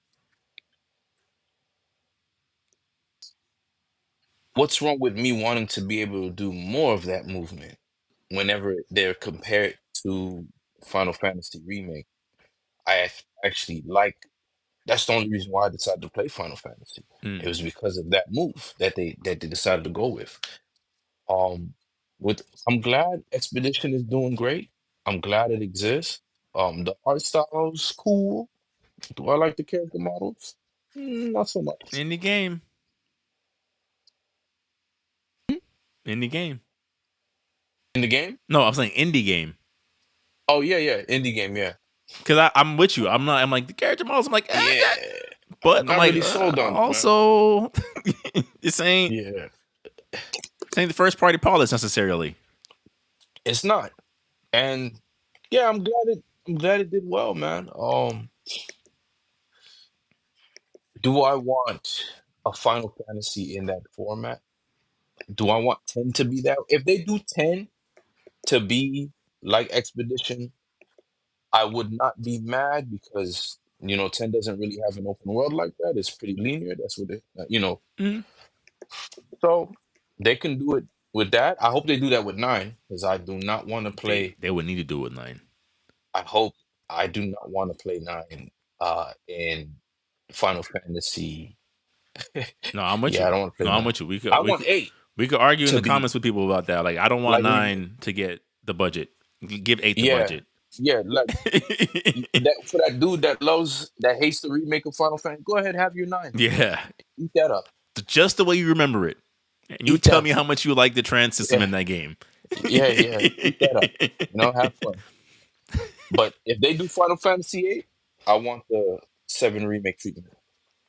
what's wrong with me wanting to be able to do more of that movement whenever they're compared to Final Fantasy Remake? Actually like that's the only reason why I decided to play Final Fantasy. It Mm. was because of that move that they decided to go with. Um, with I'm glad Expedition is doing great. I'm glad it exists. The art style's cool. Do I like the character models? Not so much. Indie game. Indie game. In the game? No, I'm saying indie game. Oh yeah, yeah, indie game, yeah, Because I'm with you. I'm not. I'm like the character models. I'm like, yeah. but I'm I'm not like, really sold on it, man. also, this ain't Yeah, this ain't the first party polish necessarily. it's not. And yeah, I'm glad it did well, man. Do I want a Final Fantasy in that format? Do I want 10 to be that? If they do 10 to be like Expedition, I would not be mad because 10 doesn't really have an open world like that. It's pretty linear. That's what Mm. so they can do it with that. I hope they do that with 9 because I do not want to play. They would need to do it with 9. I hope I do not want to play 9 in Final Fantasy. No, I'm with Yeah, you. I don't want to play No, I'm 9. with you. We could I we want could 8 we could argue in to the be comments with people about that. Like, I don't want like remake. 9 to get the budget. Give 8 the Yeah, budget. yeah. Like that for that dude that hates the remake of Final Fantasy. Go ahead, have your 9. Yeah, Eat that up. just the way you remember it. And you Eat tell that. me how much you like the trans system Yeah, in that game. yeah, yeah. Eat that up. Have fun. But if they do Final Fantasy 8, I want the 7 remake treatment.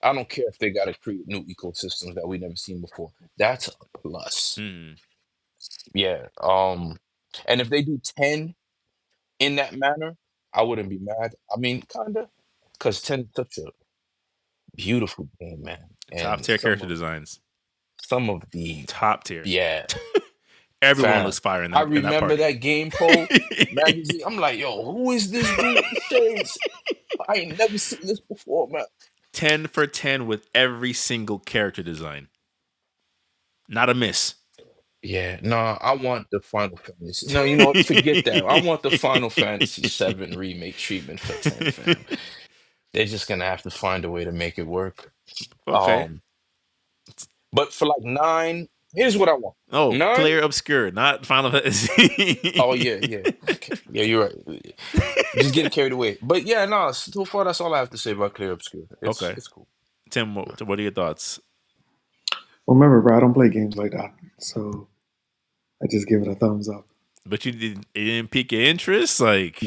I don't care if they got to create new ecosystems that we never seen before. That's a plus. Mm. Yeah. And if they do 10 in that manner, I wouldn't be mad. I mean, kinda, because 10 is such a beautiful game, man. Top And tier character designs. some of the Top tier. yeah, Everyone fam. looks fire I in that remember party. that Game Pro magazine. I'm like, yo, who is this dude with the shades? I ain't never seen this before, man. 10 for 10 with every single character design. Not a miss. Yeah, no, I want the Final Fantasy. No, you know what? Forget that. I want the Final Fantasy 7 remake treatment for 10, fam. They're just gonna have to find a way to make it work. Okay. Um, but for like 9, here's what I want. Oh, 9. Clair Obscur, not Final Fantasy. Oh yeah, yeah. Okay. Yeah, you're right. Just getting carried away. But yeah, no, so far that's all I have to say about Clear Obscure. It's Okay. it's cool. Tim, what are your thoughts? Well, remember, bro, I don't play games like that, so I just give it a thumbs up. But it didn't pique your interest? Like,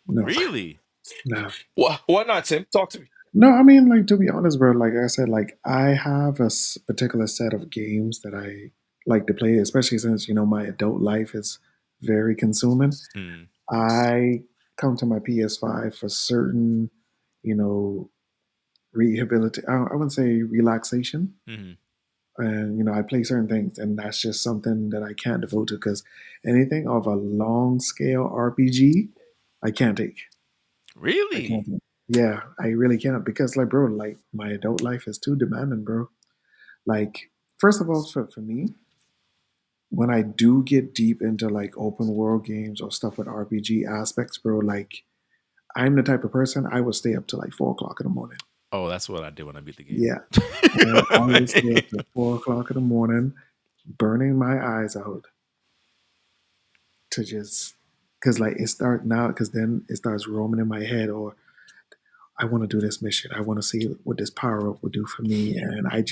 No, really? no, Why not, Tim? Talk to me. no. I mean, like to be honest, bro, like I said, like I have a particular set of games that I like to play, especially since my adult life is very consuming. Mm, I come to my PS5 for certain, you know, rehabilitate. I wouldn't say relaxation, mm. and I play certain things, and that's just something that I can't devote to because anything of a long scale RPG, I can't take. I can't Really? take. Yeah, I really can't because, like, bro, like my adult life is too demanding, bro. Like, first of all, for me, when I do get deep into like open world games or stuff with RPG aspects, bro, like I'm the type of person I would stay up till like 4 o'clock in the morning. Oh, that's what I did when I beat the game. Yeah, I would stay up till 4 o'clock in the morning, burning my eyes out, to just because like it start now because then it starts roaming in my head or I want to do this mission. I want to see what this power up will do for me, and I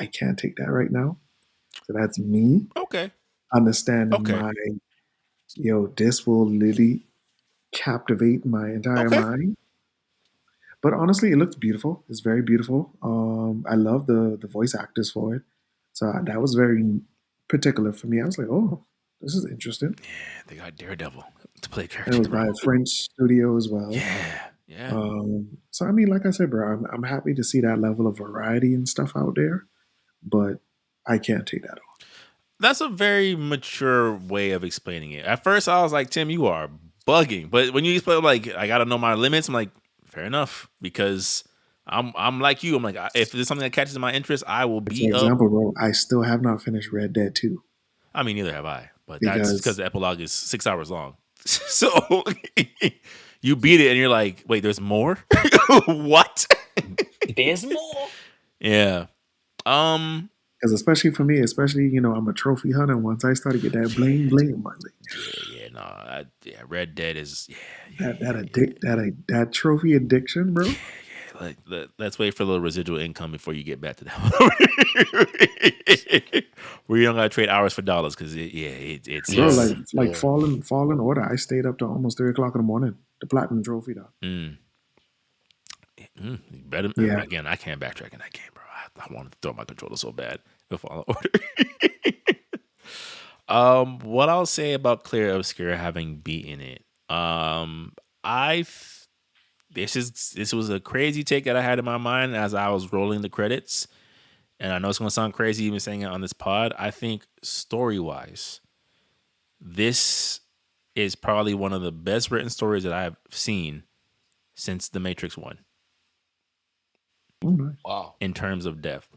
can't take that right now. So that's me Okay. understanding Okay. my this will literally captivate my entire Okay. mind. But honestly, it looks beautiful. It's very beautiful. I love the voice actors for it. So that was very particular for me. I was like, oh, this is interesting. Yeah, they got Daredevil to play And it character, was bro. by a French studio as well. Yeah. Yeah. So I mean, like I said, bro, I'm happy to see that level of variety and stuff out there. But I can't take that on. That's a very mature way of explaining it. At first, I was like, Tim, you are bugging. But when you explain, like, I got to know my limits, I'm like, fair enough. Because I'm like you. I'm like, if there's something that catches my interest, I will For be up. example, bro, I still have not finished Red Dead 2 I mean, neither have I. But that's because because the epilogue is 6 hours long. So you beat it and you're like, wait, there's more? What? There's more. Yeah. because especially for me, especially I'm a trophy hunter. Once I started to get that bling bling, my Yeah, no. Red Dead is, that trophy addiction, bro. like, let's wait for a little residual income before you get back to that one. Where you don't gotta trade hours for dollars because Bro, Yeah, it's like yeah. fallen order. I stayed up to almost 3 o'clock in the morning. The platinum trophy, though. better. Yeah, Again, I can't backtrack in that game, bro. I wanted to throw my controller so bad. The Fallen Order. What I'll say about Clair Obscur having beaten it. I this was a crazy take that I had in my mind as I was rolling the credits, and I know it's gonna sound crazy even saying it on this pod. I think story wise, this is probably one of the best written stories that I've seen since The Matrix One oh nice. Wow. in terms of depth.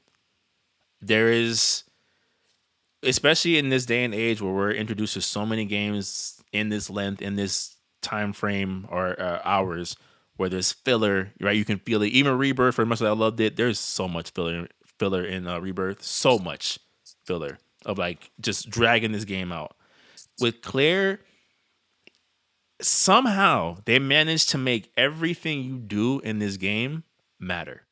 There is, especially in this day and age where we're introduced to so many games in this length, in this time frame or hours, where there's filler, right? You can feel it. Even Rebirth, for much as I loved it, there's so much filler in Rebirth, so much filler of like just dragging this game out. With Claire, somehow they managed to make everything you do in this game matter.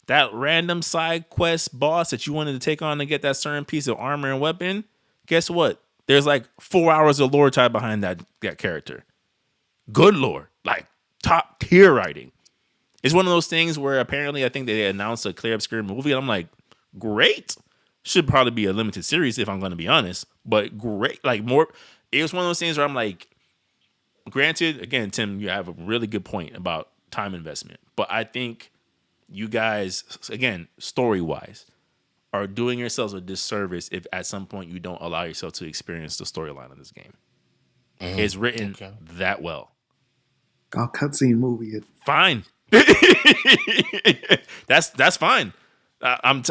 That random side quest boss that you wanted to take on to get that certain piece of armor and weapon, guess what? There's like 4 hours of lore tied behind that character. Good lore, like top tier writing. It's one of those things where apparently I think they announced a Clair Obscur movie, and I'm like, great. Should probably be a limited series if I'm going to be honest, but great. Like more, it was one of those things where I'm like, granted, again, Tim, you have a really good point about time investment, but I think you guys, again, story wise, are doing yourselves a disservice if at some point you don't allow yourself to experience the storyline of this game. Hmm. It's written Okay. that well. Our cutscene movie. Fine. That's fine. I'm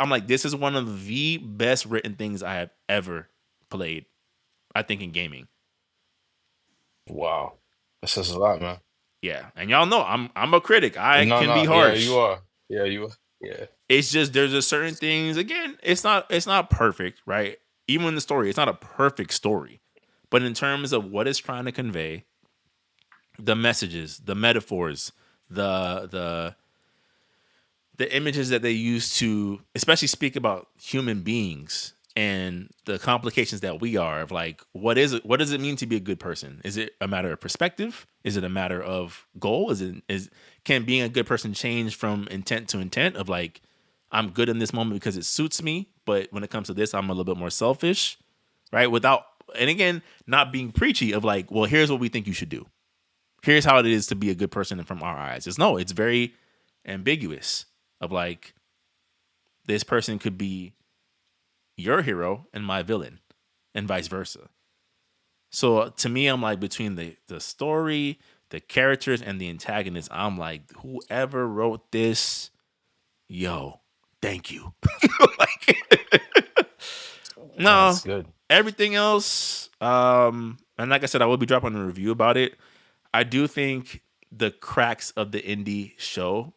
like, this is one of the best written things I have ever played. I think in gaming. Wow. That says a lot, man. Yeah, and y'all know I'm a critic. I No, can be no. Yeah, you harsh. are. Yeah, you are. Yeah. It's just there's a certain things. Again, it's not perfect, right? Even in the story, it's not a perfect story. But in terms of what it's trying to convey, the messages, the metaphors, the the images that they use to especially speak about human beings and the complications that we are of like what does it mean to be a good person? Is it a matter of perspective? Is it a matter of goal? Is can being a good person change from intent to intent of like I'm good in this moment because it suits me, but when it comes to this I'm a little bit more selfish, right? Without, and again, not being preachy of like, well, here's what we think you should do. Here's how it is to be a good person from our eyes. It's very ambiguous of like this person could be your hero and my villain and vice versa. So to me, I'm like between the story, the characters, and the antagonist, I'm like, whoever wrote this, yo, thank you. Like, no, That's good. everything else, and like I said, I will be dropping a review about it. I do think the cracks of the indie show,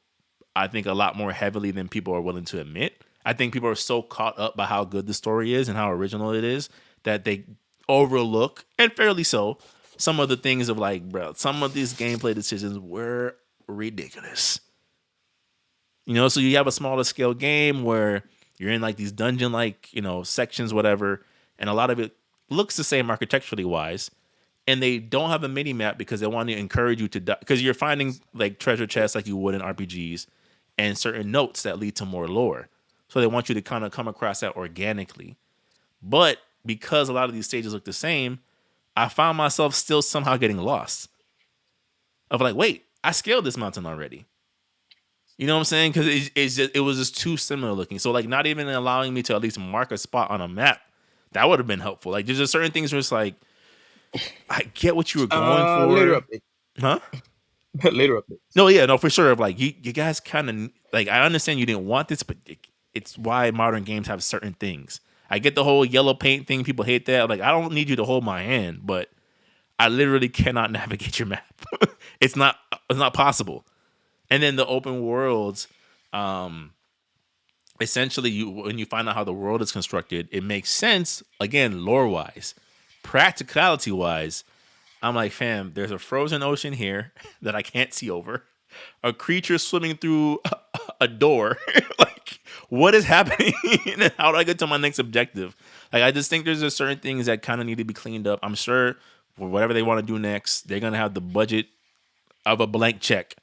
I think a lot more heavily than people are willing to admit. I think people are so caught up by how good the story is and how original it is that they overlook, and fairly so, some of the things of like, bro, some of these gameplay decisions were ridiculous. So you have a smaller scale game where you're in like these dungeon like, sections, whatever, and a lot of it looks the same architecturally wise. And they don't have a mini map because they want to encourage you to die, because you're finding like treasure chests like you would in RPGs and certain notes that lead to more lore. So they want you to kind of come across that organically. But because a lot of these stages look the same, I found myself still somehow getting lost. Of like, wait, I scaled this mountain already. You know what I'm saying? Because it was just too similar looking. So like, not even allowing me to at least mark a spot on a map, that would have been helpful. Like, there's just certain things where it's like, I get what you were going Later for, update. huh? Later update. No, yeah, no, for sure. Like, you guys kind of like, I understand you didn't want this, but it's why modern games have certain things. I get the whole yellow paint thing. People hate that. Like, I don't need you to hold my hand, but I literally cannot navigate your map. It's not possible. And then the open worlds, essentially, when you find out how the world is constructed, it makes sense. Again, lore wise, practicality wise, I'm like, fam, there's a frozen ocean here that I can't see over. A creature swimming through a door. Like, what is happening? And how do I get to my next objective? Like, I just think there's just certain things that kind of need to be cleaned up. I'm sure for whatever they want to do next, they're gonna have the budget of a blank check.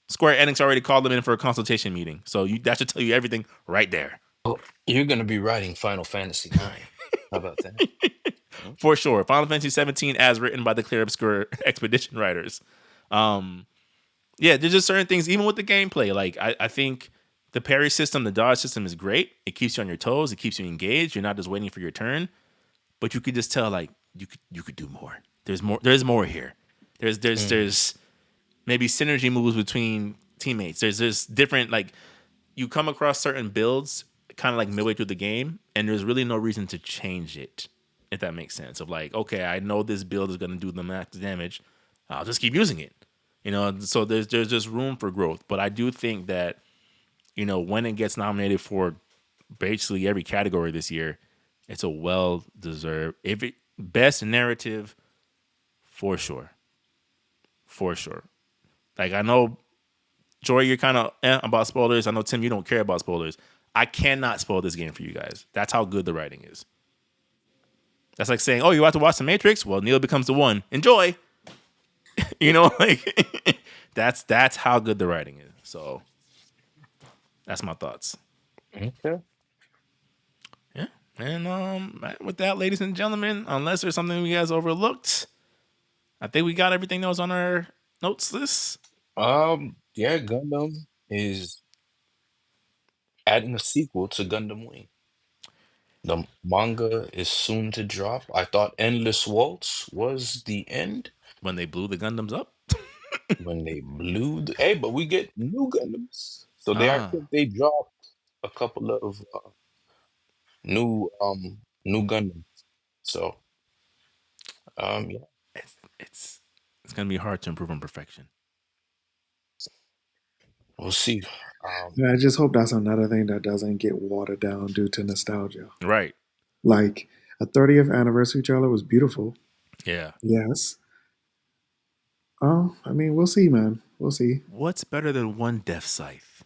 Square Enix already called them in for a consultation meeting, so that should tell you everything right there. Oh, you're gonna be writing Final Fantasy 9. How about that? For sure. Final Fantasy 17 as written by the Clair Obscur Expedition writers. Yeah, there's just certain things, even with the gameplay. Like, I think the parry system, the dodge system is great. It keeps you on your toes. It keeps you engaged. You're not just waiting for your turn. But you could just tell, like, you could do more. There's more. There's more here. There's maybe synergy moves between teammates. There's different, like, you come across certain builds kind of like midway through the game, and there's really no reason to change it, if that makes sense. Of like, okay, I know this build is going to do the max damage. I'll just keep using it. So there's just room for growth. But I do think that, when it gets nominated for basically every category this year, it's a well-deserved, best narrative, for sure. For sure. Like, I know, Joy, you're kind of about spoilers. I know, Tim, you don't care about spoilers. I cannot spoil this game for you guys. That's how good the writing is. That's like saying, oh, you about to watch The Matrix? Well, Neo becomes the one. Enjoy. Like, that's how good the writing is. So that's my thoughts. Okay. Yeah. And with that, ladies and gentlemen, unless there's something you guys overlooked, I think we got everything that was on our notes list. Yeah, Gundam is adding a sequel to Gundam Wing. The manga is soon to drop. I thought Endless Waltz was the end When they blew the Gundams up. when they blew the. Hey, but we get new Gundams. So Ah, they dropped a couple of new new Gundams. So yeah, it's it's it's gonna be hard to improve on perfection. we'll see. Yeah, I just hope that's another thing that doesn't get watered down due to nostalgia. Right. Like a 30th anniversary trailer was beautiful. Yeah. Yes. I mean, we'll see, man. We'll see. What's better than one Death Scythe?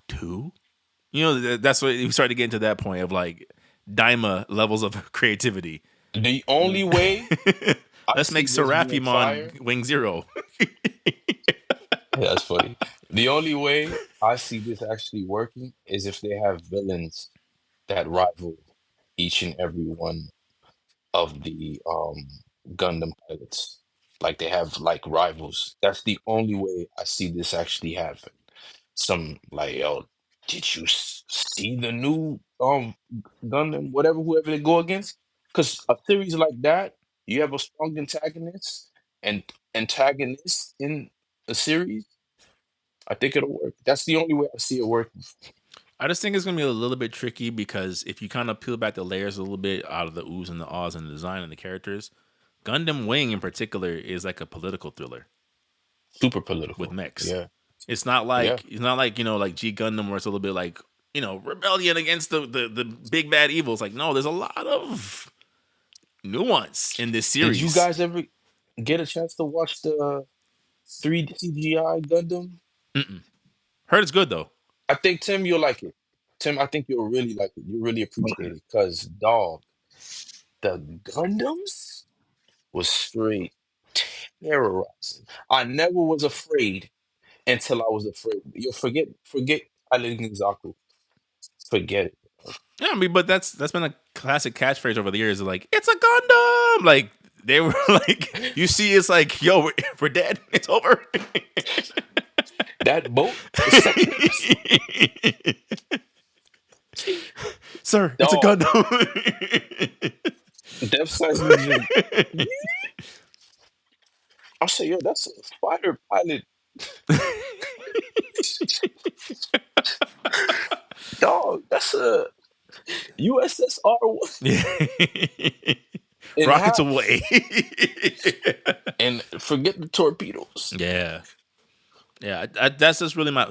Two? That's what we started to get into that point of like Daima levels of creativity. The only way I Let's see make this being fire. Seraphimon Wing Zero. Yeah, that's funny. The only way I see this actually working is if they have villains that rival each and every one of the Gundam pilots. Like they have like rivals. That's the only way I see this actually happen. Some like, yo, did you see the new Gundam, whatever, whoever they go against? Because a series like that, you have a strong antagonist and antagonist in a series. I think it'll work. That's the only way I see it working. I just think it's gonna be a little bit tricky because if you kind of peel back the layers a little bit out of the oohs and the ahs and the design and the characters, Gundam Wing in particular is like a political thriller Super with political. mechs. Yeah. It's not Yeah. like like G Gundam where it's a little bit like rebellion against the big bad evils. Like, no, there's a lot of nuance in this Did you series. guys ever get a chance to watch the 3D CGI Gundam? Mm-mm. Heard it's good though. I think Tim, you'll like it. Tim, I think you'll really like it. You really Okay. appreciate it. Cause dog, the Gundams was straight terrorizing. I never was afraid until I was afraid. You forget piloting Zaku. Forget it. Yeah, I mean, but that's been a classic catchphrase over the years. Like, it's a Gundam. Like they were like, you see, it's like, yo, we're dead. It's over. That boat, the sectors, Sir, it's a dog. Gundam. Death size was just. I say, yo, that's a fighter pilot, dog. That's a USSR Yeah. in Rockets half. away. And forget the torpedoes. Yeah. Yeah, that's just really my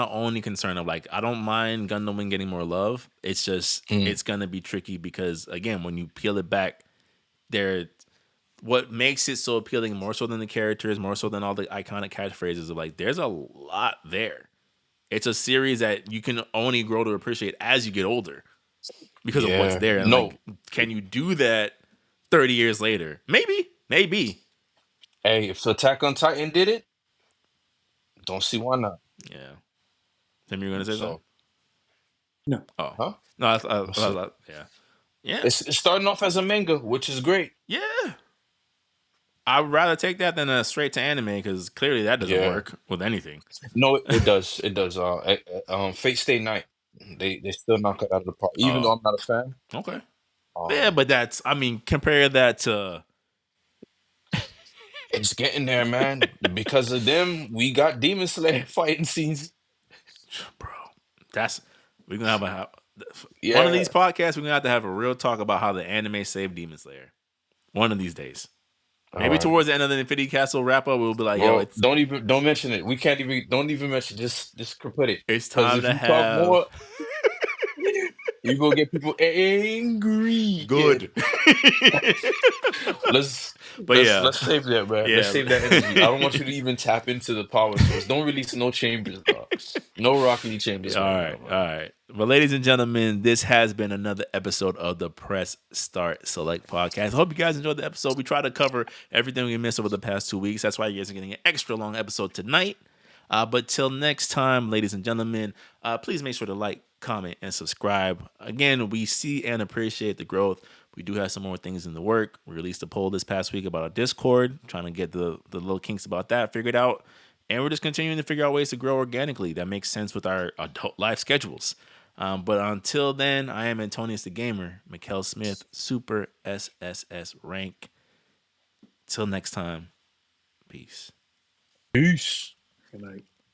only concern of like I don't mind Gundam Wing getting more love. It's just Mm, it's gonna be tricky because again, when you peel it back, there what makes it so appealing more so than the characters, more so than all the iconic catchphrases of like there's a lot there. It's a series that you can only grow to appreciate as you get older because of what's yeah. there. And like, No. can you do that 30 years later? Maybe. Hey, if Attack on Titan did it, don't see why not. Yeah. Tim, you gonna say something? So, No. Oh huh? no, That's it. yeah, yeah, It's starting off as a manga, which is great. yeah. I'd rather take that than a straight to anime because clearly that doesn't Yeah. work with anything. No, it does. It does. Fate Stay Night. They still knock it out of the park. Even though Oh, I'm not a fan. okay. Yeah, Um, but that's I mean, compare that to it's getting there, man. Because of them, we got Demon Slayer fighting scenes. bro. That's we're gonna have one of Yeah. these podcasts. We're gonna have to have a real talk about how the anime saved Demon Slayer. One of these days. All Maybe right. towards the end of the Infinity Castle wrap up, we'll be like, yo, Well, don't mention it. We can't even don't even mention just put it. it's Because time if to you talk have more, you're gonna get people angry. Kid. good. Let's But yeah, let's save that, man. Let's yeah. save that energy. I don't want you to even tap into the power source. Don't release no chambers, dog. No rockety chambers All right right, now, all man. right. But ladies and gentlemen, this has been another episode of the Press Start Select podcast. I hope you guys enjoyed the episode. We try to cover everything we missed over the past 2 weeks. That's why you guys are getting an extra long episode tonight. But till next time, ladies and gentlemen, please make sure to like, comment, and subscribe. Again, we see and appreciate the growth. We do have some more things in the work. We released a poll this past week about our Discord, trying to get the little kinks about that figured out. And we're just continuing to figure out ways to grow organically that makes sense with our adult life schedules. But until then, I am Antonius the Gamer, Mikkel Smith, Super SSS rank. Till next time, peace. Peace. Good night.